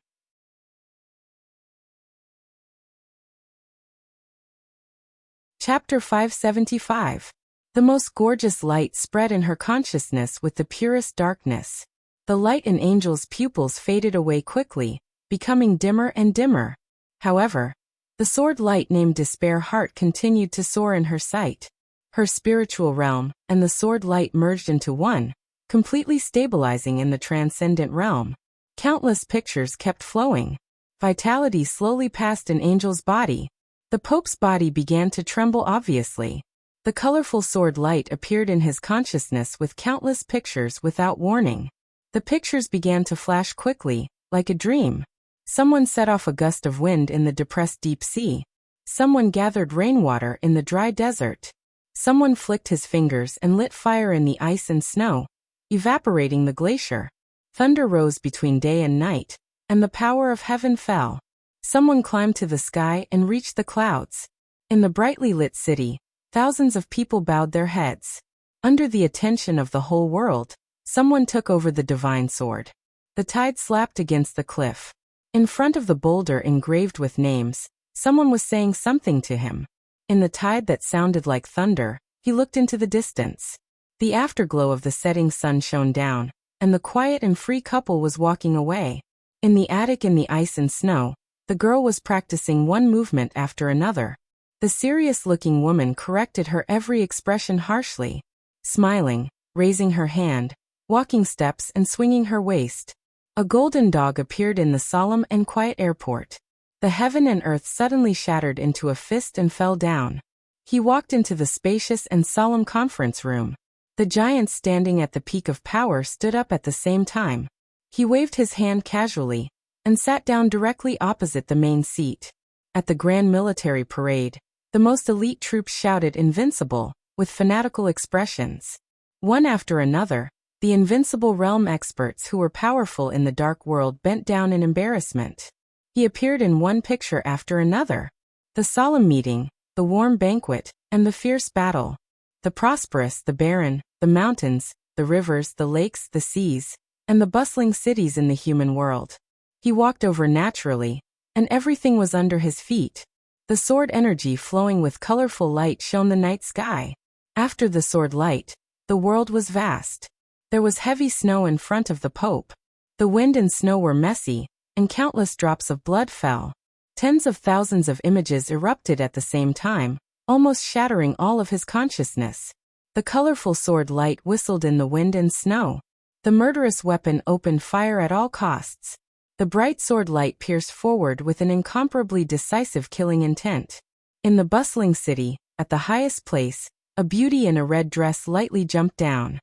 Chapter 575. The most gorgeous light spread in her consciousness with the purest darkness. The light in Angel's pupils faded away quickly, becoming dimmer and dimmer. However, the sword light named Despair Heart continued to soar in her sight. Her spiritual realm and the sword light merged into one, completely stabilizing in the transcendent realm. Countless pictures kept flowing. Vitality slowly passed in Angel's body. The Pope's body began to tremble obviously. The colorful sword light appeared in his consciousness with countless pictures without warning. The pictures began to flash quickly, like a dream. Someone set off a gust of wind in the depressed deep sea. Someone gathered rainwater in the dry desert. Someone flicked his fingers and lit fire in the ice and snow, evaporating the glacier. Thunder rose between day and night, and the power of heaven fell. Someone climbed to the sky and reached the clouds. In the brightly lit city, thousands of people bowed their heads. Under the attention of the whole world, someone took over the divine sword. The tide slapped against the cliff. In front of the boulder engraved with names, someone was saying something to him. In the tide that sounded like thunder, he looked into the distance. The afterglow of the setting sun shone down, and the quiet and free couple was walking away. In the attic in the ice and snow, the girl was practicing one movement after another. The serious-looking woman corrected her every expression harshly, smiling, raising her hand, walking steps and swinging her waist. A golden dog appeared in the solemn and quiet airport. The heaven and earth suddenly shattered into a fist and fell down. He walked into the spacious and solemn conference room. The giant standing at the peak of power stood up at the same time. He waved his hand casually, and sat down directly opposite the main seat. At the grand military parade, the most elite troops shouted "Invincible," with fanatical expressions. One after another, the Invincible Realm experts who were powerful in the dark world bent down in embarrassment. He appeared in one picture after another. The solemn meeting, the warm banquet, and the fierce battle. The prosperous, the barren, the mountains, the rivers, the lakes, the seas, and the bustling cities in the human world. He walked over naturally, and everything was under his feet. The sword energy flowing with colorful light shone the night sky. After the sword light, the world was vast. There was heavy snow in front of the Pope. The wind and snow were messy, and countless drops of blood fell. Tens of thousands of images erupted at the same time, almost shattering all of his consciousness. The colorful sword light whistled in the wind and snow. The murderous weapon opened fire at all costs. The bright sword light pierced forward with an incomparably decisive killing intent. In the bustling city, at the highest place, a beauty in a red dress lightly jumped down.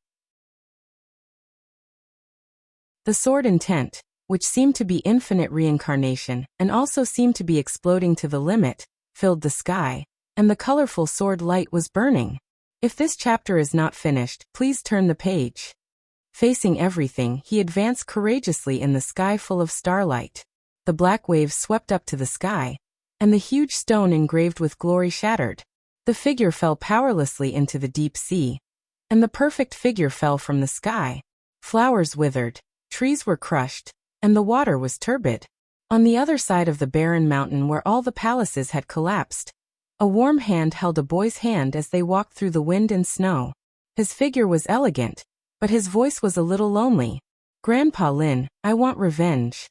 The sword intent, which seemed to be infinite reincarnation and also seemed to be exploding to the limit, filled the sky, and the colorful sword light was burning. If this chapter is not finished, please turn the page. Facing everything, he advanced courageously in the sky full of starlight. The black waves swept up to the sky, and the huge stone engraved with glory shattered. The figure fell powerlessly into the deep sea, and the perfect figure fell from the sky. Flowers withered, trees were crushed, and the water was turbid. On the other side of the barren mountain where all the palaces had collapsed, a warm hand held a boy's hand as they walked through the wind and snow. His figure was elegant, but his voice was a little lonely. "Grandpa Lin, I want revenge."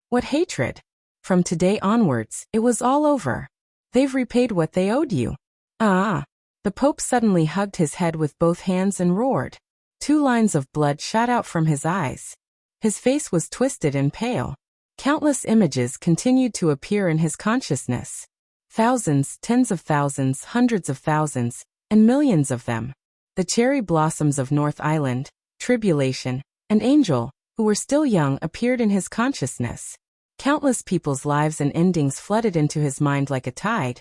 "What hatred? From today onwards, it was all over. They've repaid what they owed you." "Ah." The Pope suddenly hugged his head with both hands and roared. 2 lines of blood shot out from his eyes. His face was twisted and pale. Countless images continued to appear in his consciousness. Thousands, tens of thousands, hundreds of thousands, and millions of them. The cherry blossoms of North Island, Tribulation, and Angel, who were still young, appeared in his consciousness. Countless people's lives and endings flooded into his mind like a tide,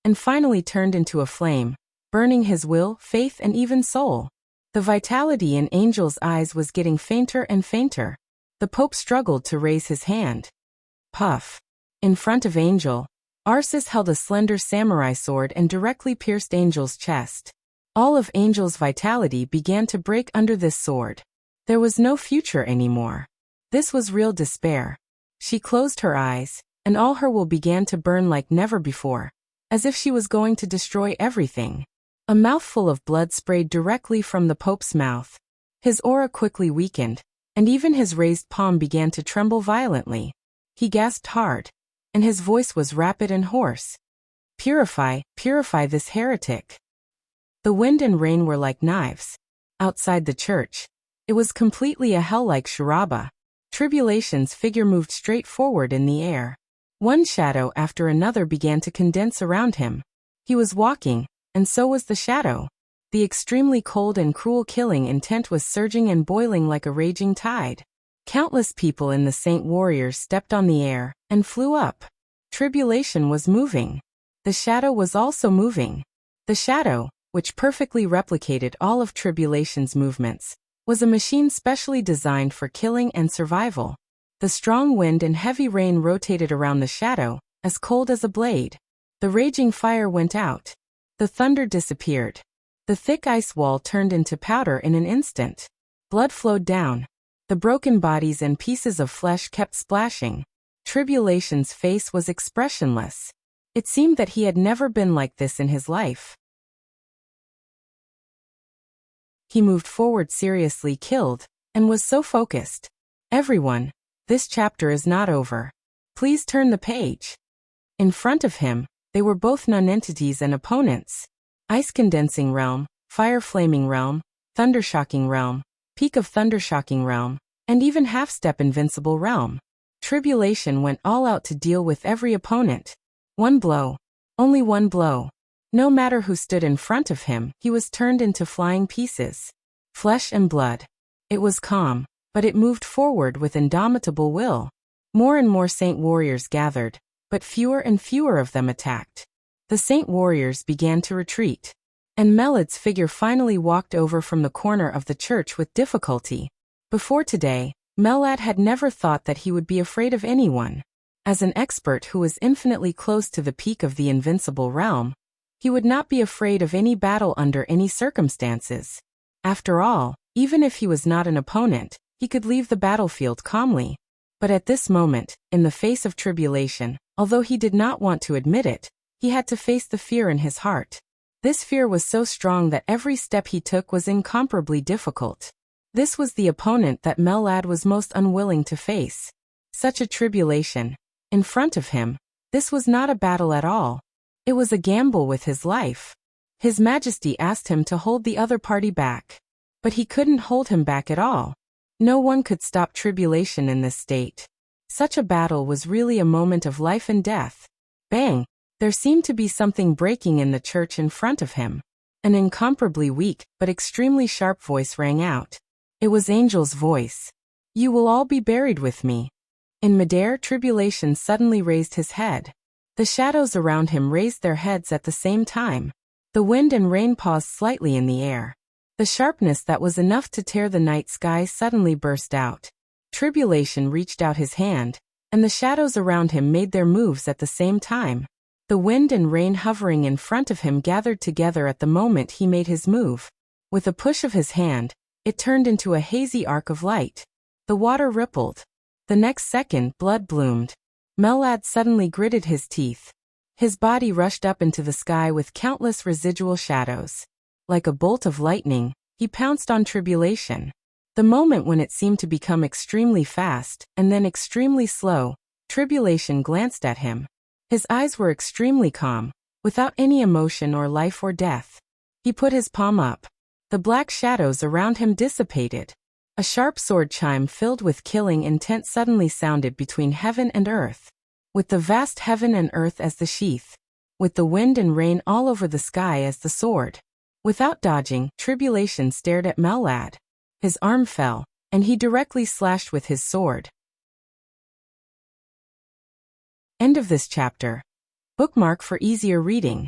and finally turned into a flame, burning his will, faith, and even soul. The vitality in Angel's eyes was getting fainter and fainter. The Pope struggled to raise his hand. Puff. In front of Angel, Arceus held a slender samurai sword and directly pierced Angel's chest. All of Angel's vitality began to break under this sword. There was no future anymore. This was real despair. She closed her eyes, and all her will began to burn like never before, as if she was going to destroy everything. A mouthful of blood sprayed directly from the Pope's mouth. His aura quickly weakened, and even his raised palm began to tremble violently. He gasped hard, and his voice was rapid and hoarse. Purify, purify this heretic. The wind and rain were like knives. Outside the church, it was completely a hell-like charaba. Tribulation's figure moved straight forward in the air. One shadow after another began to condense around him. He was walking, and so was the shadow. The extremely cold and cruel killing intent was surging and boiling like a raging tide. Countless people in the Saint Warriors stepped on the air and flew up. Tribulation was moving. The shadow was also moving. The shadow, which perfectly replicated all of Tribulation's movements, was a machine specially designed for killing and survival. The strong wind and heavy rain rotated around the shadow, as cold as a blade. The raging fire went out. The thunder disappeared. The thick ice wall turned into powder in an instant. Blood flowed down. The broken bodies and pieces of flesh kept splashing. Tribulation's face was expressionless. It seemed that he had never been like this in his life. He moved forward seriously killed, and was so focused. Everyone, this chapter is not over. Please turn the page. In front of him, they were both non-entities and opponents. Ice-condensing realm, fire-flaming realm, thunder-shocking realm, peak of thunder-shocking realm, and even half-step invincible realm. Tribulation went all out to deal with every opponent. One blow. Only one blow. No matter who stood in front of him, he was turned into flying pieces. Flesh and blood. It was calm, but it moved forward with indomitable will. More and more Saint Warriors gathered, but fewer and fewer of them attacked. The Saint Warriors began to retreat, and Melad's figure finally walked over from the corner of the church with difficulty. Before today, Melad had never thought that he would be afraid of anyone. As an expert who was infinitely close to the peak of the invincible realm, he would not be afraid of any battle under any circumstances. After all, even if he was not an opponent, he could leave the battlefield calmly. But at this moment, in the face of tribulation, although he did not want to admit it, he had to face the fear in his heart. This fear was so strong that every step he took was incomparably difficult. This was the opponent that Melad was most unwilling to face. Such a tribulation. In front of him, this was not a battle at all. It was a gamble with his life. His Majesty asked him to hold the other party back. But he couldn't hold him back at all. No one could stop tribulation in this state. Such a battle was really a moment of life and death. Bang! There seemed to be something breaking in the church in front of him. An incomparably weak, but extremely sharp voice rang out. It was Angel's voice. You will all be buried with me. In midair, Tribulation suddenly raised his head. The shadows around him raised their heads at the same time. The wind and rain paused slightly in the air. The sharpness that was enough to tear the night sky suddenly burst out. Tribulation reached out his hand, and the shadows around him made their moves at the same time. The wind and rain hovering in front of him gathered together at the moment he made his move. With a push of his hand, it turned into a hazy arc of light. The water rippled. The next second, blood bloomed. Melad suddenly gritted his teeth. His body rushed up into the sky with countless residual shadows. Like a bolt of lightning, he pounced on Tribulation. The moment when it seemed to become extremely fast, and then extremely slow, Tribulation glanced at him. His eyes were extremely calm, without any emotion or life or death. He put his palm up. The black shadows around him dissipated. A sharp sword chime filled with killing intent suddenly sounded between heaven and earth. With the vast heaven and earth as the sheath. With the wind and rain all over the sky as the sword. Without dodging, Tribulation stared at Melad. His arm fell, and he directly slashed with his sword. End of this chapter. Bookmark for easier reading.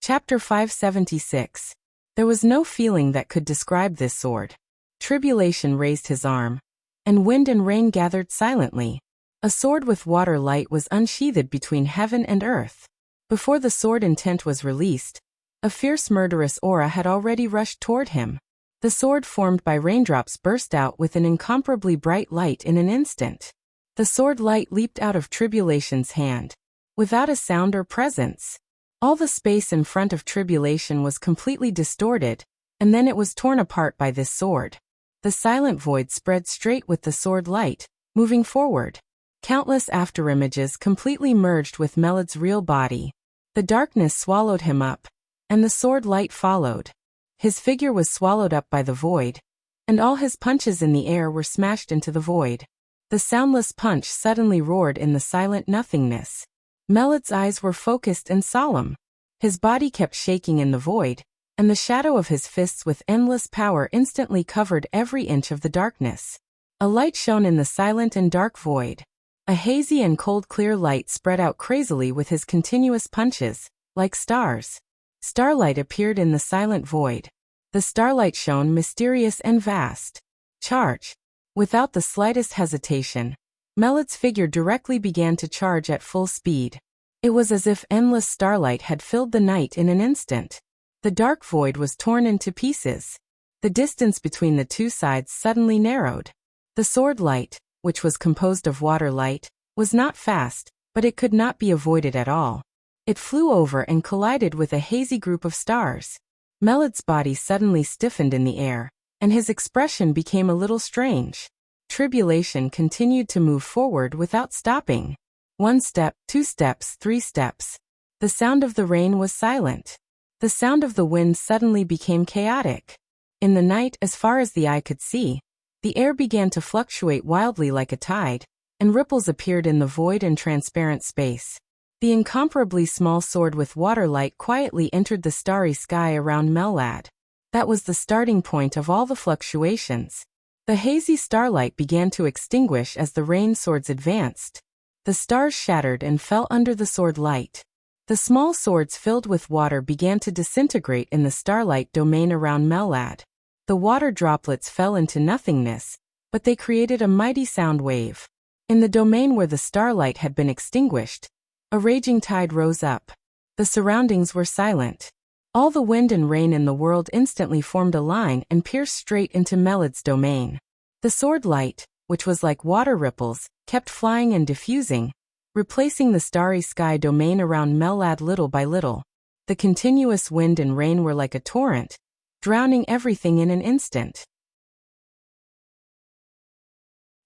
Chapter 576. There was no feeling that could describe this sword. Tribulation raised his arm, and wind and rain gathered silently. A sword with water light was unsheathed between heaven and earth. Before the sword intent was released, a fierce murderous aura had already rushed toward him. The sword formed by raindrops burst out with an incomparably bright light in an instant. The sword light leaped out of Tribulation's hand. Without a sound or presence. All the space in front of Tribulation was completely distorted, and then it was torn apart by this sword. The silent void spread straight with the sword light, moving forward. Countless afterimages completely merged with Melod's real body. The darkness swallowed him up, and the sword light followed. His figure was swallowed up by the void, and all his punches in the air were smashed into the void. The soundless punch suddenly roared in the silent nothingness. Melod's eyes were focused and solemn. His body kept shaking in the void, and the shadow of his fists with endless power instantly covered every inch of the darkness. A light shone in the silent and dark void. A hazy and cold clear light spread out crazily with his continuous punches, like stars. Starlight appeared in the silent void. The starlight shone mysterious and vast. Charge. Without the slightest hesitation, Melod's figure directly began to charge at full speed. It was as if endless starlight had filled the night in an instant. The dark void was torn into pieces. The distance between the two sides suddenly narrowed. The sword light, which was composed of water light, was not fast, but it could not be avoided at all. It flew over and collided with a hazy group of stars. Melod's body suddenly stiffened in the air, and his expression became a little strange. Tribulation continued to move forward without stopping. 1 step, 2 steps, 3 steps. The sound of the rain was silent. The sound of the wind suddenly became chaotic. In the night, as far as the eye could see, the air began to fluctuate wildly like a tide, and ripples appeared in the void and transparent space. The incomparably small sword with water light quietly entered the starry sky around Melad. That was the starting point of all the fluctuations. The hazy starlight began to extinguish as the rain swords advanced. The stars shattered and fell under the sword light. The small swords filled with water began to disintegrate in the starlight domain around Melad. The water droplets fell into nothingness, but they created a mighty sound wave. In the domain where the starlight had been extinguished, a raging tide rose up. The surroundings were silent. All the wind and rain in the world instantly formed a line and pierced straight into Melod's domain. The sword light, which was like water ripples, kept flying and diffusing, replacing the starry sky domain around Melad little by little. The continuous wind and rain were like a torrent, drowning everything in an instant.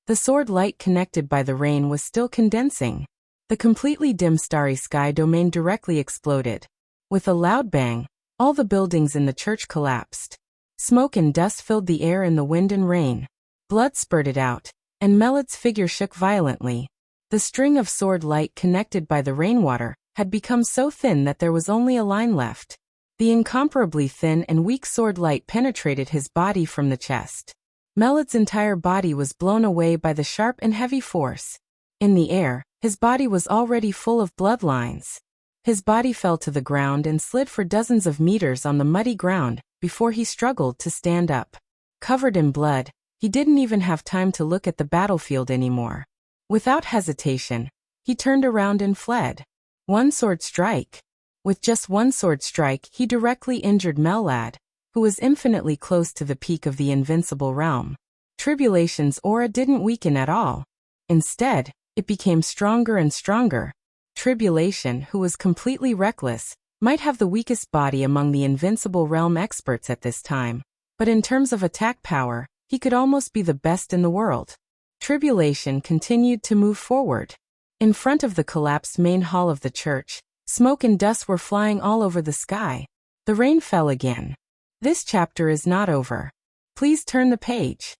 The sword light connected by the rain was still condensing. The completely dim starry sky domain directly exploded. With a loud bang, all the buildings in the church collapsed. Smoke and dust filled the air in the wind and rain. Blood spurted out, and Melod's figure shook violently. The string of sword light connected by the rainwater had become so thin that there was only a line left. The incomparably thin and weak sword light penetrated his body from the chest. Melod's entire body was blown away by the sharp and heavy force. In the air, his body was already full of bloodlines. His body fell to the ground and slid for dozens of meters on the muddy ground before he struggled to stand up. Covered in blood, he didn't even have time to look at the battlefield anymore. Without hesitation, he turned around and fled. One sword strike. With just one sword strike, he directly injured Melad, who was infinitely close to the peak of the invincible realm. Tribulation's aura didn't weaken at all. Instead, it became stronger and stronger. Tribulation, who was completely reckless, might have the weakest body among the invincible realm experts at this time, but in terms of attack power, he could almost be the best in the world. Tribulation continued to move forward. In front of the collapsed main hall of the church, smoke and dust were flying all over the sky. The rain fell again. This chapter is not over. Please turn the page.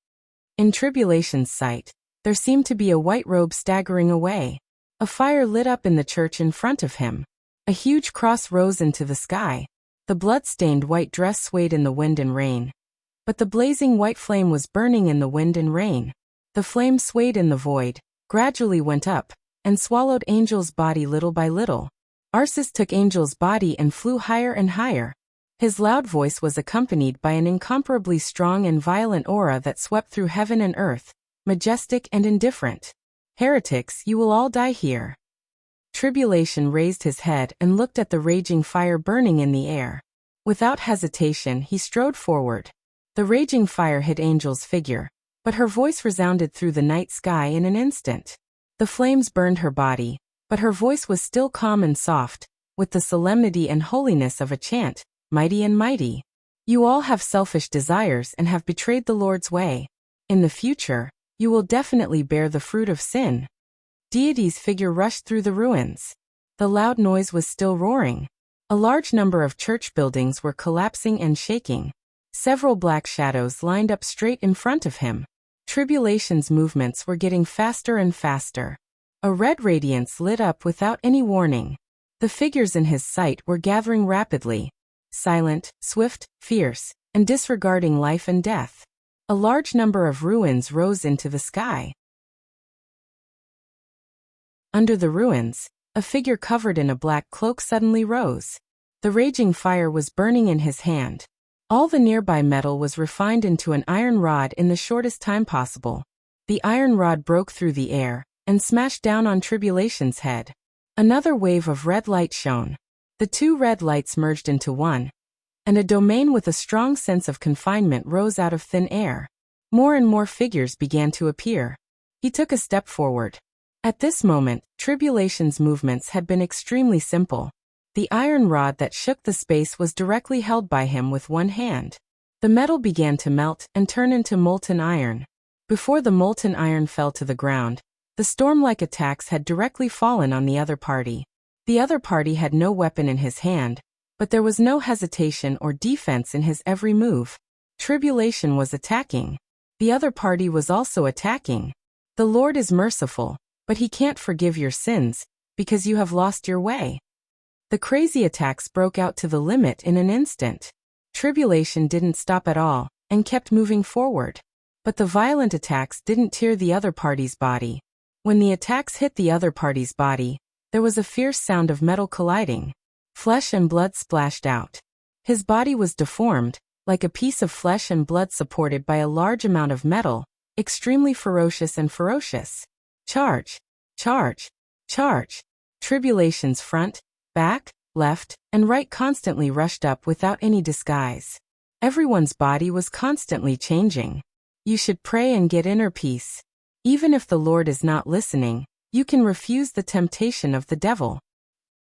In Tribulation's sight, there seemed to be a white robe staggering away. A fire lit up in the church in front of him. A huge cross rose into the sky. The blood-stained white dress swayed in the wind and rain. But the blazing white flame was burning in the wind and rain. The flame swayed in the void, gradually went up, and swallowed Angel's body little by little. Arceus took Angel's body and flew higher and higher. His loud voice was accompanied by an incomparably strong and violent aura that swept through heaven and earth, majestic and indifferent. Heretics, you will all die here. Tribulation raised his head and looked at the raging fire burning in the air. Without hesitation, he strode forward. The raging fire hit Angel's figure, but her voice resounded through the night sky in an instant. The flames burned her body, but her voice was still calm and soft, with the solemnity and holiness of a chant, mighty and mighty. You all have selfish desires and have betrayed the Lord's way. In the future, you will definitely bear the fruit of sin. Deity's figure rushed through the ruins. The loud noise was still roaring. A large number of church buildings were collapsing and shaking. Several black shadows lined up straight in front of him. Tribulation's movements were getting faster and faster. A red radiance lit up without any warning. The figures in his sight were gathering rapidly. Silent, swift, fierce, and disregarding life and death. A large number of ruins rose into the sky. Under the ruins, a figure covered in a black cloak suddenly rose. The raging fire was burning in his hand. All the nearby metal was refined into an iron rod in the shortest time possible. The iron rod broke through the air and smashed down on Tribulation's head. Another wave of red light shone. The two red lights merged into one, and a domain with a strong sense of confinement rose out of thin air. More and more figures began to appear. He took a step forward. At this moment, Tribulation's movements had been extremely simple. The iron rod that shook the space was directly held by him with one hand. The metal began to melt and turn into molten iron. Before the molten iron fell to the ground, the storm-like attacks had directly fallen on the other party. The other party had no weapon in his hand, but there was no hesitation or defense in his every move. Tribulation was attacking. The other party was also attacking. The Lord is merciful, but he can't forgive your sins, because you have lost your way. The crazy attacks broke out to the limit in an instant. Tribulation didn't stop at all, and kept moving forward. But the violent attacks didn't tear the other party's body. When the attacks hit the other party's body, there was a fierce sound of metal colliding. Flesh and blood splashed out. His body was deformed, like a piece of flesh and blood supported by a large amount of metal, extremely ferocious and ferocious. Charge! Charge! Charge! Tribulation's front, back, left, and right constantly rushed up without any disguise. Everyone's body was constantly changing. You should pray and get inner peace. Even if the Lord is not listening, you can refuse the temptation of the devil.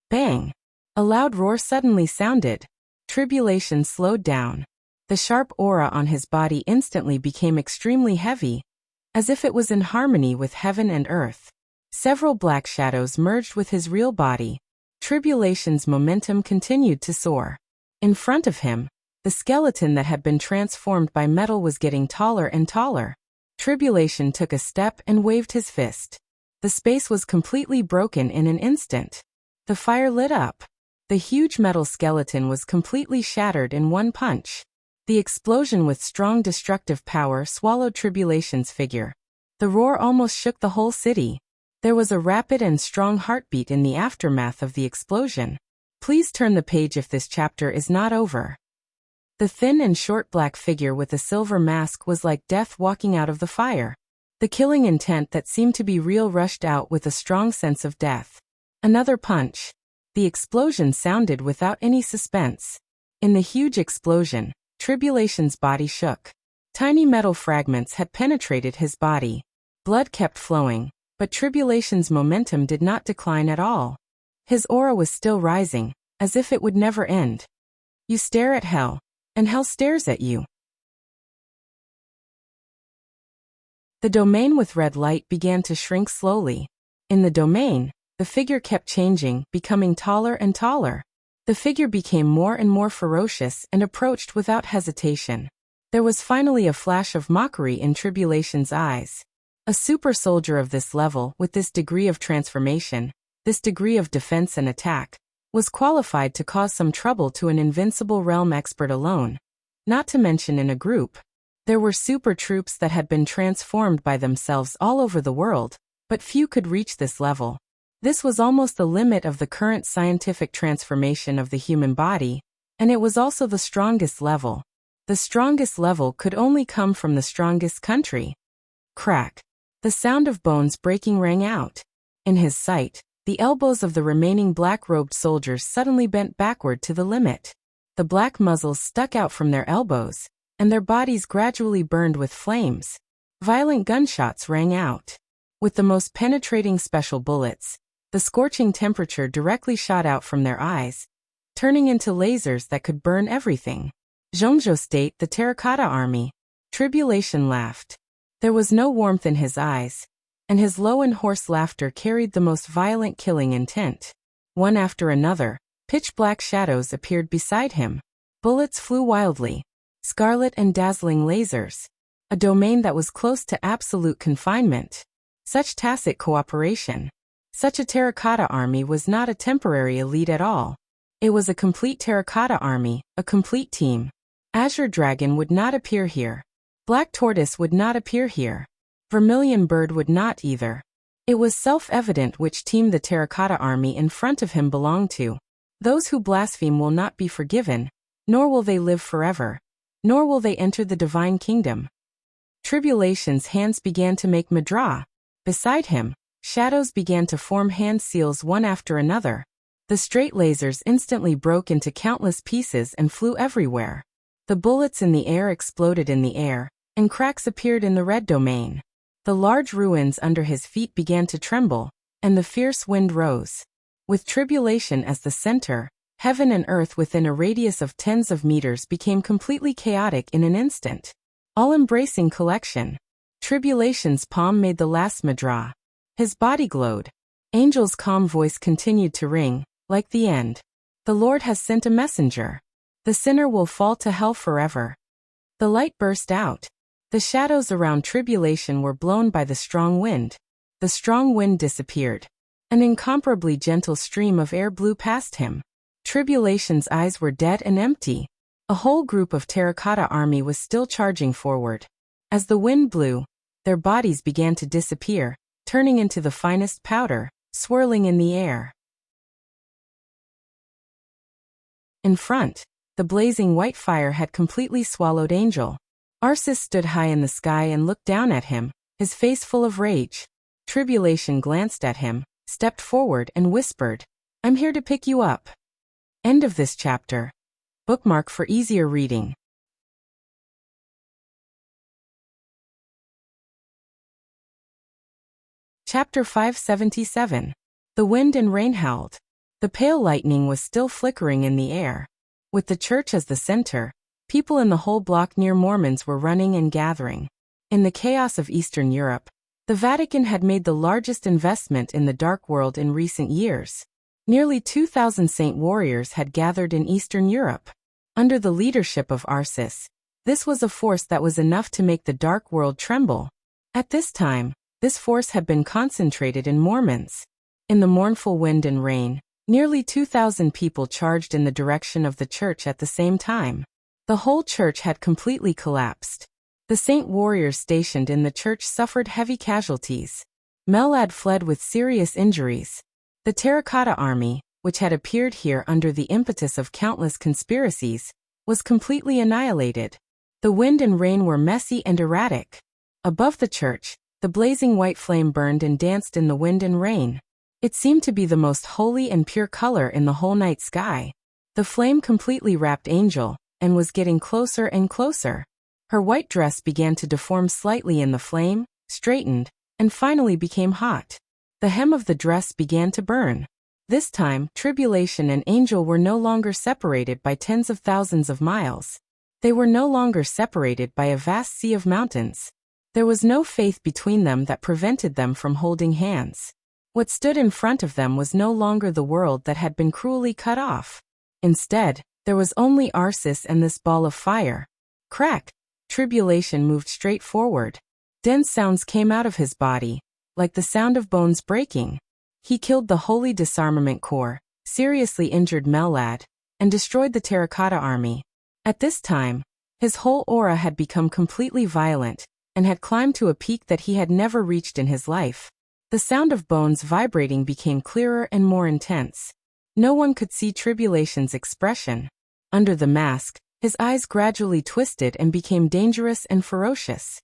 Bang! A loud roar suddenly sounded. Tribulation slowed down. The sharp aura on his body instantly became extremely heavy, as if it was in harmony with heaven and earth. Several black shadows merged with his real body. Tribulation's momentum continued to soar. In front of him, the skeleton that had been transformed by metal was getting taller and taller. Tribulation took a step and waved his fist. The space was completely broken in an instant. The fire lit up. The huge metal skeleton was completely shattered in one punch. The explosion with strong destructive power swallowed Tribulation's figure. The roar almost shook the whole city. There was a rapid and strong heartbeat in the aftermath of the explosion. Please turn the page if this chapter is not over. The thin and short black figure with a silver mask was like death walking out of the fire. The killing intent that seemed to be real rushed out with a strong sense of death. Another punch. The explosion sounded without any suspense. In the huge explosion, Tribulation's body shook. Tiny metal fragments had penetrated his body. Blood kept flowing, but Tribulation's momentum did not decline at all. His aura was still rising, as if it would never end. You stare at hell, and hell stares at you. The domain with red light began to shrink slowly. In the domain, the figure kept changing, becoming taller and taller. The figure became more and more ferocious and approached without hesitation. There was finally a flash of mockery in Tribulation's eyes. A super soldier of this level, with this degree of transformation, this degree of defense and attack, was qualified to cause some trouble to an invincible realm expert alone. Not to mention in a group. There were super troops that had been transformed by themselves all over the world, but few could reach this level. This was almost the limit of the current scientific transformation of the human body, and it was also the strongest level. The strongest level could only come from the strongest country. Crack. The sound of bones breaking rang out. In his sight, the elbows of the remaining black-robed soldiers suddenly bent backward to the limit. The black muzzles stuck out from their elbows, and their bodies gradually burned with flames. Violent gunshots rang out. With the most penetrating special bullets, The scorching temperature directly shot out from their eyes, turning into lasers that could burn everything. Zhongzhou State, the Terracotta Army. Tribulation laughed. There was no warmth in his eyes, and his low and hoarse laughter carried the most violent killing intent. One after another, pitch-black shadows appeared beside him. Bullets flew wildly, scarlet and dazzling lasers. A domain that was close to absolute confinement. Such tacit cooperation. Such a terracotta army was not a temporary elite at all. It was a complete terracotta army, a complete team. Azure Dragon would not appear here. Black Tortoise would not appear here. Vermilion Bird would not either. It was self-evident which team the terracotta army in front of him belonged to. Those who blaspheme will not be forgiven, nor will they live forever, nor will they enter the divine kingdom. Tribulation's hands began to make mudra. Beside him, shadows began to form hand seals one after another. The straight lasers instantly broke into countless pieces and flew everywhere. The bullets in the air exploded in the air, and cracks appeared in the red domain. The large ruins under his feet began to tremble, and the fierce wind rose. With tribulation as the center, heaven and earth within a radius of tens of meters became completely chaotic in an instant. All-embracing collection. Tribulation's palm made the last mudra. His body glowed. Angel's calm voice continued to ring, like the end. The Lord has sent a messenger. The sinner will fall to hell forever. The light burst out. The shadows around tribulation were blown by the strong wind. The strong wind disappeared. An incomparably gentle stream of air blew past him. Tribulation's eyes were dead and empty. A whole group of terracotta army was still charging forward. As the wind blew, their bodies began to disappear, turning into the finest powder, swirling in the air. In front, the blazing white fire had completely swallowed Angel. Arceus stood high in the sky and looked down at him, his face full of rage. Tribulation glanced at him, stepped forward and whispered, "I'm here to pick you up." End of this chapter. Bookmark for easier reading. Chapter 577. The wind and rain howled. The pale lightning was still flickering in the air. With the church as the center, people in the whole block near Mormons were running and gathering. In the chaos of Eastern Europe, the Vatican had made the largest investment in the dark world in recent years. Nearly 2,000 saint warriors had gathered in Eastern Europe. Under the leadership of Arceus, this was a force that was enough to make the dark world tremble. At this time, this force had been concentrated in Mormons. In the mournful wind and rain, nearly 2,000 people charged in the direction of the church at the same time. The whole church had completely collapsed. The saint warriors stationed in the church suffered heavy casualties. Mellad fled with serious injuries. The Terracotta Army, which had appeared here under the impetus of countless conspiracies, was completely annihilated. The wind and rain were messy and erratic. Above the church, the blazing white flame burned and danced in the wind and rain. It seemed to be the most holy and pure color in the whole night sky. The flame completely wrapped Angel, and was getting closer and closer. Her white dress began to deform slightly in the flame, straightened, and finally became hot. The hem of the dress began to burn. This time, Tribulation and Angel were no longer separated by tens of thousands of miles. They were no longer separated by a vast sea of mountains. There was no faith between them that prevented them from holding hands. What stood in front of them was no longer the world that had been cruelly cut off. Instead, there was only Arceus and this ball of fire. Crack! Tribulation moved straight forward. Dense sounds came out of his body, like the sound of bones breaking. He killed the Holy Disarmament Corps, seriously injured Mellad, and destroyed the Terracotta Army. At this time, his whole aura had become completely violent, and had climbed to a peak that he had never reached in his life. The sound of bones vibrating became clearer and more intense. No one could see Tribulation's expression. Under the mask, his eyes gradually twisted and became dangerous and ferocious.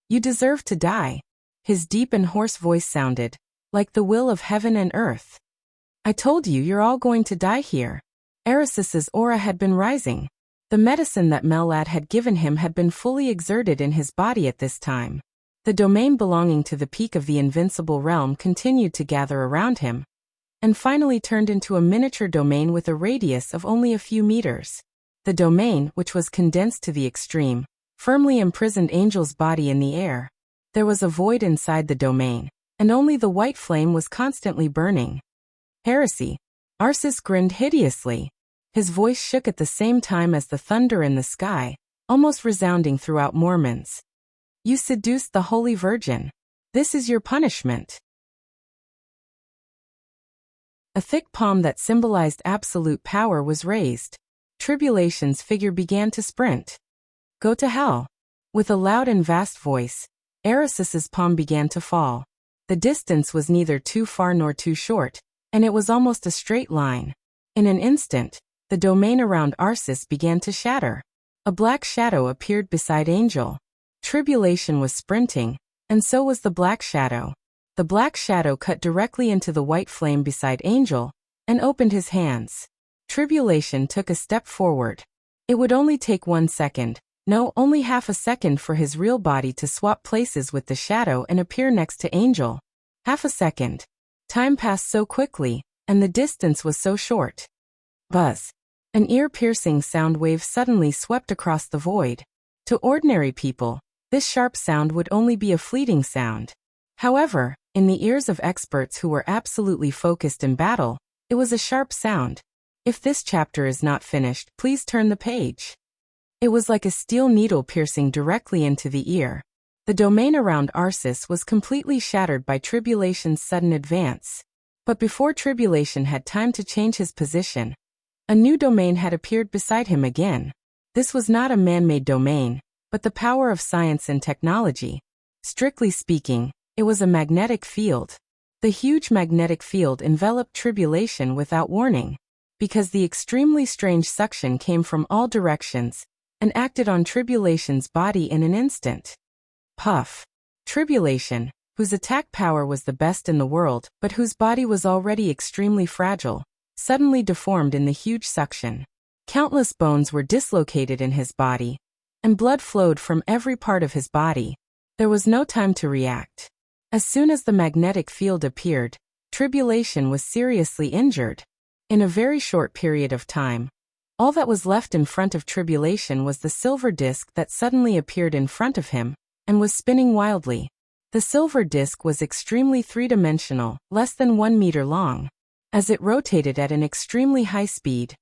"You deserve to die." His deep and hoarse voice sounded, like the will of heaven and earth. "I told you you're all going to die here." Arceus's aura had been rising. The medicine that Mellad had given him had been fully exerted in his body at this time. The domain belonging to the peak of the invincible realm continued to gather around him, and finally turned into a miniature domain with a radius of only a few meters. The domain, which was condensed to the extreme, firmly imprisoned Angel's body in the air. There was a void inside the domain, and only the white flame was constantly burning. Heresy. Arceus grinned hideously. His voice shook at the same time as the thunder in the sky, almost resounding throughout Mormons. You seduced the Holy Virgin. This is your punishment. A thick palm that symbolized absolute power was raised. Tribulation's figure began to sprint. Go to hell. With a loud and vast voice, Arceus's palm began to fall. The distance was neither too far nor too short, and it was almost a straight line. In an instant, the domain around Arceus began to shatter. A black shadow appeared beside Angel. Tribulation was sprinting, and so was the black shadow. The black shadow cut directly into the white flame beside Angel, and opened his hands. Tribulation took a step forward. It would only take 1 second, no, only half a second for his real body to swap places with the shadow and appear next to Angel. Half a second. Time passed so quickly, and the distance was so short. Buzz. An ear-piercing sound wave suddenly swept across the void. To ordinary people, this sharp sound would only be a fleeting sound. However, in the ears of experts who were absolutely focused in battle, it was a sharp sound. If this chapter is not finished, please turn the page. It was like a steel needle piercing directly into the ear. The domain around Arceus was completely shattered by Tribulation's sudden advance. But before Tribulation had time to change his position, a new domain had appeared beside him again. This was not a man-made domain, but the power of science and technology. Strictly speaking, it was a magnetic field. The huge magnetic field enveloped Tribulation without warning, because the extremely strange suction came from all directions and acted on Tribulation's body in an instant. Puff. Tribulation, whose attack power was the best in the world but whose body was already extremely fragile, suddenly deformed in the huge suction. Countless bones were dislocated in his body, and blood flowed from every part of his body. There was no time to react. As soon as the magnetic field appeared, Tribulation was seriously injured. In a very short period of time, all that was left in front of Tribulation was the silver disc that suddenly appeared in front of him and was spinning wildly. The silver disc was extremely three-dimensional, less than 1 meter long. As it rotated at an extremely high speed,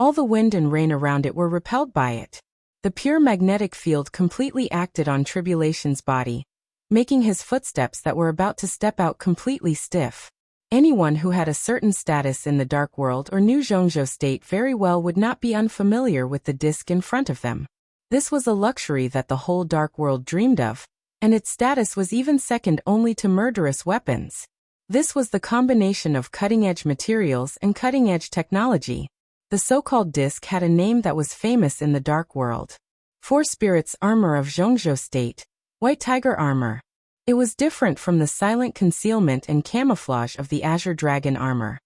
all the wind and rain around it were repelled by it. The pure magnetic field completely acted on Tribulation's body, making his footsteps that were about to step out completely stiff. Anyone who had a certain status in the Dark World or knew Zhongzhou State very well would not be unfamiliar with the disc in front of them. This was a luxury that the whole Dark World dreamed of, and its status was even second only to murderous weapons. This was the combination of cutting-edge materials and cutting-edge technology. The so-called disc had a name that was famous in the Dark World. Four Spirits Armor of Zhongzhou State, White Tiger Armor. It was different from the silent concealment and camouflage of the Azure Dragon armor.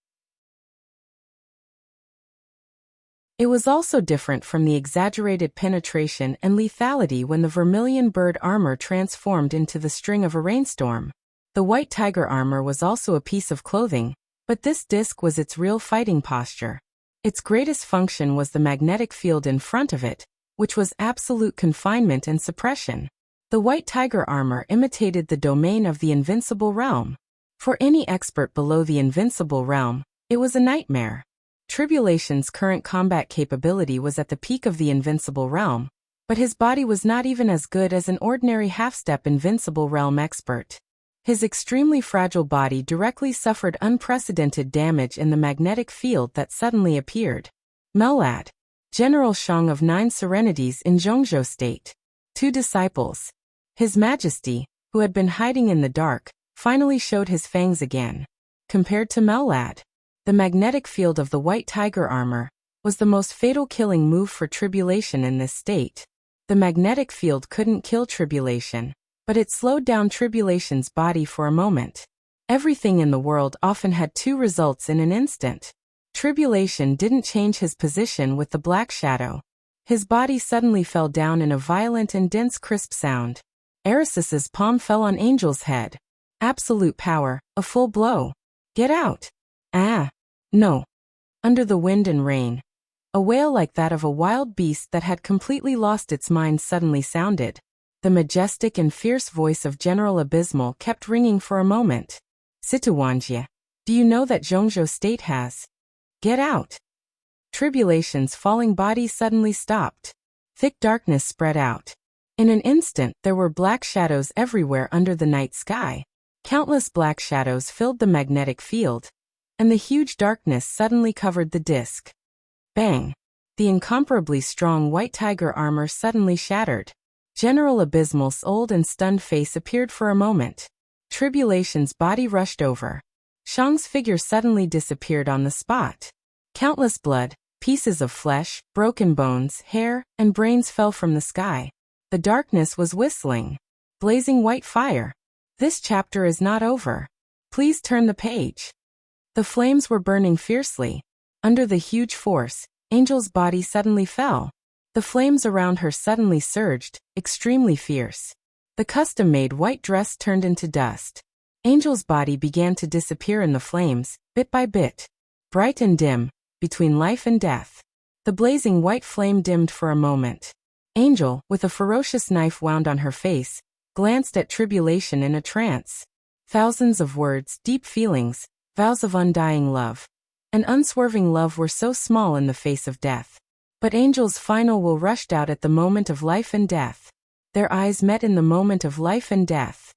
It was also different from the exaggerated penetration and lethality when the Vermilion Bird armor transformed into the string of a rainstorm. The White Tiger armor was also a piece of clothing, but this disc was its real fighting posture. Its greatest function was the magnetic field in front of it, which was absolute confinement and suppression. The White Tiger armor imitated the domain of the Invincible Realm. For any expert below the Invincible Realm, it was a nightmare. Tribulation's current combat capability was at the peak of the Invincible Realm, but his body was not even as good as an ordinary half-step Invincible Realm expert. His extremely fragile body directly suffered unprecedented damage in the magnetic field that suddenly appeared. Melad, General Shang of 9 Serenities in Zhongzhou State. 2 disciples. His Majesty, who had been hiding in the dark, finally showed his fangs again. Compared to Melad, the magnetic field of the White Tiger armor was the most fatal killing move for Tribulation in this state. The magnetic field couldn't kill Tribulation, but it slowed down Tribulation's body for a moment. Everything in the world often had 2 results in an instant. Tribulation didn't change his position with the black shadow. His body suddenly fell down in a violent and dense crisp sound. Arceus's palm fell on Angel's head. Absolute power, a full blow. Get out. Ah, no. Under the wind and rain, a wail like that of a wild beast that had completely lost its mind suddenly sounded. The majestic and fierce voice of General Abysmal kept ringing for a moment. Situanjia, do you know that Zhongzhou state has? Get out. Tribulation's falling body suddenly stopped. Thick darkness spread out. In an instant there were black shadows everywhere under the night sky. Countless black shadows filled the magnetic field, and the huge darkness suddenly covered the disk. Bang! The incomparably strong white tiger armor suddenly shattered. General Abysmal's old and stunned face appeared for a moment. Tribulation's body rushed over. Shang's figure suddenly disappeared on the spot. Countless blood, pieces of flesh, broken bones, hair, and brains fell from the sky. The darkness was whistling. Blazing white fire. This chapter is not over. Please turn the page. The flames were burning fiercely. Under the huge force, Angel's body suddenly fell. The flames around her suddenly surged, extremely fierce. The custom-made white dress turned into dust. Angel's body began to disappear in the flames, bit by bit. Bright and dim, between life and death. The blazing white flame dimmed for a moment. Angel, with a ferocious knife wound on her face, glanced at Tribulation in a trance. Thousands of words, deep feelings, vows of undying love, and unswerving love were so small in the face of death. But Angel's final will rushed out at the moment of life and death. Their eyes met in the moment of life and death.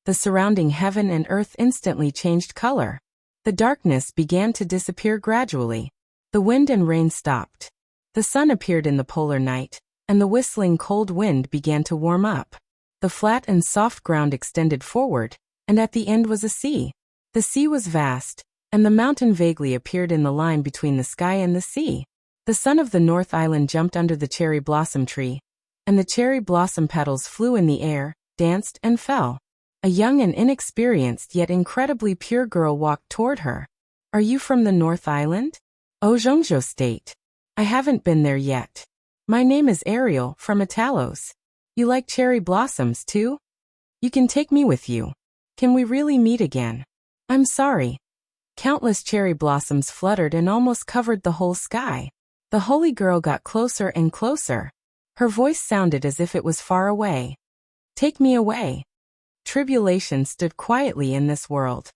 The surrounding heaven and earth instantly changed color. The darkness began to disappear gradually. The wind and rain stopped. The sun appeared in the polar night, and the whistling cold wind began to warm up. The flat and soft ground extended forward, and at the end was a sea. The sea was vast, and the mountain vaguely appeared in the line between the sky and the sea. The sun of the North Island jumped under the cherry blossom tree, and the cherry blossom petals flew in the air, danced, and fell. A young and inexperienced yet incredibly pure girl walked toward her. Are you from the North Island? Oh, Zhongzhou State. I haven't been there yet. My name is Ariel, from Italos. You like cherry blossoms, too? You can take me with you. Can we really meet again? I'm sorry. Countless cherry blossoms fluttered and almost covered the whole sky. The holy girl got closer and closer. Her voice sounded as if it was far away. Take me away. Tribulation stood quietly in this world.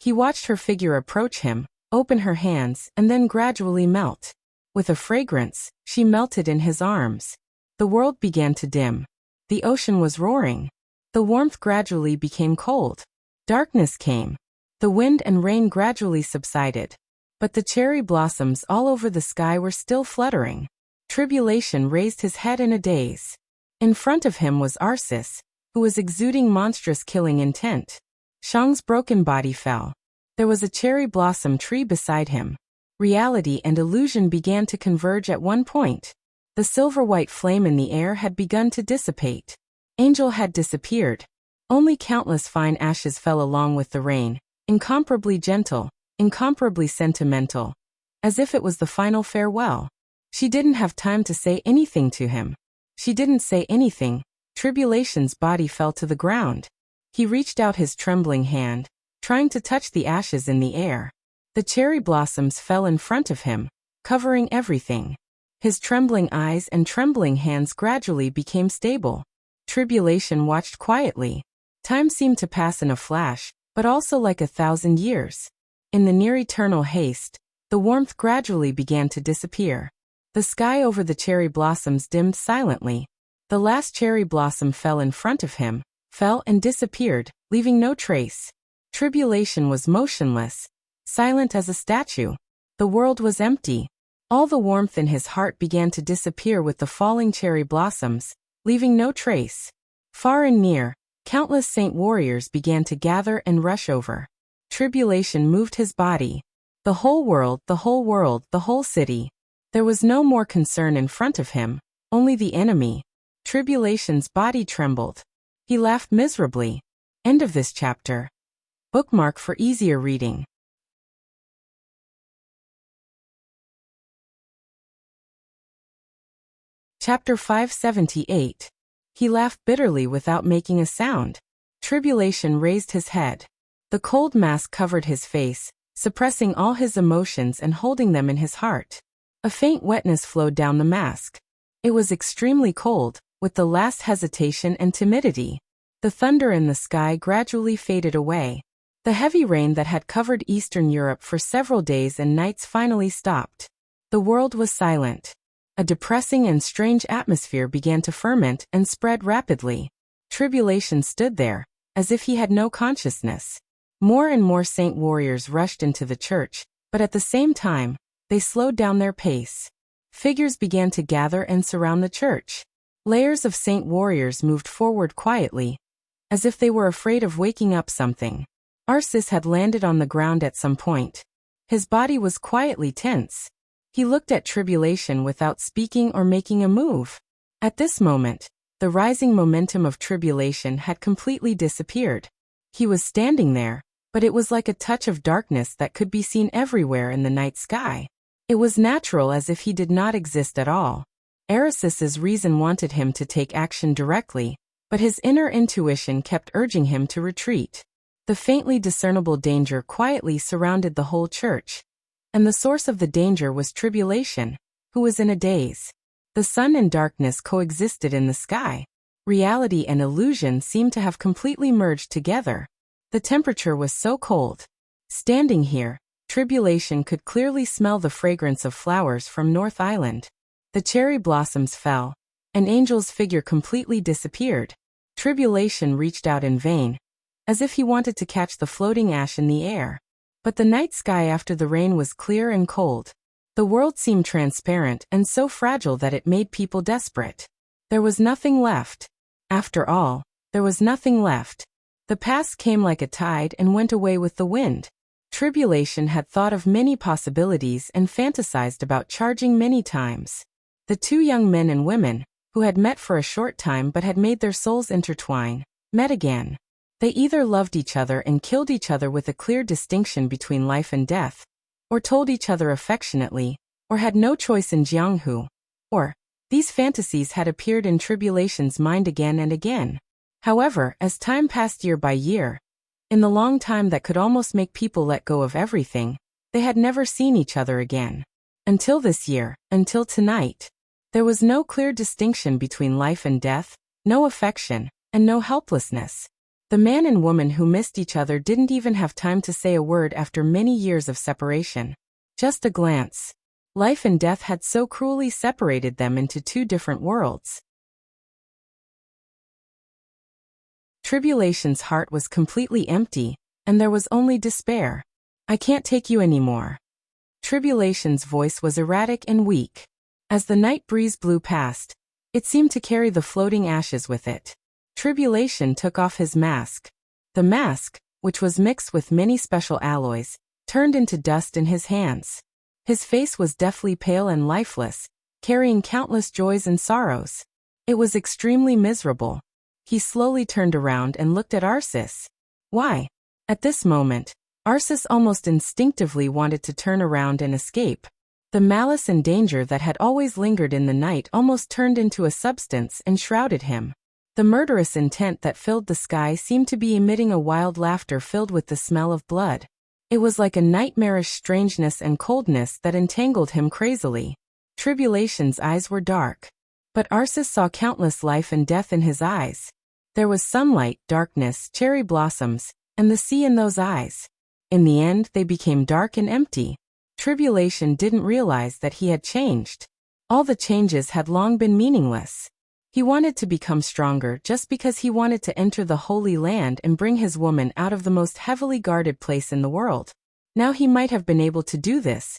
He watched her figure approach him, open her hands, and then gradually melt. With a fragrance, she melted in his arms. The world began to dim. The ocean was roaring. The warmth gradually became cold. Darkness came. The wind and rain gradually subsided. But the cherry blossoms all over the sky were still fluttering. Tribulation raised his head in a daze. In front of him was Arsis, who was exuding monstrous killing intent. Shang's broken body fell. There was a cherry blossom tree beside him. Reality and illusion began to converge at one point. The silver-white flame in the air had begun to dissipate. Angel had disappeared. Only countless fine ashes fell along with the rain, incomparably gentle, incomparably sentimental, as if it was the final farewell. She didn't have time to say anything to him. She didn't say anything. Tribulation's body fell to the ground. He reached out his trembling hand, trying to touch the ashes in the air. The cherry blossoms fell in front of him, covering everything. His trembling eyes and trembling hands gradually became stable. Tribulation watched quietly. Time seemed to pass in a flash, but also like 1,000 years. In the near-eternal haste, the warmth gradually began to disappear. The sky over the cherry blossoms dimmed silently. The last cherry blossom fell in front of him, fell and disappeared, leaving no trace. Tribulation was motionless, silent as a statue. The world was empty. All the warmth in his heart began to disappear with the falling cherry blossoms, leaving no trace. Far and near, countless saint warriors began to gather and rush over. Tribulation moved his body. The whole world, the whole world, the whole city. There was no more concern in front of him, only the enemy. Tribulation's body trembled. He laughed miserably. End of this chapter. Bookmark for easier reading. Chapter 578. He laughed bitterly without making a sound. Tribulation raised his head. The cold mask covered his face, suppressing all his emotions and holding them in his heart. A faint wetness flowed down the mask. It was extremely cold, with the last hesitation and timidity. The thunder in the sky gradually faded away. The heavy rain that had covered Eastern Europe for several days and nights finally stopped. The world was silent. A depressing and strange atmosphere began to ferment and spread rapidly. Tribulation stood there, as if he had no consciousness. More and more saint warriors rushed into the church, but at the same time, they slowed down their pace. Figures began to gather and surround the church. Layers of saint warriors moved forward quietly, as if they were afraid of waking up something. Arsis had landed on the ground at some point. His body was quietly tense. He looked at Tribulation without speaking or making a move. At this moment, the rising momentum of Tribulation had completely disappeared. He was standing there, but it was like a touch of darkness that could be seen everywhere in the night sky. It was natural, as if he did not exist at all. Arisis's reason wanted him to take action directly, but his inner intuition kept urging him to retreat. The faintly discernible danger quietly surrounded the whole church, and the source of the danger was Tribulation, who was in a daze. The sun and darkness coexisted in the sky. Reality and illusion seemed to have completely merged together. The temperature was so cold. Standing here, Tribulation could clearly smell the fragrance of flowers from North Island. The cherry blossoms fell. An angel's figure completely disappeared. Tribulation reached out in vain, as if he wanted to catch the floating ash in the air. But the night sky after the rain was clear and cold. The world seemed transparent and so fragile that it made people desperate. There was nothing left. After all, there was nothing left. The past came like a tide and went away with the wind. Tribulation had thought of many possibilities and fantasized about charging many times. The two young men and women, who had met for a short time but had made their souls intertwine, met again. They either loved each other and killed each other with a clear distinction between life and death, or told each other affectionately, or had no choice in Jianghu. Or, these fantasies had appeared in Tribulation's mind again and again. However, as time passed year by year, in the long time that could almost make people let go of everything, they had never seen each other again. Until this year, until tonight. There was no clear distinction between life and death, no affection, and no helplessness. The man and woman who missed each other didn't even have time to say a word after many years of separation. Just a glance. Life and death had so cruelly separated them into two different worlds. Tribulation's heart was completely empty, and there was only despair. "I can't take you anymore." Tribulation's voice was erratic and weak. As the night breeze blew past, it seemed to carry the floating ashes with it. Tribulation took off his mask. The mask, which was mixed with many special alloys, turned into dust in his hands. His face was deathly pale and lifeless, carrying countless joys and sorrows. It was extremely miserable. He slowly turned around and looked at Arsis. Why? At this moment, Arsis almost instinctively wanted to turn around and escape. The malice and danger that had always lingered in the night almost turned into a substance and shrouded him. The murderous intent that filled the sky seemed to be emitting a wild laughter filled with the smell of blood. It was like a nightmarish strangeness and coldness that entangled him crazily. Tribulation's eyes were dark. But Arsis saw countless life and death in his eyes. There was sunlight, darkness, cherry blossoms, and the sea in those eyes. In the end, they became dark and empty. Tribulation didn't realize that he had changed. All the changes had long been meaningless. He wanted to become stronger just because he wanted to enter the Holy Land and bring his woman out of the most heavily guarded place in the world. Now he might have been able to do this,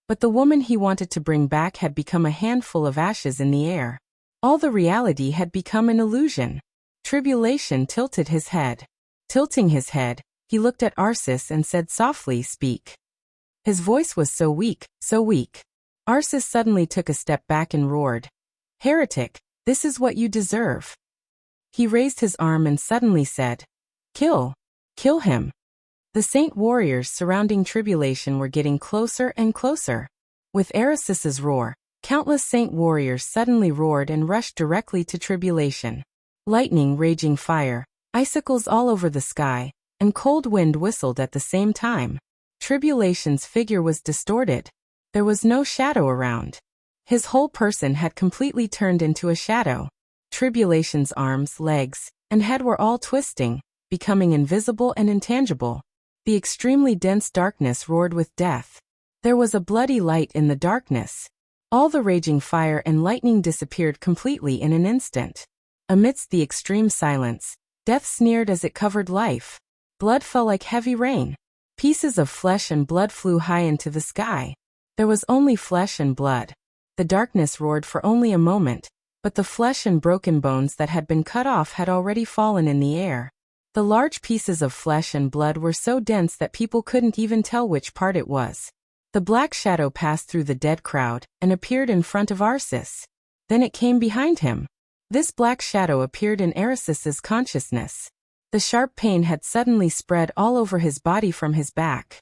but the woman he wanted to bring back had become a handful of ashes in the air. All the reality had become an illusion. Tribulation tilted his head. Tilting his head, he looked at Arsis and said softly, "Speak." His voice was so weak, so weak. Arsis suddenly took a step back and roared, "Heretic, this is what you deserve." He raised his arm and suddenly said, "Kill. Kill him." The saint warriors surrounding Tribulation were getting closer and closer. With Arisis's roar, countless saint warriors suddenly roared and rushed directly to Tribulation. Lightning, raging fire, icicles all over the sky, and cold wind whistled at the same time. Tribulation's figure was distorted. There was no shadow around. His whole person had completely turned into a shadow. Tribulation's arms, legs, and head were all twisting, becoming invisible and intangible. The extremely dense darkness roared with death. There was a bloody light in the darkness. All the raging fire and lightning disappeared completely in an instant. Amidst the extreme silence, death sneered as it covered life. Blood fell like heavy rain. Pieces of flesh and blood flew high into the sky. There was only flesh and blood. The darkness roared for only a moment, but the flesh and broken bones that had been cut off had already fallen in the air. The large pieces of flesh and blood were so dense that people couldn't even tell which part it was. The black shadow passed through the dead crowd and appeared in front of Arceus. Then it came behind him. This black shadow appeared in Arceus's consciousness. The sharp pain had suddenly spread all over his body from his back.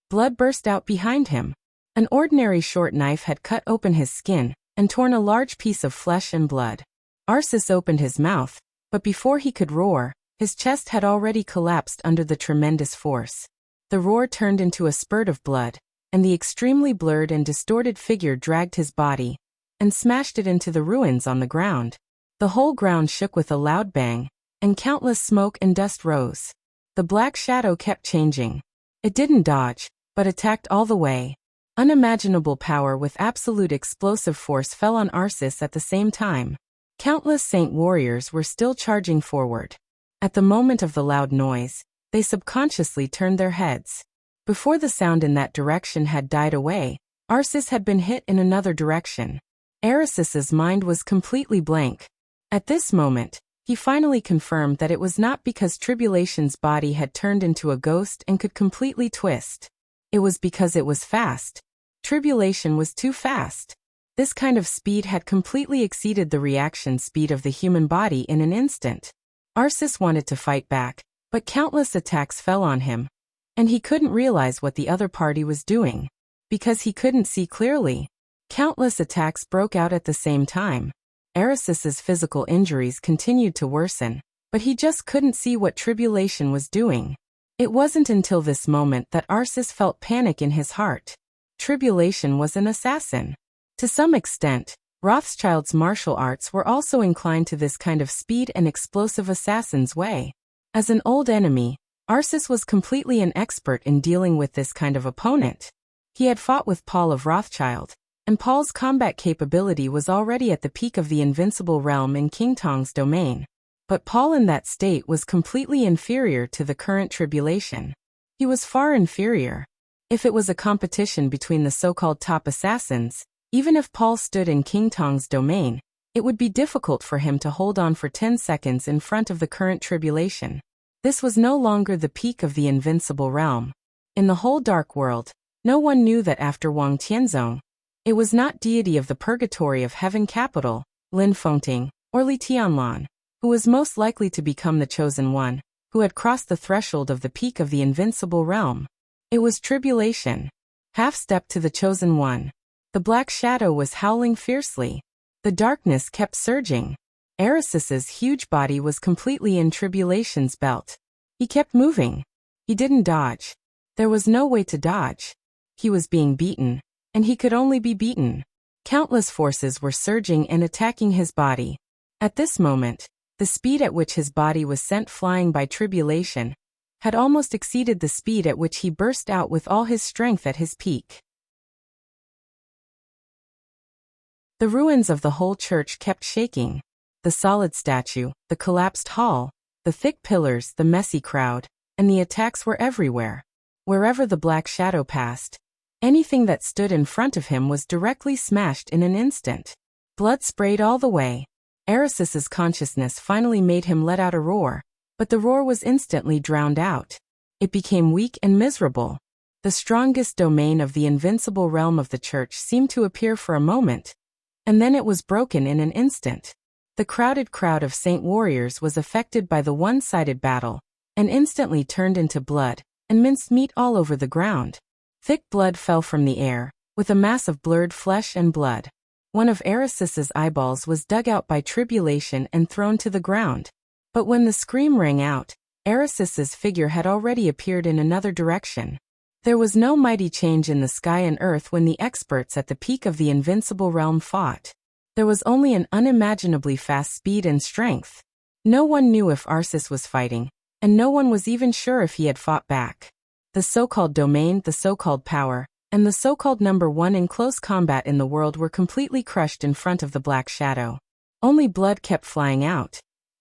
Blood burst out behind him. An ordinary short knife had cut open his skin and torn a large piece of flesh and blood. Arceus opened his mouth, but before he could roar, his chest had already collapsed under the tremendous force. The roar turned into a spurt of blood, and the extremely blurred and distorted figure dragged his body and smashed it into the ruins on the ground. The whole ground shook with a loud bang, and countless smoke and dust rose. The black shadow kept changing. It didn't dodge, but attacked all the way. Unimaginable power with absolute explosive force fell on Arceus at the same time. Countless saint warriors were still charging forward. At the moment of the loud noise, they subconsciously turned their heads. Before the sound in that direction had died away, Arceus had been hit in another direction. Arceus's mind was completely blank. At this moment, he finally confirmed that it was not because Tribulation's body had turned into a ghost and could completely twist. It was because it was fast. Tribulation was too fast. This kind of speed had completely exceeded the reaction speed of the human body in an instant. Arceus wanted to fight back, but countless attacks fell on him, and he couldn't realize what the other party was doing. Because he couldn't see clearly, countless attacks broke out at the same time. Arceus's physical injuries continued to worsen, but he just couldn't see what Tribulation was doing. It wasn't until this moment that Arceus felt panic in his heart. Tribulation was an assassin. To some extent, Rothschild's martial arts were also inclined to this kind of speed and explosive assassin's way. As an old enemy, Arceus was completely an expert in dealing with this kind of opponent. He had fought with Paul of Rothschild, and Paul's combat capability was already at the peak of the invincible realm in King Tong's domain. But Paul in that state was completely inferior to the current Tribulation. He was far inferior. If it was a competition between the so-called top assassins, even if Paul stood in King Tong's domain, it would be difficult for him to hold on for 10 seconds in front of the current Tribulation. This was no longer the peak of the invincible realm. In the whole dark world, no one knew that after Wang Tianzong, it was not deity of the purgatory of heaven capital, Lin Fengting, or Li Tianlan, who was most likely to become the chosen one, who had crossed the threshold of the peak of the invincible realm. It was Tribulation. Half-step to the chosen one. The black shadow was howling fiercely. The darkness kept surging. Arceus's huge body was completely in Tribulation's belt. He kept moving. He didn't dodge. There was no way to dodge. He was being beaten, and he could only be beaten. Countless forces were surging and attacking his body. At this moment, the speed at which his body was sent flying by Tribulation had almost exceeded the speed at which he burst out with all his strength at his peak. The ruins of the whole church kept shaking. The solid statue, the collapsed hall, the thick pillars, the messy crowd, and the attacks were everywhere. Wherever the black shadow passed, anything that stood in front of him was directly smashed in an instant. Blood sprayed all the way. Arceus's consciousness finally made him let out a roar, but the roar was instantly drowned out. It became weak and miserable. The strongest domain of the invincible realm of the church seemed to appear for a moment, and then it was broken in an instant. The crowded crowd of saint warriors was affected by the one-sided battle, and instantly turned into blood, and minced meat all over the ground. Thick blood fell from the air, with a mass of blurred flesh and blood. One of Arceus's eyeballs was dug out by Tribulation and thrown to the ground. But when the scream rang out, Erisis's figure had already appeared in another direction. There was no mighty change in the sky and earth when the experts at the peak of the invincible realm fought. There was only an unimaginably fast speed and strength. No one knew if Arsis was fighting, and no one was even sure if he had fought back. The so-called domain, the so-called power, and the so-called number one in close combat in the world were completely crushed in front of the black shadow. Only blood kept flying out,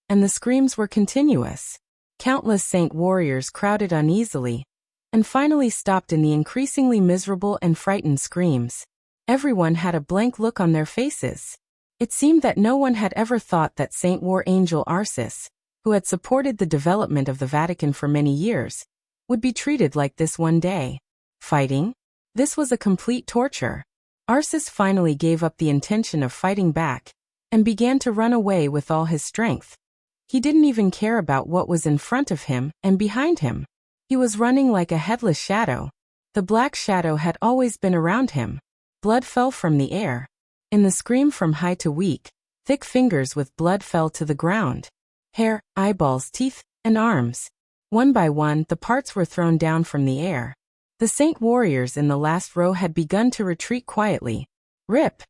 and the screams were continuous. Countless saint warriors crowded uneasily, and finally stopped in the increasingly miserable and frightened screams. Everyone had a blank look on their faces. It seemed that no one had ever thought that Saint War Angel Arsis, who had supported the development of the Vatican for many years, would be treated like this one day. Fighting? This was a complete torture. Arsis finally gave up the intention of fighting back, and began to run away with all his strength. He didn't even care about what was in front of him and behind him. He was running like a headless shadow. The black shadow had always been around him. Blood fell from the air. In the scream from high to weak, thick fingers with blood fell to the ground. Hair, eyeballs, teeth, and arms. One by one, the parts were thrown down from the air. The saint warriors in the last row had begun to retreat quietly. Rip!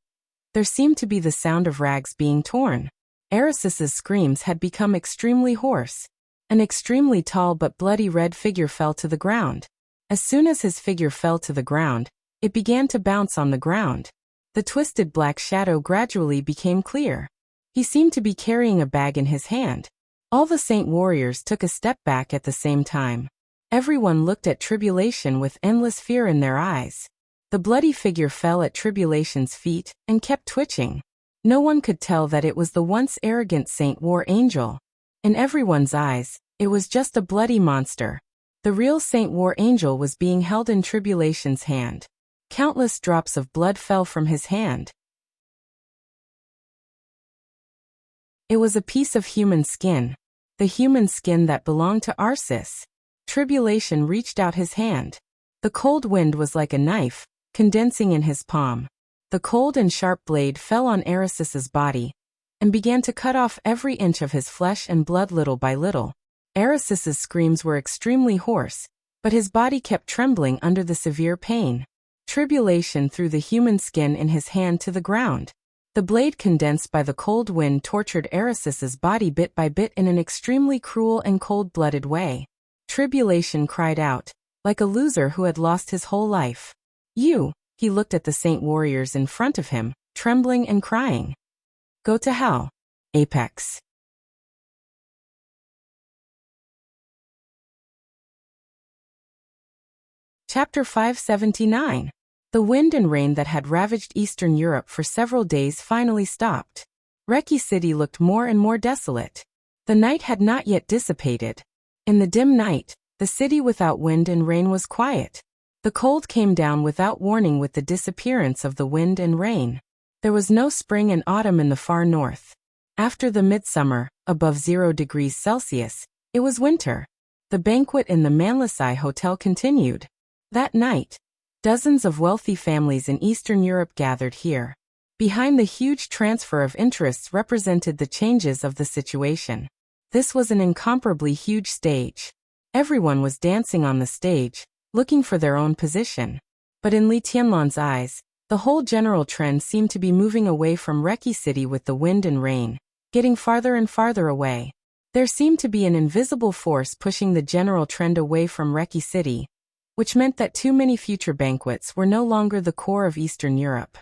There seemed to be the sound of rags being torn. Erisis's screams had become extremely hoarse. An extremely tall but bloody red figure fell to the ground. As soon as his figure fell to the ground, it began to bounce on the ground. The twisted black shadow gradually became clear. He seemed to be carrying a bag in his hand. All the saint warriors took a step back at the same time. Everyone looked at Tribulation with endless fear in their eyes. The bloody figure fell at Tribulation's feet and kept twitching. No one could tell that it was the once arrogant Saint War Angel. In everyone's eyes, it was just a bloody monster. The real Saint War Angel was being held in Tribulation's hand. Countless drops of blood fell from his hand. It was a piece of human skin. The human skin that belonged to Arsis. Tribulation reached out his hand. The cold wind was like a knife, condensing in his palm. The cold and sharp blade fell on Erisis's body, and began to cut off every inch of his flesh and blood little by little. Erisis's screams were extremely hoarse, but his body kept trembling under the severe pain. Tribulation threw the human skin in his hand to the ground. The blade condensed by the cold wind tortured Erisis's body bit by bit in an extremely cruel and cold-blooded way. Tribulation cried out, like a loser who had lost his whole life. "You!" He looked at the saint warriors in front of him, trembling and crying. "Go to hell." Apex. Chapter 579. The wind and rain that had ravaged Eastern Europe for several days finally stopped. Reki City looked more and more desolate. The night had not yet dissipated. In the dim night, the city without wind and rain was quiet. The cold came down without warning with the disappearance of the wind and rain. There was no spring and autumn in the far north. After the midsummer, above 0 degrees Celsius, it was winter. The banquet in the Manlisai Hotel continued. That night, dozens of wealthy families in Eastern Europe gathered here. Behind the huge transfer of interests represented the changes of the situation. This was an incomparably huge stage. Everyone was dancing on the stage, looking for their own position. But in Li Tianlan's eyes, the whole general trend seemed to be moving away from Reki City with the wind and rain, getting farther and farther away. There seemed to be an invisible force pushing the general trend away from Reki City, which meant that too many future banquets were no longer the core of Eastern Europe.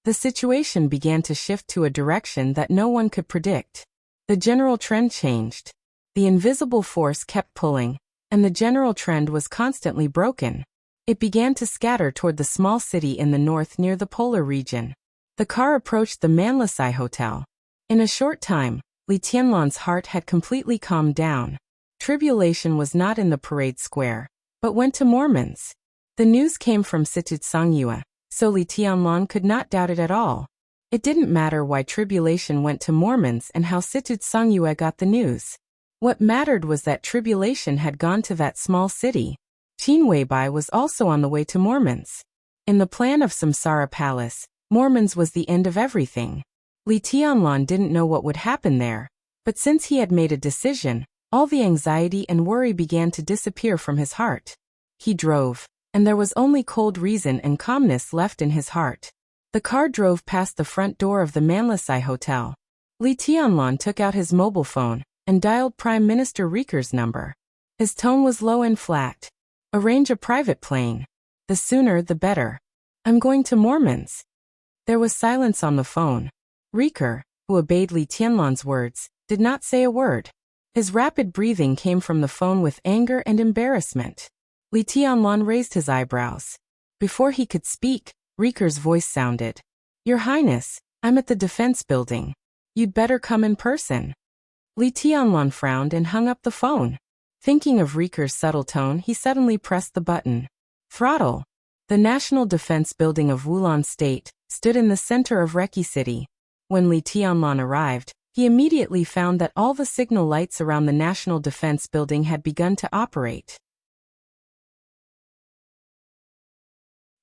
The situation began to shift to a direction that no one could predict. The general trend changed. The invisible force kept pulling, and the general trend was constantly broken. It began to scatter toward the small city in the north near the polar region. The car approached the Manlisai Hotel. In a short time, Li Tianlan's heart had completely calmed down. Tribulation was not in the parade square, but went to Mormon's. The news came from Situt Songyue, so Li Tianlan could not doubt it at all. It didn't matter why Tribulation went to Mormon's and how Situt Songyue got the news. What mattered was that Tribulation had gone to that small city. Qin Weibai was also on the way to Mormon's. In the plan of Samsara Palace, Mormon's was the end of everything. Li Tianlan didn't know what would happen there, But since he had made a decision, all the anxiety and worry began to disappear from his heart. He drove, and there was only cold reason and calmness left in his heart. The car drove past the front door of the Manlisai Hotel. Li Tianlan took out his mobile phone and dialed Prime Minister Riker's number. His tone was low and flat. "Arrange a private plane. The sooner the better. I'm going to Mormons." There was silence on the phone. Riker, who obeyed Li Tianlan's words, did not say a word. His rapid breathing came from the phone with anger and embarrassment. Li Tianlan raised his eyebrows. Before he could speak, Riker's voice sounded. "Your Highness, I'm at the defense building. You'd better come in person." Li Tianlan frowned and hung up the phone. Thinking of Riker's subtle tone, he suddenly pressed the button. Throttle. The National Defense Building of Wulan State stood in the center of Reki City. When Li Tianlan arrived, he immediately found that all the signal lights around the National Defense Building had begun to operate.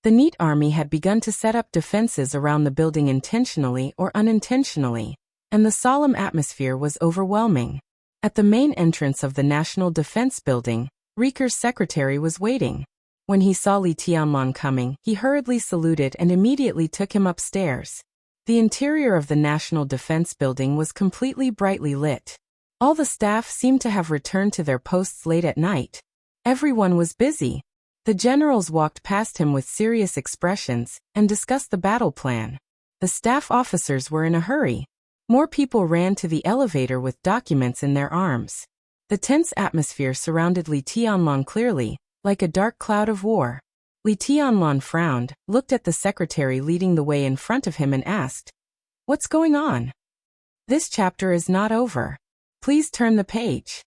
The NEET Army had begun to set up defenses around the building intentionally or unintentionally, and the solemn atmosphere was overwhelming. At the main entrance of the National Defense Building, Riker's secretary was waiting. When he saw Li Tianlan coming, he hurriedly saluted and immediately took him upstairs. The interior of the National Defense Building was completely brightly lit. All the staff seemed to have returned to their posts late at night. Everyone was busy. The generals walked past him with serious expressions and discussed the battle plan. The staff officers were in a hurry. More people ran to the elevator with documents in their arms. The tense atmosphere surrounded Li Tianlan clearly, like a dark cloud of war. Li Tianlan frowned, looked at the secretary leading the way in front of him and asked, "What's going on? This chapter is not over. Please turn the page."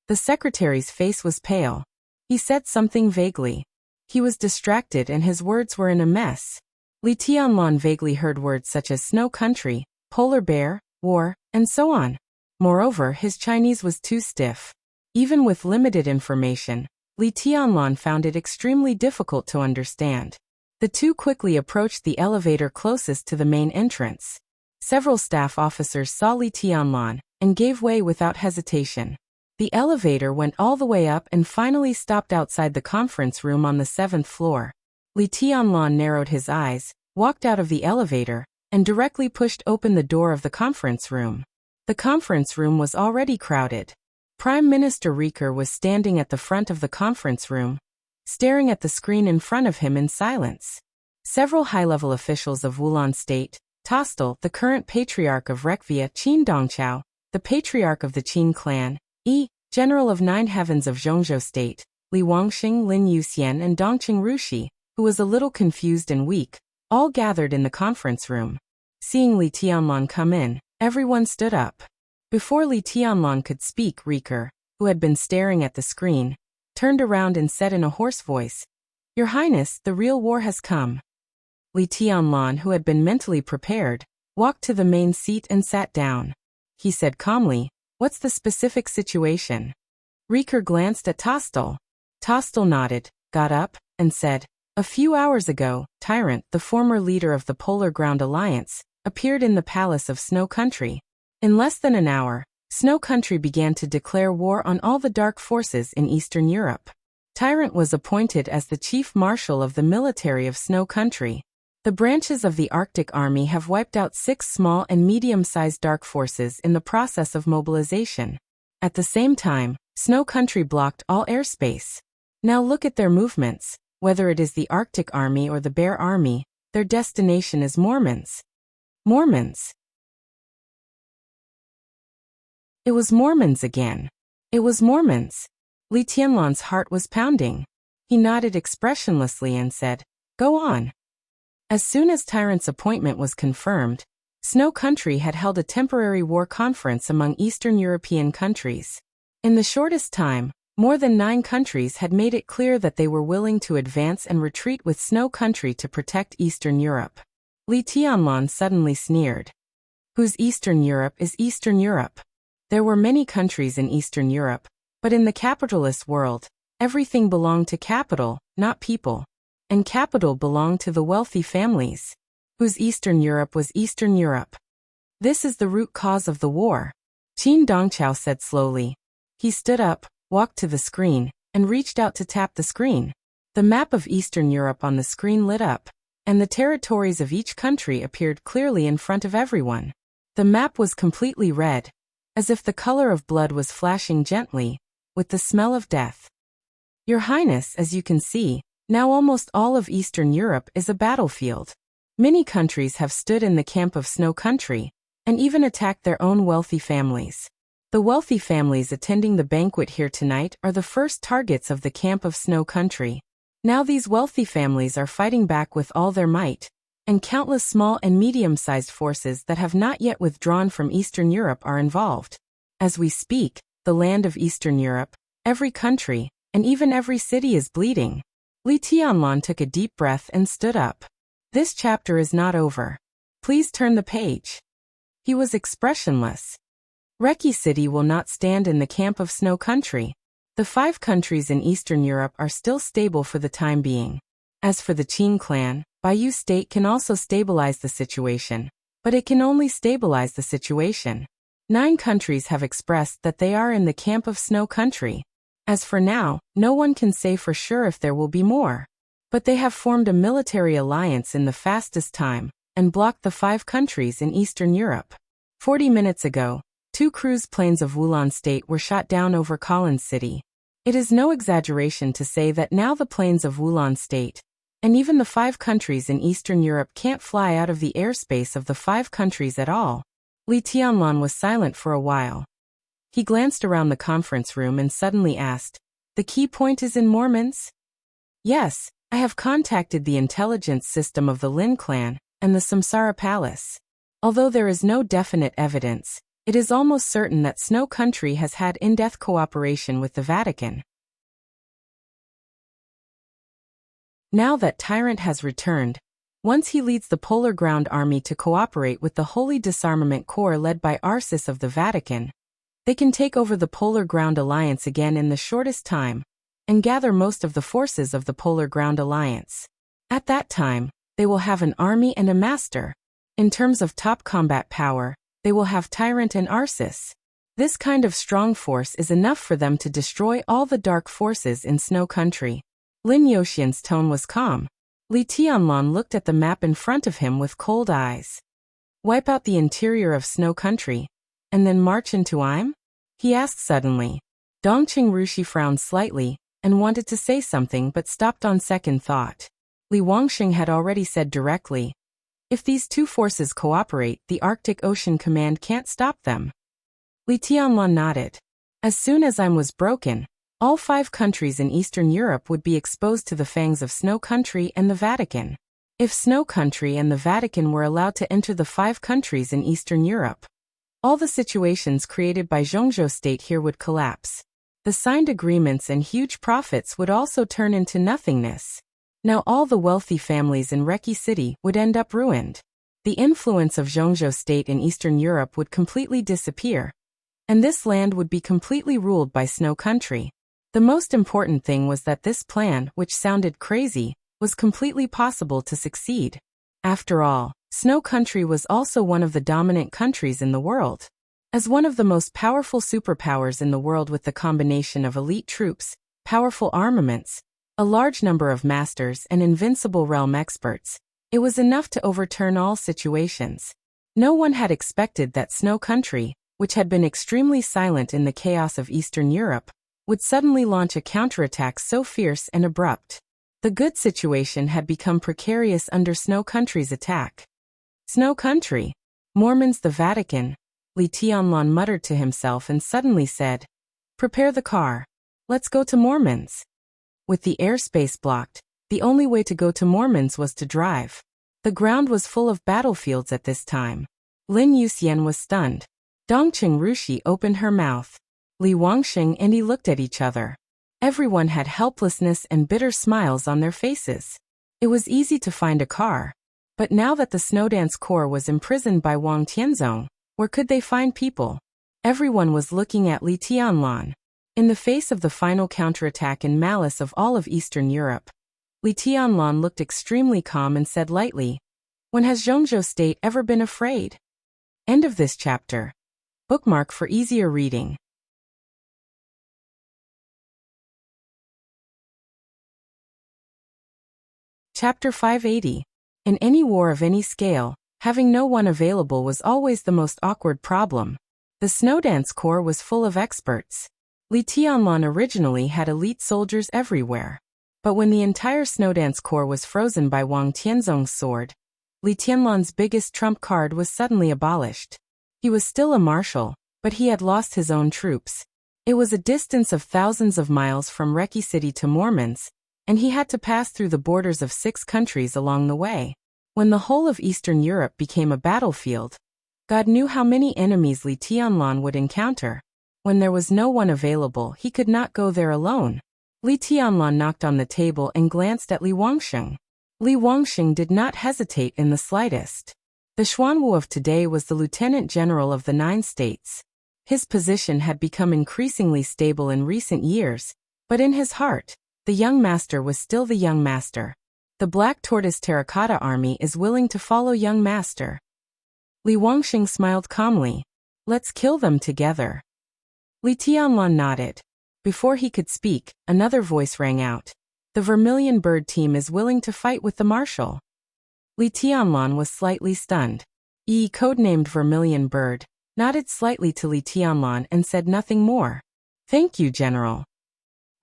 The secretary's face was pale. He said something vaguely. He was distracted and his words were in a mess. Li Tianlan vaguely heard words such as snow country, polar bear, war, and so on. Moreover, his Chinese was too stiff. Even with limited information, Li Tianlan found it extremely difficult to understand. The two quickly approached the elevator closest to the main entrance. Several staff officers saw Li Tianlan and gave way without hesitation. The elevator went all the way up and finally stopped outside the conference room on the 7th floor. Li Tianlan narrowed his eyes, walked out of the elevator, and directly pushed open the door of the conference room. The conference room was already crowded. Prime Minister Riker was standing at the front of the conference room, staring at the screen in front of him in silence. Several high-level officials of Wulan State, Tostel, the current patriarch of Rekvia, Qin Dongqiao, the patriarch of the Qin clan, General of Nine Heavens of Zhongzhou State, Li Wangxing, Lin Yuxian and Dongqing Rushi, who was a little confused and weak, all gathered in the conference room. Seeing Li Tianlan come in, everyone stood up. Before Li Tianlan could speak, Riker, who had been staring at the screen, turned around and said in a hoarse voice, "Your Highness, the real war has come." Li Tianlan, who had been mentally prepared, walked to the main seat and sat down. He said calmly, "What's the specific situation?" Riker glanced at Tostel. Tostel nodded, got up, and said, "A few hours ago, Tyrant, the former leader of the Polar Ground Alliance, appeared in the palace of Snow Country. In less than an hour, Snow Country began to declare war on all the dark forces in Eastern Europe. Tyrant was appointed as the chief marshal of the military of Snow Country. The branches of the Arctic Army have wiped out 6 small and medium-sized dark forces in the process of mobilization. At the same time, Snow Country blocked all airspace. Now look at their movements. Whether it is the Arctic Army or the Bear Army, their destination is Mormons." Mormons. It was Mormons again. It was Mormons. Li Tianlan's heart was pounding. He nodded expressionlessly and said, "Go on." As soon as Tyrant's appointment was confirmed, Snow Country had held a temporary war conference among Eastern European countries. In the shortest time, more than 9 countries had made it clear that they were willing to advance and retreat with Snow Country to protect Eastern Europe. Li Tianlan suddenly sneered. Whose Eastern Europe is Eastern Europe? There were many countries in Eastern Europe, but in the capitalist world, everything belonged to capital, not people. And capital belonged to the wealthy families. Whose Eastern Europe was Eastern Europe? This is the root cause of the war. Qin Dongqiao said slowly. He stood up, walked to the screen, and reached out to tap the screen. The map of Eastern Europe on the screen lit up, and the territories of each country appeared clearly in front of everyone. The map was completely red, as if the color of blood was flashing gently, with the smell of death. Your Highness, as you can see, now almost all of Eastern Europe is a battlefield. Many countries have stood in the camp of Snow Country, and even attacked their own wealthy families. The wealthy families attending the banquet here tonight are the first targets of the camp of Snow Country. Now these wealthy families are fighting back with all their might, and countless small and medium-sized forces that have not yet withdrawn from Eastern Europe are involved. As we speak, the land of Eastern Europe, every country, and even every city is bleeding. Li Tianlan took a deep breath and stood up. This chapter is not over. Please turn the page. He was expressionless. Reki City will not stand in the camp of Snow Country. The 5 countries in Eastern Europe are still stable for the time being. As for the Qin clan, Bayou State can also stabilize the situation, but it can only stabilize the situation. 9 countries have expressed that they are in the camp of Snow Country. As for now, no one can say for sure if there will be more. But they have formed a military alliance in the fastest time, and blocked the 5 countries in Eastern Europe. 40 minutes ago, 2 cruise planes of Wulan State were shot down over Collins City. It is no exaggeration to say that now the planes of Wulan State, and even the 5 countries in Eastern Europe can't fly out of the airspace of the 5 countries at all. Li Tianlan was silent for a while. He glanced around the conference room and suddenly asked, "The key point is in Mormons?" "Yes, I have contacted the intelligence system of the Lin clan and the Samsara Palace. Although there is no definite evidence, it is almost certain that Snow Country has had in-depth cooperation with the Vatican. Now that Tyrant has returned, once he leads the Polar Ground Army to cooperate with the Holy Disarmament Corps led by Arcis of the Vatican, they can take over the Polar Ground Alliance again in the shortest time, and gather most of the forces of the Polar Ground Alliance. At that time, they will have an army and a master. In terms of top combat power, they will have Tyrant and Arcis. This kind of strong force is enough for them to destroy all the dark forces in Snow Country." Lin Yoxian's tone was calm. Li Tianlan looked at the map in front of him with cold eyes. "Wipe out the interior of Snow Country, and then march into Im?" he asked suddenly. Dongqing Rushi frowned slightly, and wanted to say something but stopped on second thought. Li Wangxing had already said directly, "If these 2 forces cooperate, the Arctic Ocean Command can't stop them." Li Tianlan nodded. "As soon as Im was broken, all 5 countries in Eastern Europe would be exposed to the fangs of Snow Country and the Vatican. If Snow Country and the Vatican were allowed to enter the 5 countries in Eastern Europe, all the situations created by Zhongzhou State here would collapse. The signed agreements and huge profits would also turn into nothingness. Now all the wealthy families in Reki City would end up ruined. The influence of Zhongzhou State in Eastern Europe would completely disappear, and this land would be completely ruled by Snow Country. The most important thing was that this plan, which sounded crazy, was completely possible to succeed. After all, Snow Country was also one of the dominant countries in the world. As one of the most powerful superpowers in the world with the combination of elite troops, powerful armaments, a large number of masters and invincible realm experts, it was enough to overturn all situations. No one had expected that Snow Country, which had been extremely silent in the chaos of Eastern Europe, would suddenly launch a counterattack so fierce and abrupt. The good situation had become precarious under Snow Country's attack. "Snow Country, Mormons, the Vatican," Li Tianlan muttered to himself and suddenly said, "Prepare the car. Let's go to Mormons." With the airspace blocked, the only way to go to Mormons was to drive. The ground was full of battlefields at this time. Lin Yuxian was stunned. Dongqing Rushi opened her mouth. Li Wangxing and he looked at each other. Everyone had helplessness and bitter smiles on their faces. It was easy to find a car. But now that the Snowdance Corps was imprisoned by Wang Tianzong, where could they find people? Everyone was looking at Li Tianlan. In the face of the final counterattack and malice of all of Eastern Europe, Li Tianlan looked extremely calm and said lightly, "When has Zhongzhou State ever been afraid?" End of this chapter. Bookmark for easier reading. Chapter 580. In any war of any scale, having no one available was always the most awkward problem. The Snowdance Corps was full of experts. Li Tianlan originally had elite soldiers everywhere. But when the entire Snowdance Corps was frozen by Wang Tianzong's sword, Li Tianlan's biggest trump card was suddenly abolished. He was still a marshal, but he had lost his own troops. It was a distance of thousands of miles from Reki City to Mormons, and he had to pass through the borders of 6 countries along the way. When the whole of Eastern Europe became a battlefield, God knew how many enemies Li Tianlan would encounter. When there was no one available, he could not go there alone. Li Tianlan knocked on the table and glanced at Li Wangsheng. Li Wangsheng did not hesitate in the slightest. The Xuanwu of today was the lieutenant general of the 9 states. His position had become increasingly stable in recent years, but in his heart, the young master was still the young master. The Black Tortoise Terracotta Army is willing to follow young master. Li Wangsheng smiled calmly. Let's kill them together. Li Tianlan nodded. Before he could speak, another voice rang out. The Vermilion Bird team is willing to fight with the marshal. Li Tianlan was slightly stunned. Yi, codenamed Vermilion Bird, nodded slightly to Li Tianlan and said nothing more. Thank you, General.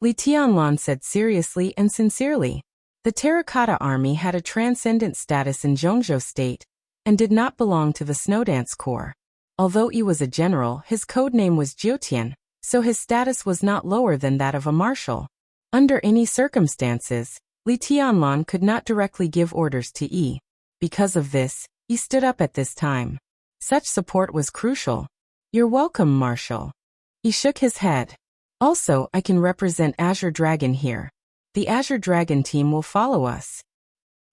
Li Tianlan said seriously and sincerely. The Terracotta Army had a transcendent status in Zhongzhou State, and did not belong to the Snowdance Corps. Although he was a general, his codename was Jiutian, so his status was not lower than that of a marshal. Under any circumstances, Li Tianlan could not directly give orders to Yi. Because of this, he stood up at this time. Such support was crucial. You're welcome, Marshal. He shook his head. Also, I can represent Azure Dragon here. The Azure Dragon team will follow us.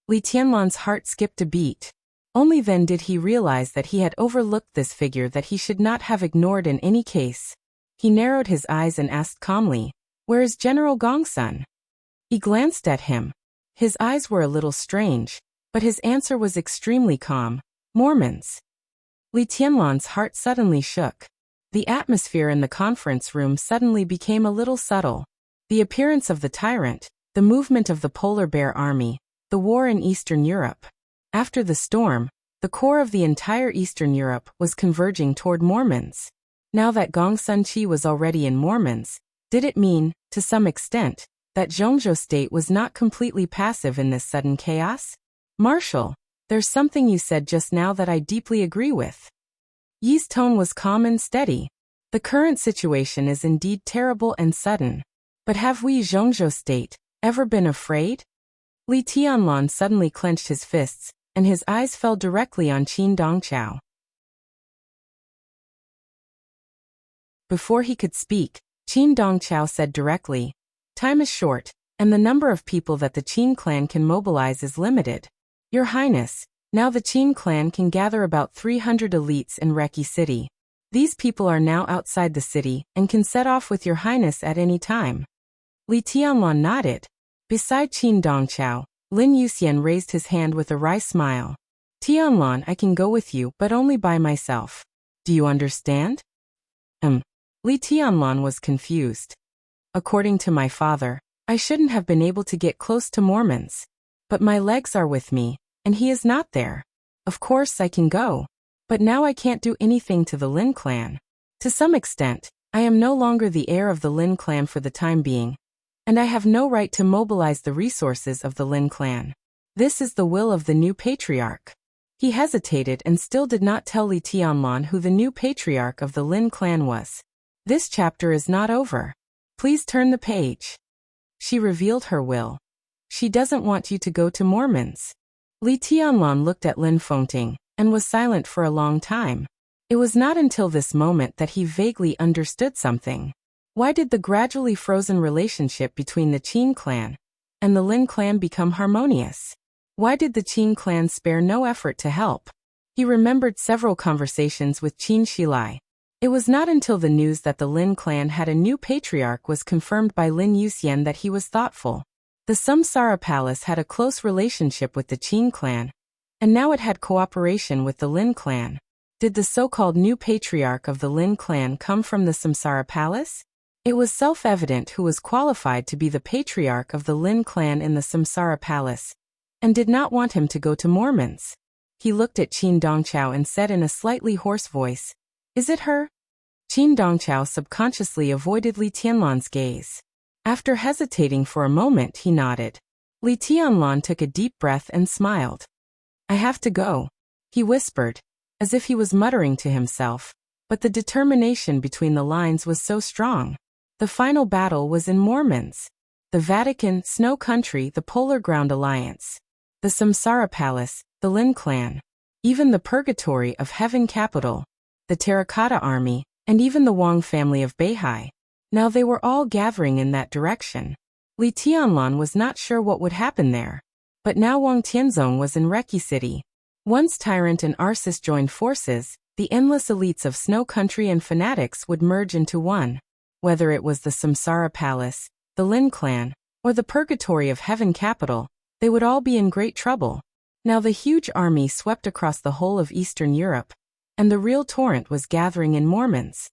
Li Tianlan's heart skipped a beat. Only then did he realize that he had overlooked this figure that he should not have ignored in any case. He narrowed his eyes and asked calmly, "Where is General Gongsun?" He glanced at him. His eyes were a little strange, but his answer was extremely calm. Mormons. Li Tianlan's heart suddenly shook. The atmosphere in the conference room suddenly became a little subtle. The appearance of the tyrant, the movement of the polar bear army, the war in Eastern Europe. After the storm, the core of the entire Eastern Europe was converging toward Mormons. Now that Gongsun Qi was already in Mormons, did it mean, to some extent, that Zhongzhou State was not completely passive in this sudden chaos? Marshal, there's something you said just now that I deeply agree with. Yi's tone was calm and steady. The current situation is indeed terrible and sudden. But have we, Zhongzhou State, ever been afraid? Li Tianlan suddenly clenched his fists, and his eyes fell directly on Qin Dongchao. Before he could speak, Qin Dongchao said directly, "Time is short, and the number of people that the Qin clan can mobilize is limited. Your Highness, now the Qin clan can gather about 300 elites in Reki City. These people are now outside the city and can set off with your Highness at any time." Li Tianlan nodded. Beside Qin Dongchao, Lin Yuxian raised his hand with a wry smile. "Tianlan, I can go with you, but only by myself. Do you understand?" Li Tianlan was confused. According to my father, I shouldn't have been able to get close to Mormons. But my legs are with me, and he is not there. Of course I can go. But now I can't do anything to the Lin clan. To some extent, I am no longer the heir of the Lin clan for the time being, and I have no right to mobilize the resources of the Lin clan. This is the will of the new patriarch. He hesitated and still did not tell Li Tianlan who the new patriarch of the Lin clan was. This chapter is not over. Please turn the page. She revealed her will. She doesn't want you to go to Mormons. Li Tianlan looked at Lin Fengting and was silent for a long time. It was not until this moment that he vaguely understood something. Why did the gradually frozen relationship between the Qin clan and the Lin clan become harmonious? Why did the Qin clan spare no effort to help? He remembered several conversations with Qin Shilai. It was not until the news that the Lin clan had a new patriarch was confirmed by Lin Yuxian that he was thoughtful. The Samsara Palace had a close relationship with the Qin clan, and now it had cooperation with the Lin clan. Did the so-called new patriarch of the Lin clan come from the Samsara Palace? It was self-evident who was qualified to be the patriarch of the Lin clan in the Samsara Palace, and did not want him to go to Mormons. He looked at Qin Dongqiao and said in a slightly hoarse voice, "Is it her?" Qin Dongqiao subconsciously avoided Li Tianlan's gaze. After hesitating for a moment, he nodded. Li Tianlan took a deep breath and smiled. "I have to go," he whispered, as if he was muttering to himself, but the determination between the lines was so strong. The final battle was in Mormons. The Vatican, Snow Country, the Polar Ground Alliance, the Samsara Palace, the Lin clan, even the Purgatory of Heaven Capital, the Terracotta Army, and even the Wang family of Beihai. Now they were all gathering in that direction. Li Tianlan was not sure what would happen there. But now Wang Tianzong was in Reki City. Once Tyrant and Arsis joined forces, the endless elites of Snow Country and fanatics would merge into one. Whether it was the Samsara Palace, the Lin clan, or the Purgatory of Heaven Capital, they would all be in great trouble. Now the huge army swept across the whole of Eastern Europe, and the real torrent was gathering in Mormons.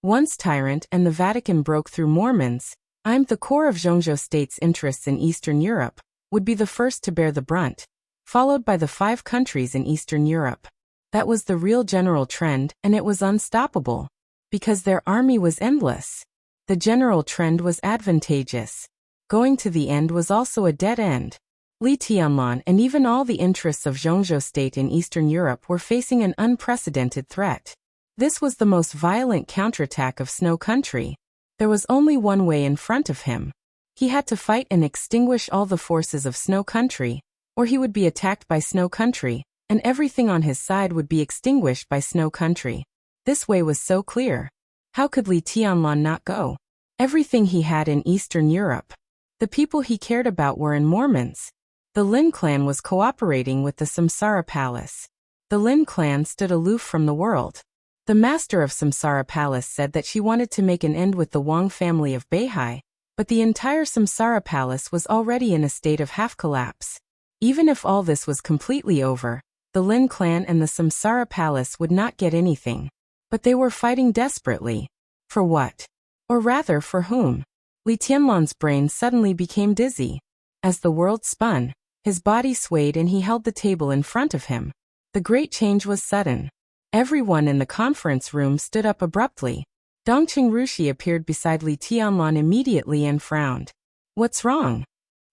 Once Tyrant and the Vatican broke through Mormons, the core of Zhongzhou state's interests in Eastern Europe, would be the first to bear the brunt, followed by the 5 countries in Eastern Europe. That was the real general trend, and it was unstoppable, because their army was endless. The general trend was advantageous. Going to the end was also a dead end. Li Tianlan and even all the interests of Zhongzhou state in Eastern Europe were facing an unprecedented threat. This was the most violent counterattack of Snow Country. There was only one way in front of him. He had to fight and extinguish all the forces of Snow Country, or he would be attacked by Snow Country, and everything on his side would be extinguished by Snow Country. This way was so clear. How could Li Tianlan not go? Everything he had in Eastern Europe. The people he cared about were in Mormons. The Lin clan was cooperating with the Samsara Palace. The Lin clan stood aloof from the world. The master of Samsara Palace said that she wanted to make an end with the Wang family of Beihai, but the entire Samsara Palace was already in a state of half-collapse. Even if all this was completely over, the Lin clan and the Samsara Palace would not get anything. But they were fighting desperately. For what? Or rather, for whom? Li Tianlan's brain suddenly became dizzy. As the world spun, his body swayed and he held the table in front of him. The great change was sudden. Everyone in the conference room stood up abruptly. Dongqing Rushi appeared beside Li Tianlan immediately and frowned. "What's wrong?"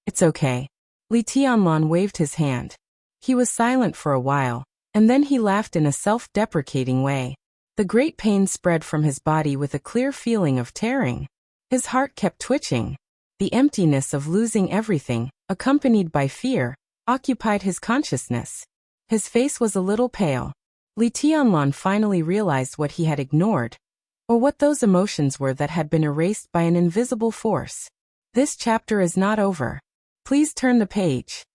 "It's okay." Li Tianlan waved his hand. He was silent for a while, and then he laughed in a self-deprecating way. The great pain spread from his body with a clear feeling of tearing. His heart kept twitching. The emptiness of losing everything, accompanied by fear, occupied his consciousness. His face was a little pale. Li Tianlan finally realized what he had ignored, or what those emotions were that had been erased by an invisible force. This chapter is not over. Please turn the page.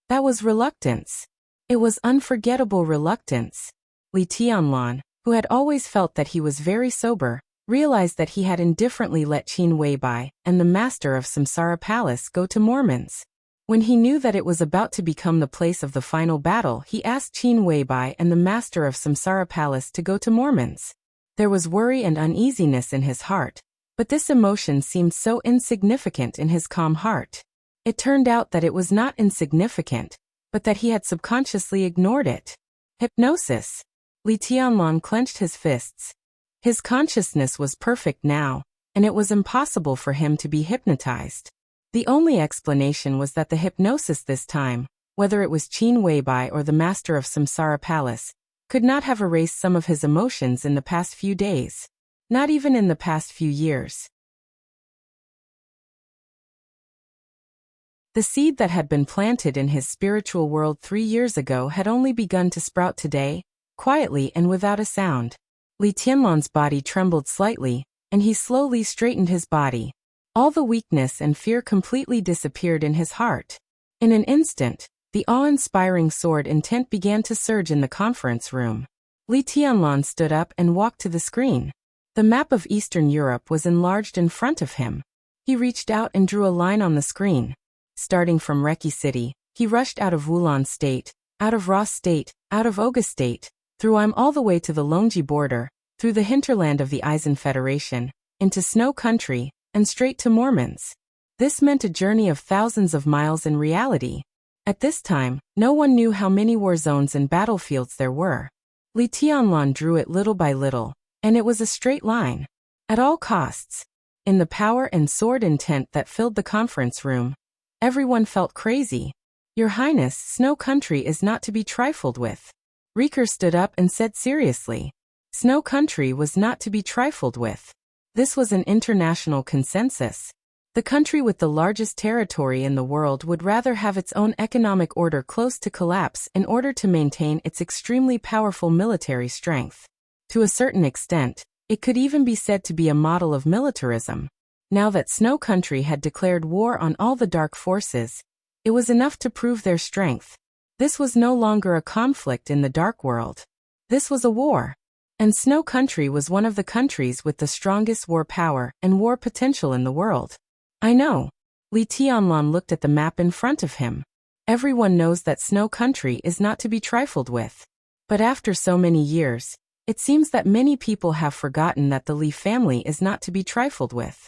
That was reluctance. It was unforgettable reluctance. Li Tianlan, who had always felt that he was very sober, realized that he had indifferently let Qin Weibai and the master of Samsara Palace go to Mormons. When he knew that it was about to become the place of the final battle, he asked Qin Weibai and the master of Samsara Palace to go to Mormons. There was worry and uneasiness in his heart, but this emotion seemed so insignificant in his calm heart. It turned out that it was not insignificant, but that he had subconsciously ignored it. Hypnosis. Li Tianlan clenched his fists. His consciousness was perfect now, and it was impossible for him to be hypnotized. The only explanation was that the hypnosis this time, whether it was Qin Weibai or the master of Samsara Palace, could not have erased some of his emotions in the past few days. Not even in the past few years. The seed that had been planted in his spiritual world 3 years ago had only begun to sprout today, quietly and without a sound. Li Tianlan's body trembled slightly, and he slowly straightened his body. All the weakness and fear completely disappeared in his heart. In an instant, the awe-inspiring sword intent began to surge in the conference room. Li Tianlan stood up and walked to the screen. The map of Eastern Europe was enlarged in front of him. He reached out and drew a line on the screen. Starting from Reki City, he rushed out of Wulan State, out of Ross State, out of Oga State, through I'm all the way to the Longji border, through the hinterland of the Eisen Federation, into Snow Country, and straight to Mormons. This meant a journey of thousands of miles in reality. At this time, no one knew how many war zones and battlefields there were. Li Tianlan drew it little by little, and it was a straight line. At all costs. In the power and sword intent that filled the conference room, everyone felt crazy. Your Highness, Snow Country is not to be trifled with. Rieker stood up and said seriously. Snow Country was not to be trifled with. This was an international consensus. The country with the largest territory in the world would rather have its own economic order close to collapse in order to maintain its extremely powerful military strength. To a certain extent, it could even be said to be a model of militarism. Now that Snow Country had declared war on all the dark forces, it was enough to prove their strength. This was no longer a conflict in the dark world. This was a war. And Snow Country was one of the countries with the strongest war power and war potential in the world. I know. Li Tianlan looked at the map in front of him. Everyone knows that Snow Country is not to be trifled with. But after so many years, it seems that many people have forgotten that the Li family is not to be trifled with.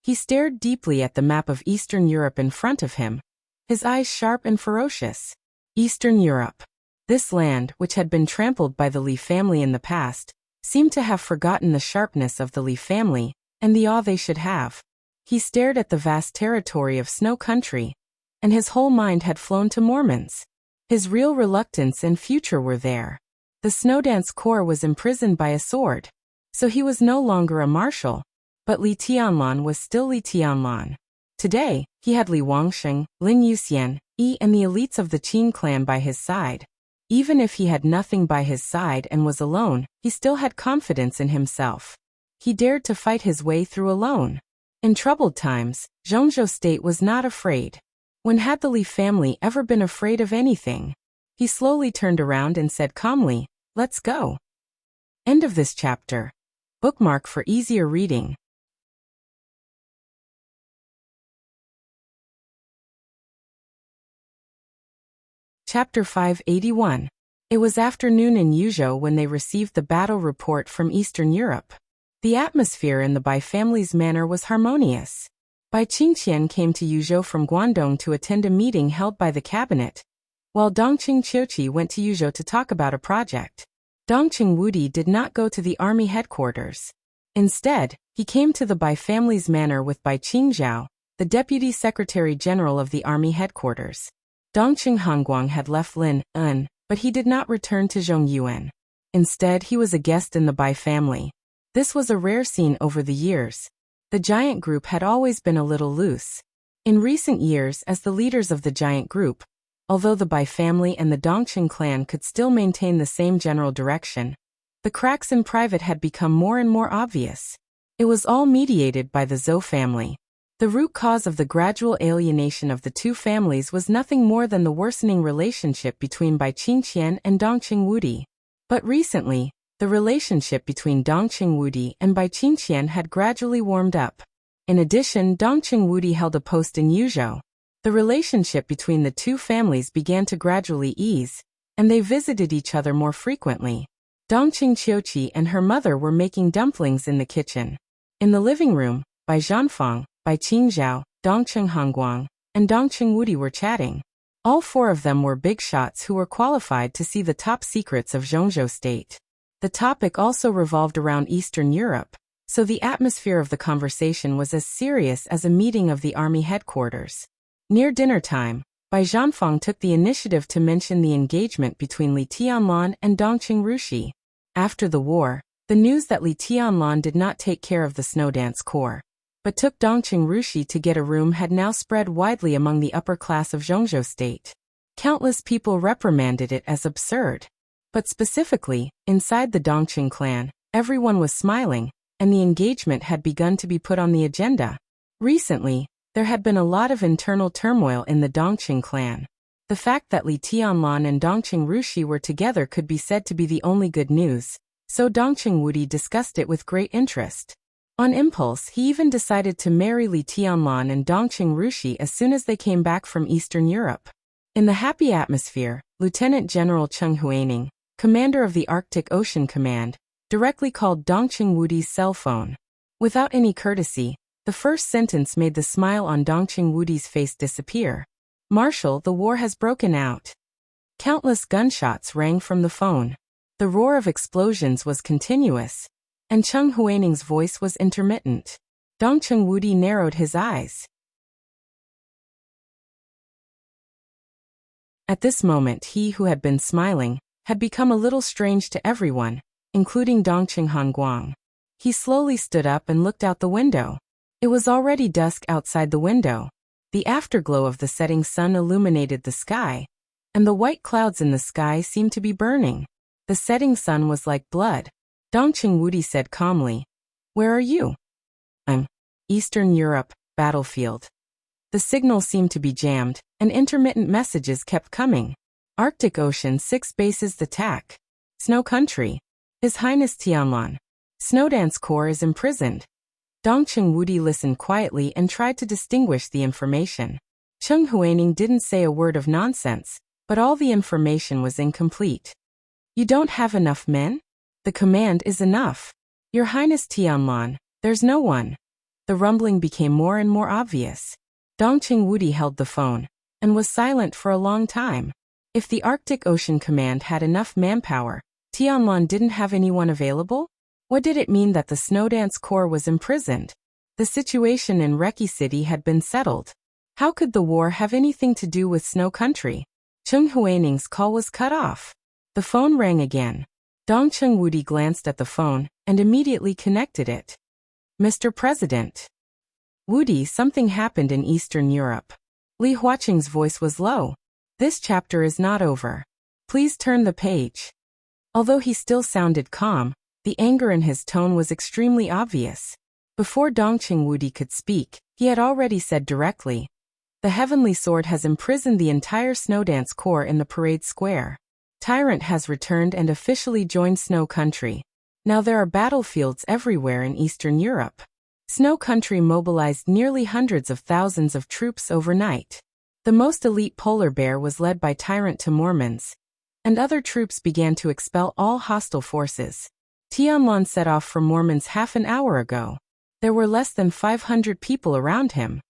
He stared deeply at the map of Eastern Europe in front of him, his eyes sharp and ferocious. Eastern Europe. This land, which had been trampled by the Li family in the past, seemed to have forgotten the sharpness of the Li family, and the awe they should have. He stared at the vast territory of Snow Country, and his whole mind had flown to Mormons. His real reluctance and future were there. The Snowdance Corps was imprisoned by a sword, so he was no longer a marshal, but Li Tianlan was still Li Tianlan. Today, he had Li Wangsheng, Lin Yuxian, and the elites of the Qin clan by his side. Even if he had nothing by his side and was alone, he still had confidence in himself. He dared to fight his way through alone. In troubled times, Zhongzhou State was not afraid. When had the Li family ever been afraid of anything? He slowly turned around and said calmly, "Let's go." End of this chapter. Bookmark for easier reading. Chapter 581. It was afternoon in Yuzhou when they received the battle report from Eastern Europe. The atmosphere in the Bai family's manor was harmonious. Bai Qingqian came to Yuzhou from Guangdong to attend a meeting held by the cabinet, while Dongqing Qiuqi went to Yuzhou to talk about a project. Dongqing Wudi did not go to the army headquarters. Instead, he came to the Bai family's manor with Bai Qingzhao, the deputy secretary general of the army headquarters. Dongqing Hongguang had left Lin, but he did not return to Zhongyuan. Instead, he was a guest in the Bai family. This was a rare scene over the years. The giant group had always been a little loose. In recent years, as the leaders of the giant group, although the Bai family and the Dongqing clan could still maintain the same general direction, the cracks in private had become more and more obvious. It was all mediated by the Zhou family. The root cause of the gradual alienation of the two families was nothing more than the worsening relationship between Bai Qingqian and Dongqing Wudi. But recently, the relationship between Dongqing Wudi and Bai Qingqian had gradually warmed up. In addition, Dongqing Wudi held a post in Yuzhou. The relationship between the two families began to gradually ease, and they visited each other more frequently. Dongqing Qiuqi and her mother were making dumplings in the kitchen. In the living room, Bai Zhanfang, Bai Qingzhao, Dongqing Hongguang, and Dongqing Wudi were chatting. All four of them were big shots who were qualified to see the top secrets of Zhongzhou State. The topic also revolved around Eastern Europe, so the atmosphere of the conversation was as serious as a meeting of the army headquarters. Near dinner time, Bai Zhanfang took the initiative to mention the engagement between Li Tianlan and Dongqing Rushi. After the war, the news that Li Tianlan did not take care of the Snowdance Corps, but took Dongqing Rushi to get a room had now spread widely among the upper class of Zhongzhou State. Countless people reprimanded it as absurd. But specifically, inside the Dongqing clan, everyone was smiling, and the engagement had begun to be put on the agenda. Recently, there had been a lot of internal turmoil in the Dongqing clan. The fact that Li Tianlan and Dongqing Rushi were together could be said to be the only good news, so Dongqing Wudi discussed it with great interest. On impulse, he even decided to marry Li Tianlan and Dongqing Rushi as soon as they came back from Eastern Europe. In the happy atmosphere, Lieutenant General Cheng Huaining, commander of the Arctic Ocean Command, directly called Dongqing Wudi's cell phone. Without any courtesy, the first sentence made the smile on Dongqing Wudi's face disappear. "Marshal, the war has broken out." Countless gunshots rang from the phone. The roar of explosions was continuous, and Cheng Huaining's voice was intermittent. Dongqing Wudi narrowed his eyes. At this moment he who had been smiling had become a little strange to everyone, including Dongqing Hanguang. He slowly stood up and looked out the window. It was already dusk outside the window. The afterglow of the setting sun illuminated the sky, and the white clouds in the sky seemed to be burning. The setting sun was like blood. Dongqing Wudi said calmly, "Where are you?" "I'm Eastern Europe, battlefield." The signal seemed to be jammed, and intermittent messages kept coming. "Arctic Ocean 6 bases attack. Snow Country. His Highness Tianlan. Snowdance Corps is imprisoned." Dongqing Wudi listened quietly and tried to distinguish the information. Cheng Huaining didn't say a word of nonsense, but all the information was incomplete. "You don't have enough men? The command is enough. Your Highness Tianlan, there's no one." The rumbling became more and more obvious. Dongqing Wudi held the phone, and was silent for a long time. If the Arctic Ocean Command had enough manpower, Tianlan didn't have anyone available? What did it mean that the Snowdance Corps was imprisoned? The situation in Reki City had been settled. How could the war have anything to do with Snow Country? Cheng Huaining's call was cut off. The phone rang again. Dongqing Wudi glanced at the phone, and immediately connected it. "Mr. President." "Wudi, something happened in Eastern Europe." Li Huaqing's voice was low. "This chapter is not over. Please turn the page." Although he still sounded calm, the anger in his tone was extremely obvious. Before Dongqing Wudi could speak, he had already said directly, "The Heavenly Sword has imprisoned the entire Snowdance Corps in the parade square. Tyrant has returned and officially joined Snow Country. Now there are battlefields everywhere in Eastern Europe." Snow Country mobilized nearly hundreds of thousands of troops overnight. The most elite polar bear was led by Tyrant Timormans, and other troops began to expel all hostile forces. Tianlan set off from Mormons half an hour ago. There were less than 500 people around him.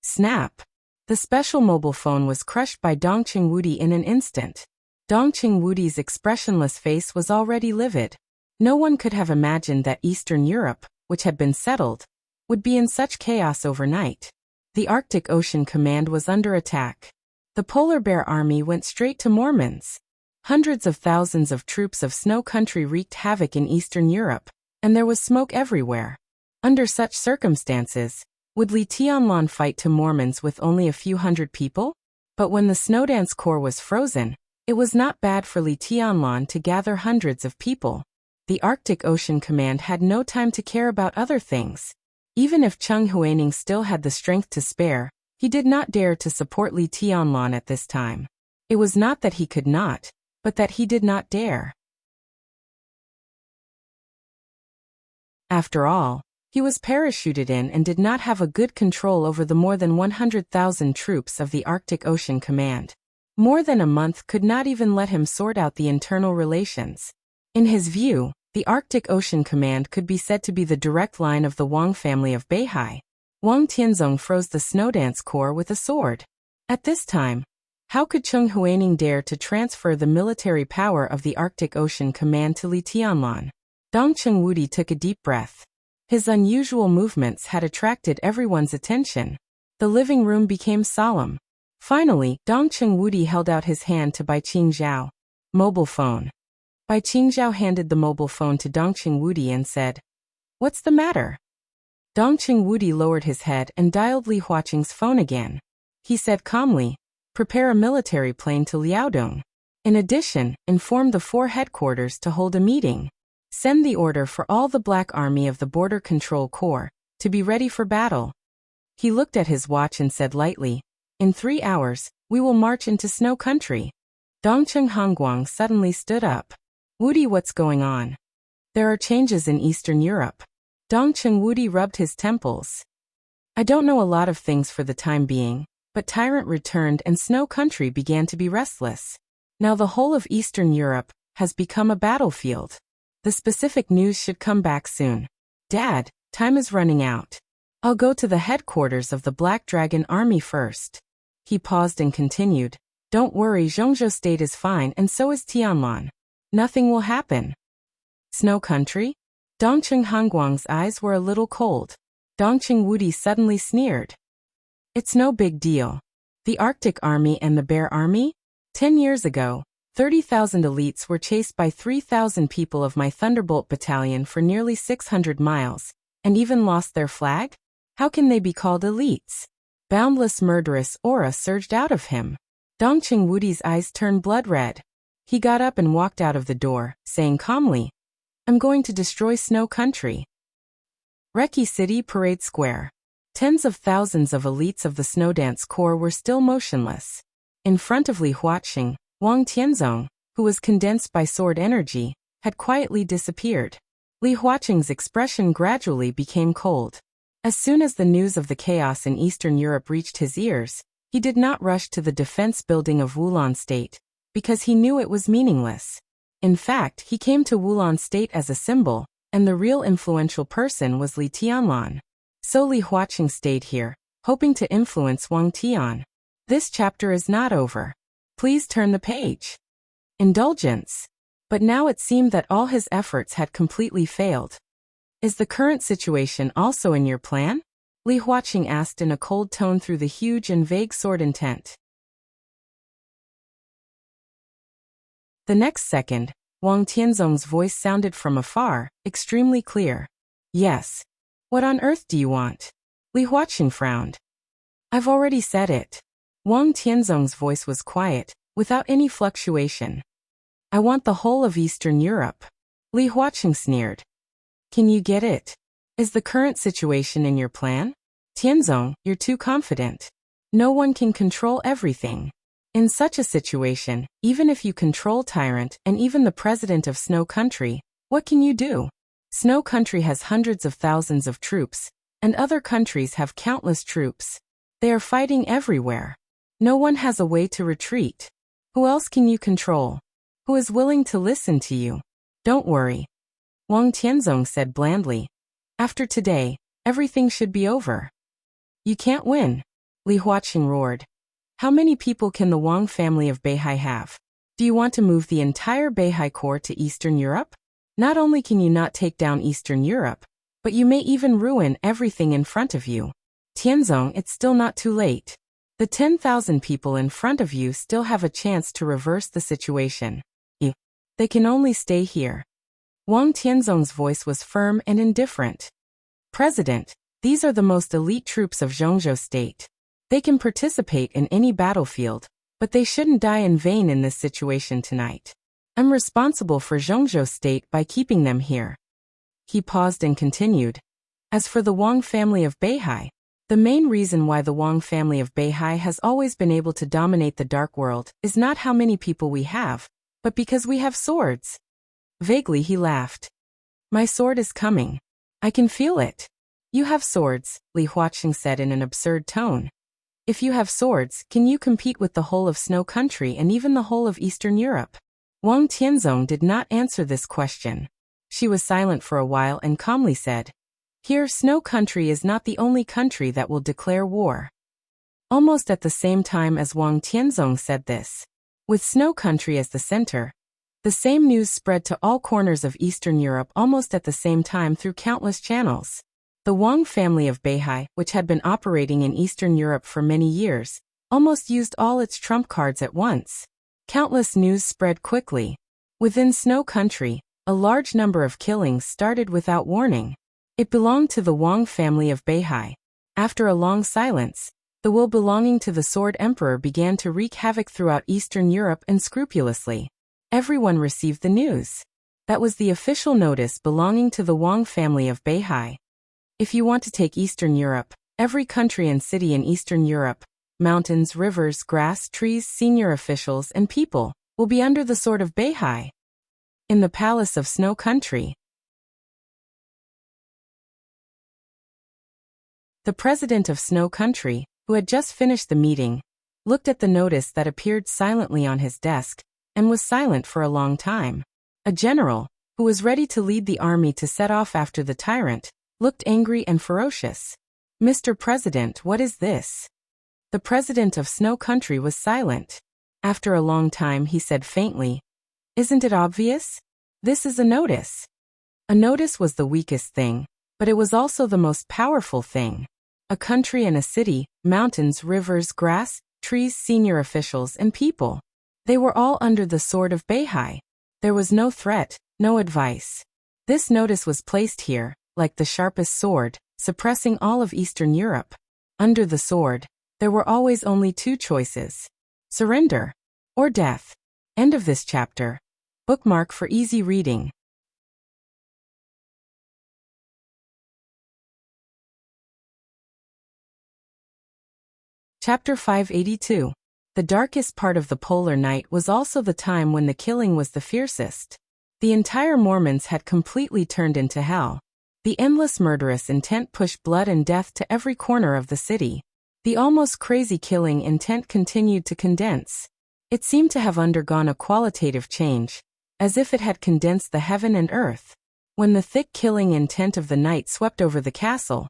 Snap! The special mobile phone was crushed by Dongqing Wudi in an instant. Dongqing Wudi's expressionless face was already livid. No one could have imagined that Eastern Europe, which had been settled, would be in such chaos overnight. The Arctic Ocean Command was under attack. The Polar Bear Army went straight to Mormons. Hundreds of thousands of troops of Snow Country wreaked havoc in Eastern Europe, and there was smoke everywhere. Under such circumstances, would Li Tianlan fight to Mormons with only a few hundred people? But when the Snowdance Corps was frozen, it was not bad for Li Tianlan to gather hundreds of people. The Arctic Ocean Command had no time to care about other things. Even if Cheng Huaining still had the strength to spare, he did not dare to support Li Tianlan at this time. It was not that he could not, but that he did not dare. After all, he was parachuted in and did not have a good control over the more than 100,000 troops of the Arctic Ocean Command. More than a month could not even let him sort out the internal relations. In his view, the Arctic Ocean Command could be said to be the direct line of the Wang family of Beihai. Wang Tianzong froze the Snowdance Corps with a sword. At this time, how could Cheng Huaining dare to transfer the military power of the Arctic Ocean Command to Li Tianlan? Dongqing Wudi took a deep breath. His unusual movements had attracted everyone's attention. The living room became solemn. Finally, Dongqing Wudi held out his hand to Bai Qingzhao. "Mobile phone." Bai Qingzhao handed the mobile phone to Dongqing Wudi and said, "What's the matter?" Dongqing Wudi lowered his head and dialed Li Huaqing's phone again. He said calmly, "Prepare a military plane to Liaodong. In addition, inform the 4 headquarters to hold a meeting. Send the order for all the Black Army of the Border Control Corps to be ready for battle." He looked at his watch and said lightly, "In 3 hours, we will march into Snow Country." Dongqing Hanguang suddenly stood up. "Wudi, what's going on?" "There are changes in Eastern Europe." Dongqing Wudi rubbed his temples. "I don't know a lot of things for the time being, But Tyrant returned and Snow Country began to be restless. Now the whole of Eastern Europe has become a battlefield. The specific news should come back soon. Dad, time is running out. I'll go to the headquarters of the Black Dragon Army first. He paused and continued. Don't worry, Zhongzhou State is fine and so is Tianlan. Nothing will happen. Snow Country? Dongqing Hangguang's eyes were a little cold. Dongqing Wudi suddenly sneered. It's no big deal. The Arctic Army and the Bear Army? 10 years ago, 30,000 elites were chased by 3,000 people of my Thunderbolt Battalion for nearly 600 miles, and even lost their flag? How can they be called elites? Boundless murderous aura surged out of him. Dongqing Wudi's eyes turned blood red. He got up and walked out of the door, saying calmly, I'm going to destroy Snow Country. Reki City Parade Square. Tens of thousands of elites of the Snowdance Corps were still motionless. In front of Li Huaqing, Wang Tianzong, who was condensed by sword energy, had quietly disappeared. Li Huaqing's expression gradually became cold. As soon as the news of the chaos in Eastern Europe reached his ears, he did not rush to the defense building of Wulan State, because he knew it was meaningless. In fact, he came to Wulan State as a symbol, and the real influential person was Li Tianlan. So Li Huaqing stayed here, hoping to influence Wang Tian. This chapter is not over. Please turn the page. Indulgence. But now it seemed that all his efforts had completely failed. Is the current situation also in your plan? Li Huaqing asked in a cold tone through the huge and vague sword intent. The next second, Wang Tianzong's voice sounded from afar, extremely clear. Yes. What on earth do you want? Li Huaqing frowned. I've already said it. Wang Tianzong's voice was quiet, without any fluctuation. I want the whole of Eastern Europe. Li Huaqing sneered. Can you get it? Is the current situation in your plan? Tianzong, you're too confident. No one can control everything. In such a situation, even if you control Tyrant and even the president of Snow Country, what can you do? Snow Country has hundreds of thousands of troops, and other countries have countless troops. They are fighting everywhere. No one has a way to retreat. Who else can you control? Who is willing to listen to you? Don't worry. Wang Tianzong said blandly. After today, everything should be over. You can't win. Li Huaqing roared. How many people can the Wang family of Beihai have? Do you want to move the entire Beihai Corps to Eastern Europe? Not only can you not take down Eastern Europe, but you may even ruin everything in front of you. Tianzong, it's still not too late. The 10,000 people in front of you still have a chance to reverse the situation. They can only stay here. Wang Tianzong's voice was firm and indifferent. President, these are the most elite troops of Zhongzhou State. They can participate in any battlefield, but they shouldn't die in vain in this situation tonight. I'm responsible for Zhongzhou State by keeping them here. He paused and continued. As for the Wang family of Beihai, the main reason why the Wang family of Beihai has always been able to dominate the Dark World is not how many people we have, but because we have swords. Vaguely he laughed. My sword is coming. I can feel it. You have swords, Li Huaqing said in an absurd tone. If you have swords, can you compete with the whole of Snow Country and even the whole of Eastern Europe? Wang Tianzong did not answer this question. She was silent for a while and calmly said, Here, Snow Country is not the only country that will declare war. Almost at the same time as Wang Tianzong said this, with Snow Country as the center, the same news spread to all corners of Eastern Europe almost at the same time through countless channels. The Wang family of Beihai, which had been operating in Eastern Europe for many years, almost used all its trump cards at once. Countless news spread quickly. Within Snow Country, a large number of killings started without warning. It belonged to the Wang family of Beihai. After a long silence, the will belonging to the Sword Emperor began to wreak havoc throughout Eastern Europe unscrupulously. Everyone received the news. That was the official notice belonging to the Wang family of Beihai. If you want to take Eastern Europe, every country and city in Eastern Europe, mountains, rivers, grass, trees, senior officials, and people, will be under the sword of Beihai. In the palace of Snow Country. The president of Snow Country, who had just finished the meeting, looked at the notice that appeared silently on his desk, and was silent for a long time. A general, who was ready to lead the army to set off after the tyrant, looked angry and ferocious. "Mr. President, what is this?" The president of Snow Country was silent. After a long time he said faintly, "Isn't it obvious? This is a notice." A notice was the weakest thing, but it was also the most powerful thing. A country and a city, mountains, rivers, grass, trees, senior officials, and people. They were all under the sword of Beihai. There was no threat, no advice. This notice was placed here, like the sharpest sword, suppressing all of Eastern Europe. Under the sword, there were always only two choices: surrender or death. End of this chapter. Bookmark for easy reading. Chapter 582. The darkest part of the polar night was also the time when the killing was the fiercest. The entire Mormons had completely turned into hell. The endless murderous intent pushed blood and death to every corner of the city. The almost crazy killing intent continued to condense. It seemed to have undergone a qualitative change, as if it had condensed the heaven and earth. When the thick killing intent of the night swept over the castle,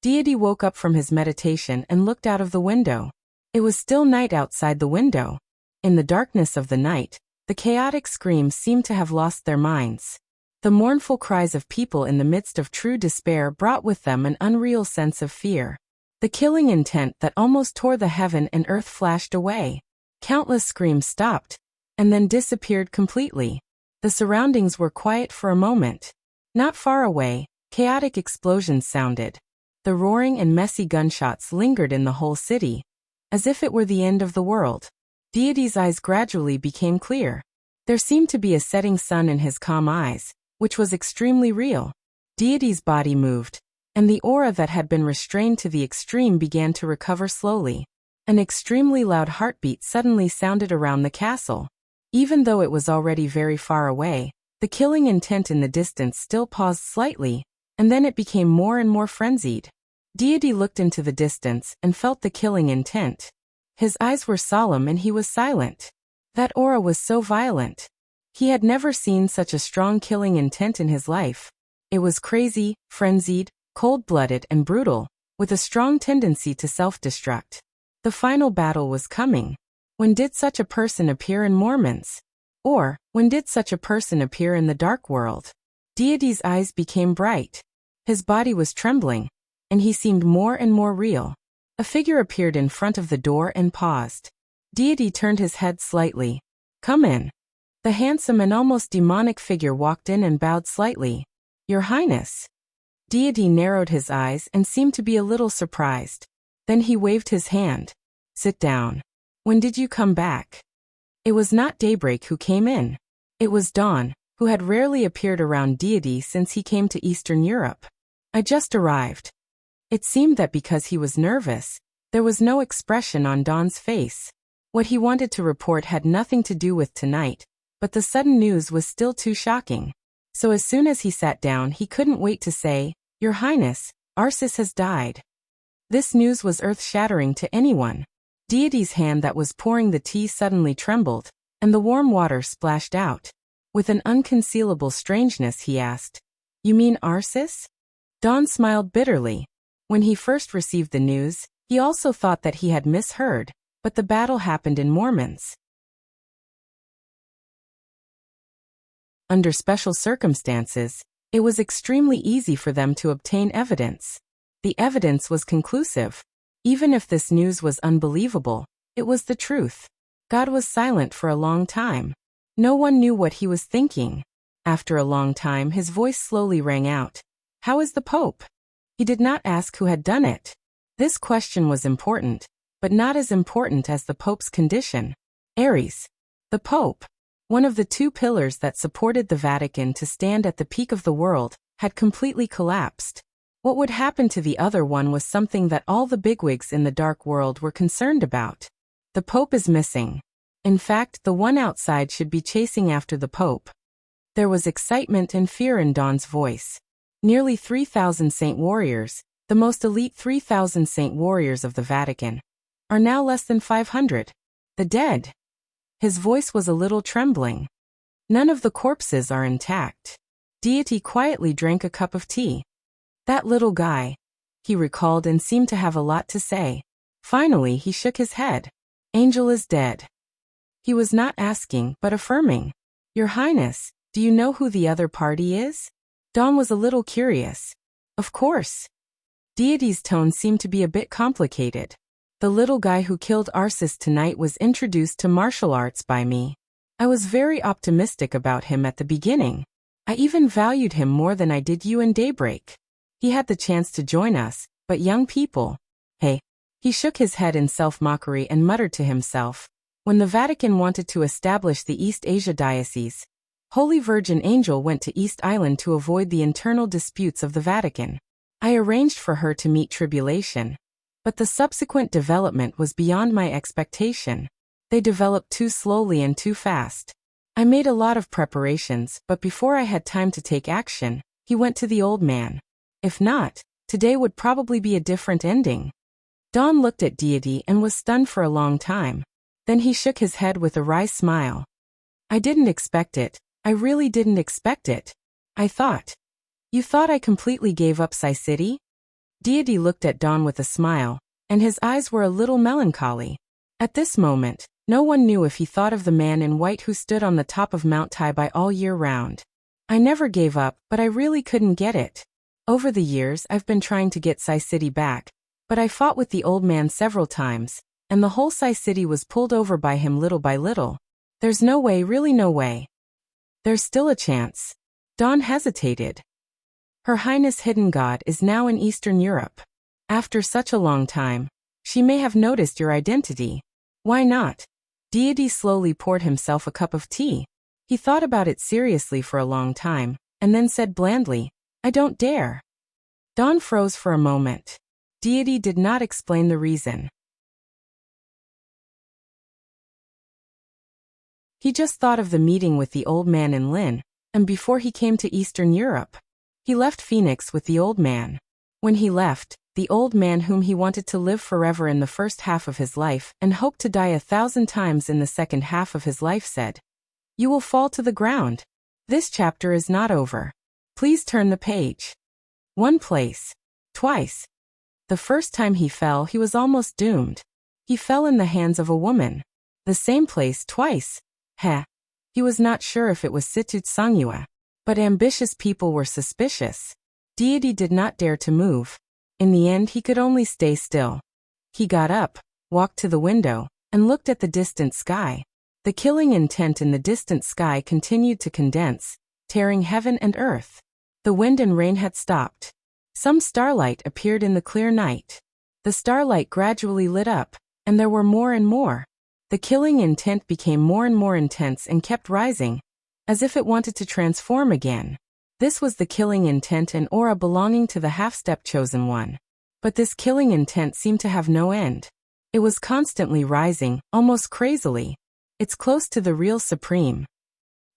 Deity woke up from his meditation and looked out of the window. It was still night outside the window. In the darkness of the night, the chaotic screams seemed to have lost their minds. The mournful cries of people in the midst of true despair brought with them an unreal sense of fear. The killing intent that almost tore the heaven and earth flashed away. Countless screams stopped, and then disappeared completely. The surroundings were quiet for a moment. Not far away, chaotic explosions sounded. The roaring and messy gunshots lingered in the whole city, as if it were the end of the world. Deity's eyes gradually became clear. There seemed to be a setting sun in his calm eyes, which was extremely real. Deity's body moved, and the aura that had been restrained to the extreme began to recover slowly. An extremely loud heartbeat suddenly sounded around the castle. Even though it was already very far away, the killing intent in the distance still paused slightly, and then it became more and more frenzied. Deity looked into the distance and felt the killing intent. His eyes were solemn and he was silent. That aura was so violent. He had never seen such a strong killing intent in his life. It was crazy, frenzied, cold-blooded, and brutal, with a strong tendency to self-destruct. The final battle was coming. When did such a person appear in Mormons? Or, when did such a person appear in the dark world? Deity's eyes became bright. His body was trembling, and he seemed more and more real. A figure appeared in front of the door and paused. Deity turned his head slightly. "Come in." The handsome and almost demonic figure walked in and bowed slightly. "Your Highness." Deity narrowed his eyes and seemed to be a little surprised. Then he waved his hand. "Sit down. When did you come back?" It was not Daybreak who came in. It was Dawn, who had rarely appeared around Deity since he came to Eastern Europe. "I just arrived." It seemed that because he was nervous, there was no expression on Dawn's face. What he wanted to report had nothing to do with tonight, but the sudden news was still too shocking. So as soon as he sat down, he couldn't wait to say, "Your Highness, Arsis has died." This news was earth-shattering to anyone. Deity's hand that was pouring the tea suddenly trembled, and the warm water splashed out. With an unconcealable strangeness he asked, "You mean Arsis?" Dawn smiled bitterly. When he first received the news, he also thought that he had misheard, but the battle happened in Mormons. Under special circumstances, it was extremely easy for them to obtain evidence. The evidence was conclusive. Even if this news was unbelievable, it was the truth. God was silent for a long time. No one knew what he was thinking. After a long time, his voice slowly rang out. "How is the Pope?" He did not ask who had done it. This question was important, but not as important as the Pope's condition. Aries, the Pope, one of the two pillars that supported the Vatican to stand at the peak of the world, had completely collapsed. What would happen to the other one was something that all the bigwigs in the dark world were concerned about. The Pope is missing. In fact, the one outside should be chasing after the Pope. There was excitement and fear in Dawn's voice. Nearly 3,000 saint warriors, The most elite 3,000 saint warriors of the Vatican are now less than 500. The dead. His voice was a little trembling. None of the corpses are intact. Deity quietly drank a cup of tea. That little guy, he recalled and seemed to have a lot to say. Finally, he shook his head. Angel is dead. He was not asking, but affirming. Your Highness, do you know who the other party is? Dawn was a little curious. Of course. Deity's tone seemed to be a bit complicated. The little guy who killed Arceus tonight was introduced to martial arts by me. I was very optimistic about him at the beginning. I even valued him more than I did you and Daybreak. He had the chance to join us, but young people. Hey. He shook his head in self-mockery and muttered to himself. When the Vatican wanted to establish the East Asia Diocese, Holy Virgin Angel went to East Island to avoid the internal disputes of the Vatican. I arranged for her to meet tribulation. But the subsequent development was beyond my expectation. They developed too slowly and too fast. I made a lot of preparations, but before I had time to take action, he went to the old man. If not, today would probably be a different ending. Dawn looked at Deity and was stunned for a long time. Then he shook his head with a wry smile. I didn't expect it. I really didn't expect it. I thought. You thought I completely gave up Psi City? Deity looked at Dawn with a smile, and his eyes were a little melancholy. At this moment, no one knew if he thought of the man in white who stood on the top of Mount Taibai all year round. I never gave up, but I really couldn't get it. Over the years I've been trying to get Psi City back, but I fought with the old man several times, and the whole Psi City was pulled over by him little by little. There's no way, really no way. There's still a chance. Dawn hesitated. Her Highness Hidden God is now in Eastern Europe. After such a long time, she may have noticed your identity. Why not? Deity slowly poured himself a cup of tea. He thought about it seriously for a long time, and then said blandly, I don't dare. Dawn froze for a moment. Deity did not explain the reason. He just thought of the meeting with the old man in Lin, and before he came to Eastern Europe. He left Phoenix with the old man. When he left, the old man whom he wanted to live forever in the first half of his life and hoped to die 1,000 times in the second half of his life said, You will fall to the ground. This chapter is not over. Please turn the page. One place. Twice. The first time he fell, he was almost doomed. He fell in the hands of a woman. The same place twice. Heh. He was not sure if it was Situt Songyua. But ambitious people were suspicious. Deity did not dare to move. In the end, he could only stay still. He got up, walked to the window, and looked at the distant sky. The killing intent in the distant sky continued to condense, tearing heaven and earth. The wind and rain had stopped. Some starlight appeared in the clear night. The starlight gradually lit up, and there were more and more. The killing intent became more and more intense and kept rising, as if it wanted to transform again. This was the killing intent and aura belonging to the half-step chosen one. But this killing intent seemed to have no end. It was constantly rising, almost crazily. It's close to the real supreme.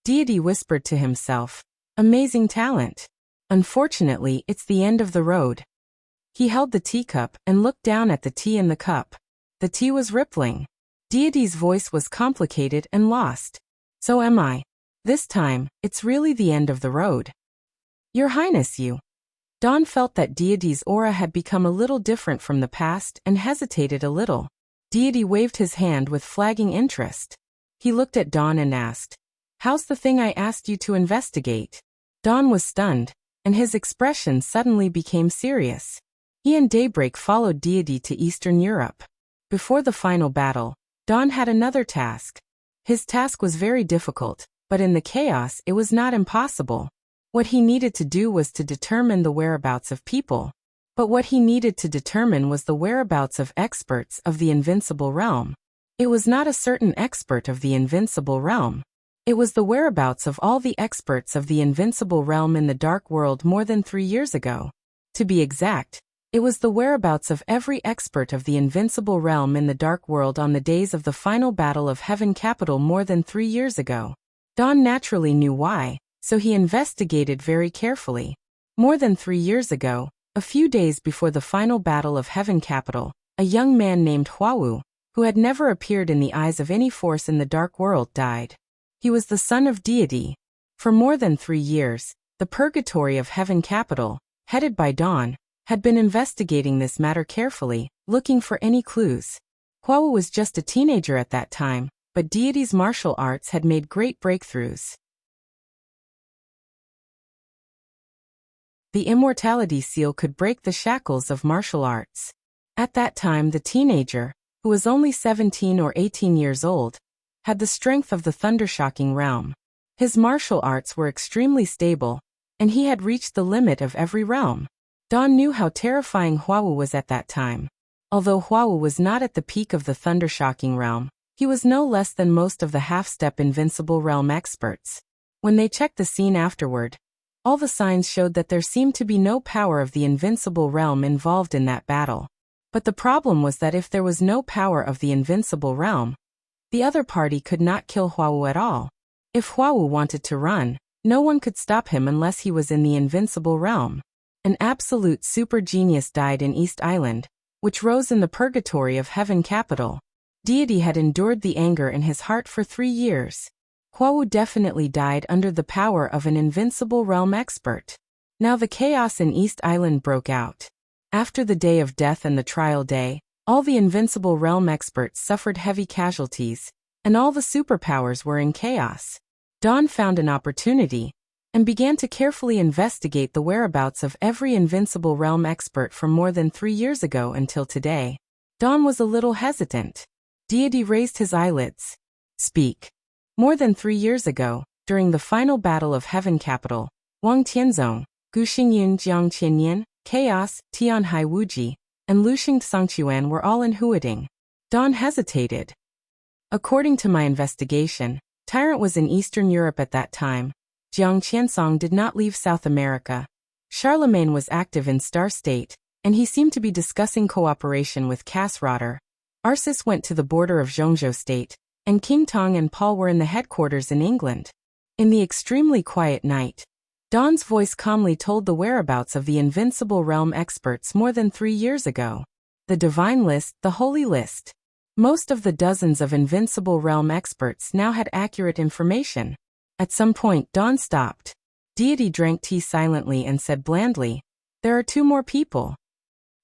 Deity whispered to himself, Amazing talent. Unfortunately, it's the end of the road. He held the teacup and looked down at the tea in the cup. The tea was rippling. Deity's voice was complicated and lost. So am I. This time, it's really the end of the road. Your Highness, you. Dawn felt that Deity's aura had become a little different from the past and hesitated a little. Deity waved his hand with flagging interest. He looked at Dawn and asked, How's the thing I asked you to investigate? Dawn was stunned, and his expression suddenly became serious. He and Daybreak followed Deity to Eastern Europe. Before the final battle, Dawn had another task. His task was very difficult, but in the chaos it was not impossible. What he needed to do was to determine the whereabouts of people. But what he needed to determine was the whereabouts of experts of the invincible realm. It was not a certain expert of the invincible realm. It was the whereabouts of all the experts of the invincible realm in the dark world more than 3 years ago. To be exact, it was the whereabouts of every expert of the invincible realm in the dark world on the days of the final battle of Heaven Capital more than 3 years ago. Dawn naturally knew why, so he investigated very carefully. More than 3 years ago, A few days before the final battle of Heaven Capital, a young man named Huawu, who had never appeared in the eyes of any force in the dark world, died. He was the son of deity. For more than 3 years, the Purgatory of Heaven Capital, headed by Dawn, had been investigating this matter carefully, looking for any clues. Huawu was just a teenager at that time, but deity's martial arts had made great breakthroughs. The immortality seal could break the shackles of martial arts. At that time, the teenager, who was only 17 or 18 years old, had the strength of the thundershocking realm. His martial arts were extremely stable, and he had reached the limit of every realm. Dawn knew how terrifying Huawu was at that time. Although Huawu was not at the peak of the thundershocking realm, he was no less than most of the half-step invincible realm experts. When they checked the scene afterward, all the signs showed that there seemed to be no power of the invincible realm involved in that battle. But the problem was that if there was no power of the invincible realm, the other party could not kill Huawu at all. If Huawu wanted to run, no one could stop him unless he was in the invincible realm. An absolute super genius died in East Island, which rose in the Purgatory of Heaven Capital. Deity had endured the anger in his heart for 3 years. Huawu definitely died under the power of an invincible realm expert. Now the chaos in East Island broke out. After the day of death and the trial day, all the invincible realm experts suffered heavy casualties, and all the superpowers were in chaos. Dawn found an opportunity, and began to carefully investigate the whereabouts of every invincible realm expert from more than 3 years ago until today. Dawn was a little hesitant. Deity raised his eyelids. Speak. More than 3 years ago, during the final battle of Heaven Capital, Wang Tianzong, Gu Xingyun Jiang Qinyan, Chaos, Tian Hai Wuji, and Luxing Songquan were all in Huading. Dawn hesitated. According to my investigation, Tyrant was in Eastern Europe at that time. Jiang Qiansong did not leave South America. Charlemagne was active in Star State, and he seemed to be discussing cooperation with Cassrotter. Arsis went to the border of Zhongzhou State, and King Tong and Paul were in the headquarters in England. In the extremely quiet night, Dawn's voice calmly told the whereabouts of the invincible realm experts more than 3 years ago. The divine list, the holy list. Most of the dozens of invincible realm experts now had accurate information. At some point, Dawn stopped. Deity drank tea silently and said blandly, "There are 2 more people.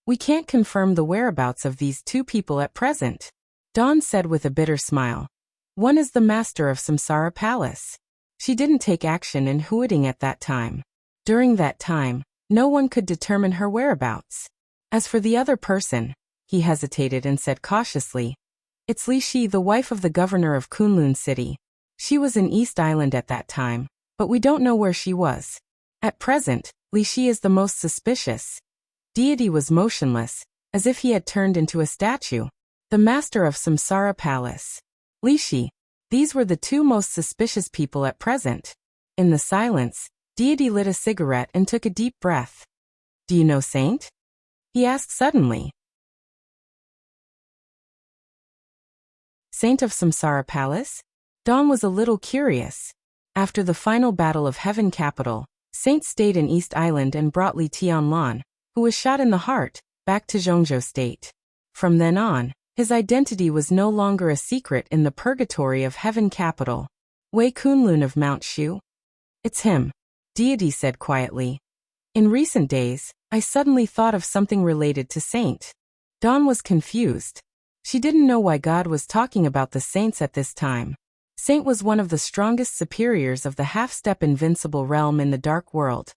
We can't confirm the whereabouts of these 2 people at present." Dawn said with a bitter smile. "One is the master of Samsara Palace. She didn't take action in Huading at that time. During that time, no one could determine her whereabouts. As for the other person," he hesitated and said cautiously, "it's Li Shi, the wife of the governor of Kunlun City. She was in East Island at that time, but we don't know where she was. At present, Li Shi is the most suspicious." Deity was motionless, as if he had turned into a statue. The master of Samsara Palace. Li Shi. These were the 2 most suspicious people at present. In the silence, Deity lit a cigarette and took a deep breath. "Do you know Saint?" he asked suddenly. Saint of Samsara Palace? Dawn was a little curious. After the final battle of Heaven Capital, Saint stayed in East Island and brought Li Tianlan, who was shot in the heart, back to Zhongzhou State. From then on, his identity was no longer a secret in the Purgatory of Heaven Capital. Wei Kunlun of Mount Shu? "It's him," Deity said quietly. "In recent days, I suddenly thought of something related to Saint." Dawn was confused. She didn't know why God was talking about the saints at this time. Saint was one of the strongest superiors of the half-step invincible realm in the Dark World,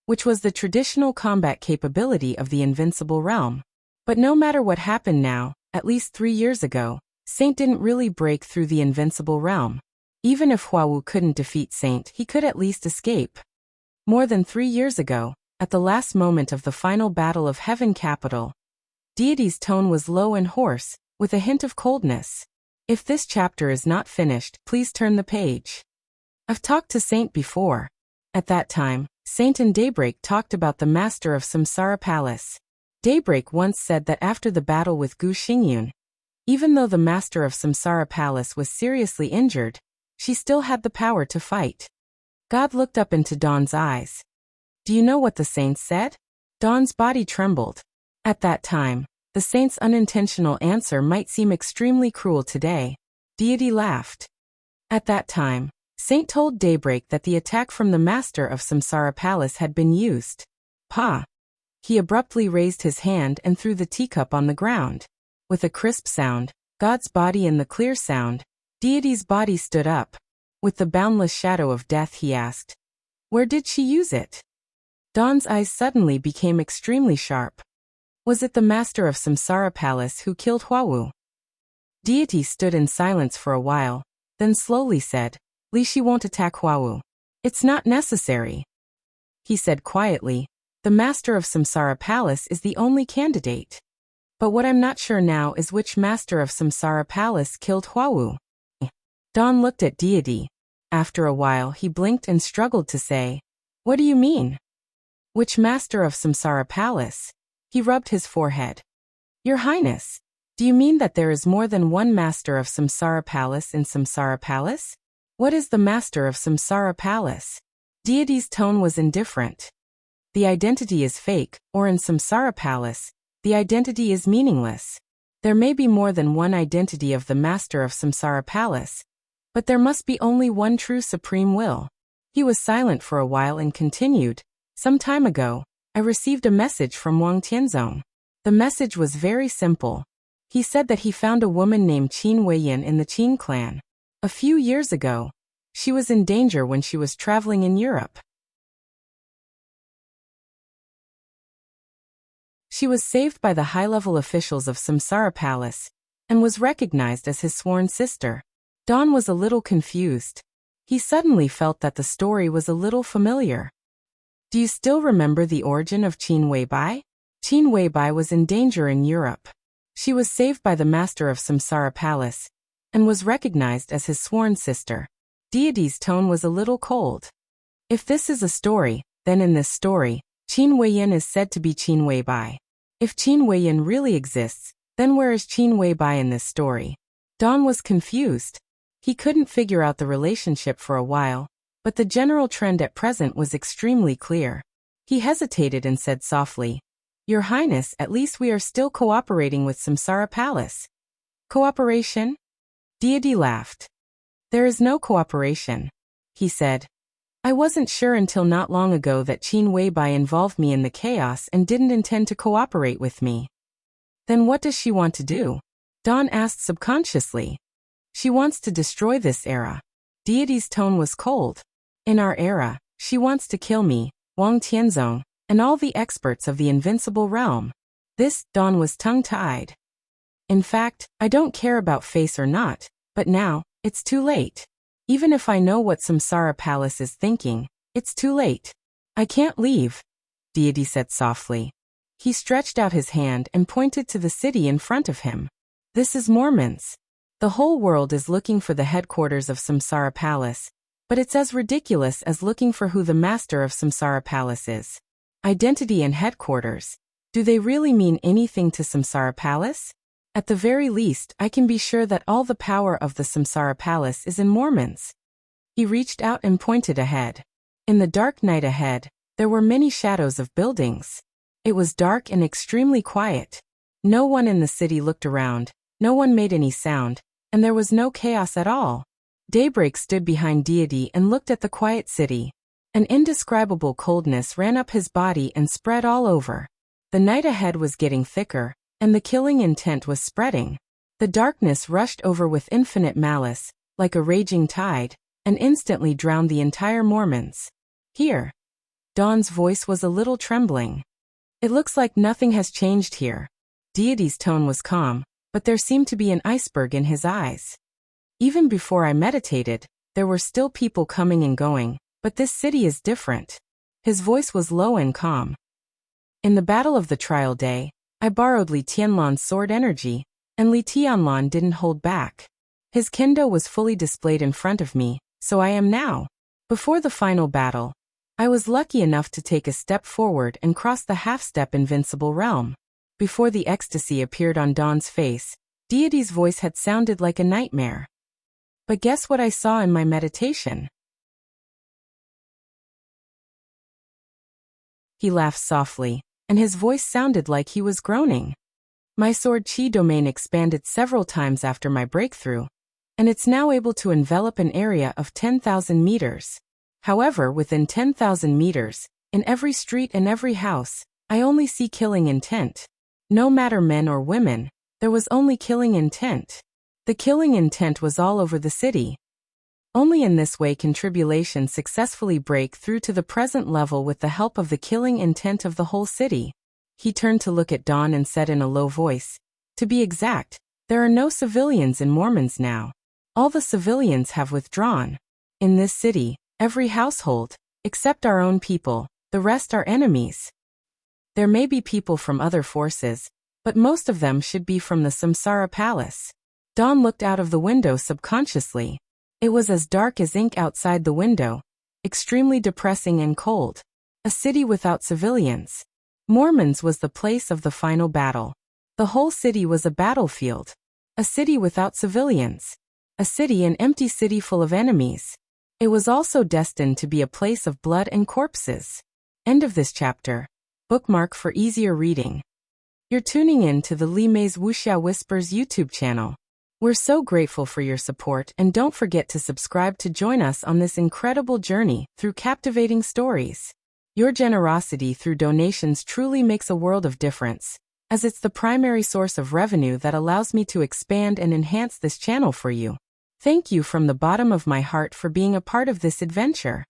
which was the traditional combat capability of the invincible realm. But no matter what happened now, at least 3 years ago, Saint didn't really break through the invincible realm. Even if Huawu couldn't defeat Saint, he could at least escape. More than 3 years ago, at the last moment of the final battle of Heaven Capital, Deity's tone was low and hoarse, with a hint of coldness. If this chapter is not finished, please turn the page. I've talked to Saint before. At that time, Saint and Daybreak talked about the master of Samsara Palace. Daybreak once said that after the battle with Gu Xingyun, even though the master of Samsara Palace was seriously injured, she still had the power to fight. God looked up into Dawn's eyes. "Do you know what the saints said?" Dawn's body trembled. At that time, the saint's unintentional answer might seem extremely cruel today. Deity laughed. At that time, Saint told Daybreak that the attack from the master of Samsara Palace had been used. Pa! He abruptly raised his hand and threw the teacup on the ground. With a crisp sound, God's body and the clear sound, Deity's body stood up. With the boundless shadow of death, he asked, "Where did she use it?" Dawn's eyes suddenly became extremely sharp. Was it the master of Samsara Palace who killed Huawu? Deity stood in silence for a while, then slowly said, "Li Shi won't attack Huawu. It's not necessary." He said quietly, "The master of Samsara Palace is the only candidate. But what I'm not sure now is which master of Samsara Palace killed Huawu." Dawn looked at Deity. After a while he blinked and struggled to say, "What do you mean? Which master of Samsara Palace?" He rubbed his forehead. "Your Highness, do you mean that there is more than one master of Samsara Palace in Samsara Palace? What is the master of Samsara Palace?" Deity's tone was indifferent. "The identity is fake, or in Samsara Palace, the identity is meaningless. There may be more than one identity of the master of Samsara Palace, but there must be only one true supreme will." He was silent for a while and continued, "Some time ago, I received a message from Wang Tianzong. The message was very simple. He said that he found a woman named Qin Weiyan in the Qin clan. A few years ago, she was in danger when she was traveling in Europe. She was saved by the high-level officials of Samsara Palace and was recognized as his sworn sister." Dawn was a little confused. He suddenly felt that the story was a little familiar. "Do you still remember the origin of Qin Weibai?" Qin Weibai was in danger in Europe. She was saved by the master of Samsara Palace and was recognized as his sworn sister. Deity's tone was a little cold. "If this is a story, then in this story, Qin Weiyan is said to be Qin Weibai. If Qin Weiyan really exists, then where is Qin Weibai in this story?" Dawn was confused. He couldn't figure out the relationship for a while, but the general trend at present was extremely clear. He hesitated and said softly, "Your Highness, at least we are still cooperating with Samsara Palace." "Cooperation?" Deity laughed. "There is no cooperation," he said. "I wasn't sure until not long ago that Qin Weibai involved me in the chaos and didn't intend to cooperate with me." "Then what does she want to do?" Dawn asked subconsciously. "She wants to destroy this era." Deity's tone was cold. "In our era, she wants to kill me, Wang Tianzong, and all the experts of the invincible realm." Dawn was tongue-tied. "In fact, I don't care about face or not, but now, it's too late. Even if I know what Samsara Palace is thinking, it's too late. I can't leave," Deity said softly. He stretched out his hand and pointed to the city in front of him. "This is Mormons. The whole world is looking for the headquarters of Samsara Palace, but it's as ridiculous as looking for who the master of Samsara Palace is. Identity and headquarters, do they really mean anything to Samsara Palace? At the very least, I can be sure that all the power of the Samsara Palace is in Mormons." He reached out and pointed ahead. In the dark night ahead, there were many shadows of buildings. It was dark and extremely quiet. No one in the city looked around, no one made any sound, and there was no chaos at all. Daybreak stood behind Deity and looked at the quiet city. An indescribable coldness ran up his body and spread all over. The night ahead was getting thicker, and the killing intent was spreading. The darkness rushed over with infinite malice, like a raging tide, and instantly drowned the entire Mormons. "Here." Dawn's voice was a little trembling. "It looks like nothing has changed here." Deity's tone was calm, but there seemed to be an iceberg in his eyes. "Even before I meditated, there were still people coming and going, but this city is different." His voice was low and calm. "In the battle of the trial day, I borrowed Li Tianlan's sword energy, and Li Tianlan didn't hold back. His kendo was fully displayed in front of me, so I am now. Before the final battle, I was lucky enough to take a step forward and cross the half-step invincible realm." Before the ecstasy appeared on Dawn's face, Deity's voice had sounded like a nightmare. "But guess what I saw in my meditation?" He laughed softly. and his voice sounded like he was groaning. My sword chi domain expanded several times after my breakthrough, and it's now able to envelop an area of 10,000 meters. However, within 10,000 meters, in every street and every house, I only see killing intent. No matter men or women, there was only killing intent. The killing intent was all over the city. Only in this way can tribulation successfully break through to the present level with the help of the killing intent of the whole city. He turned to look at Dawn and said in a low voice, "To be exact, there are no civilians in Mormons now. All the civilians have withdrawn. In this city, every household, except our own people, the rest are enemies. There may be people from other forces, but most of them should be from the Samsara Palace." Dawn looked out of the window subconsciously. It was as dark as ink outside the window, extremely depressing and cold. A city without civilians. Mormons was the place of the final battle. The whole city was a battlefield. A city without civilians. A city, an empty city full of enemies. It was also destined to be a place of blood and corpses. End of this chapter. Bookmark for easier reading. You're tuning in to the Li Mei's Wuxia Whispers YouTube channel. We're so grateful for your support, and don't forget to subscribe to join us on this incredible journey through captivating stories. Your generosity through donations truly makes a world of difference, as it's the primary source of revenue that allows me to expand and enhance this channel for you. Thank you from the bottom of my heart for being a part of this adventure.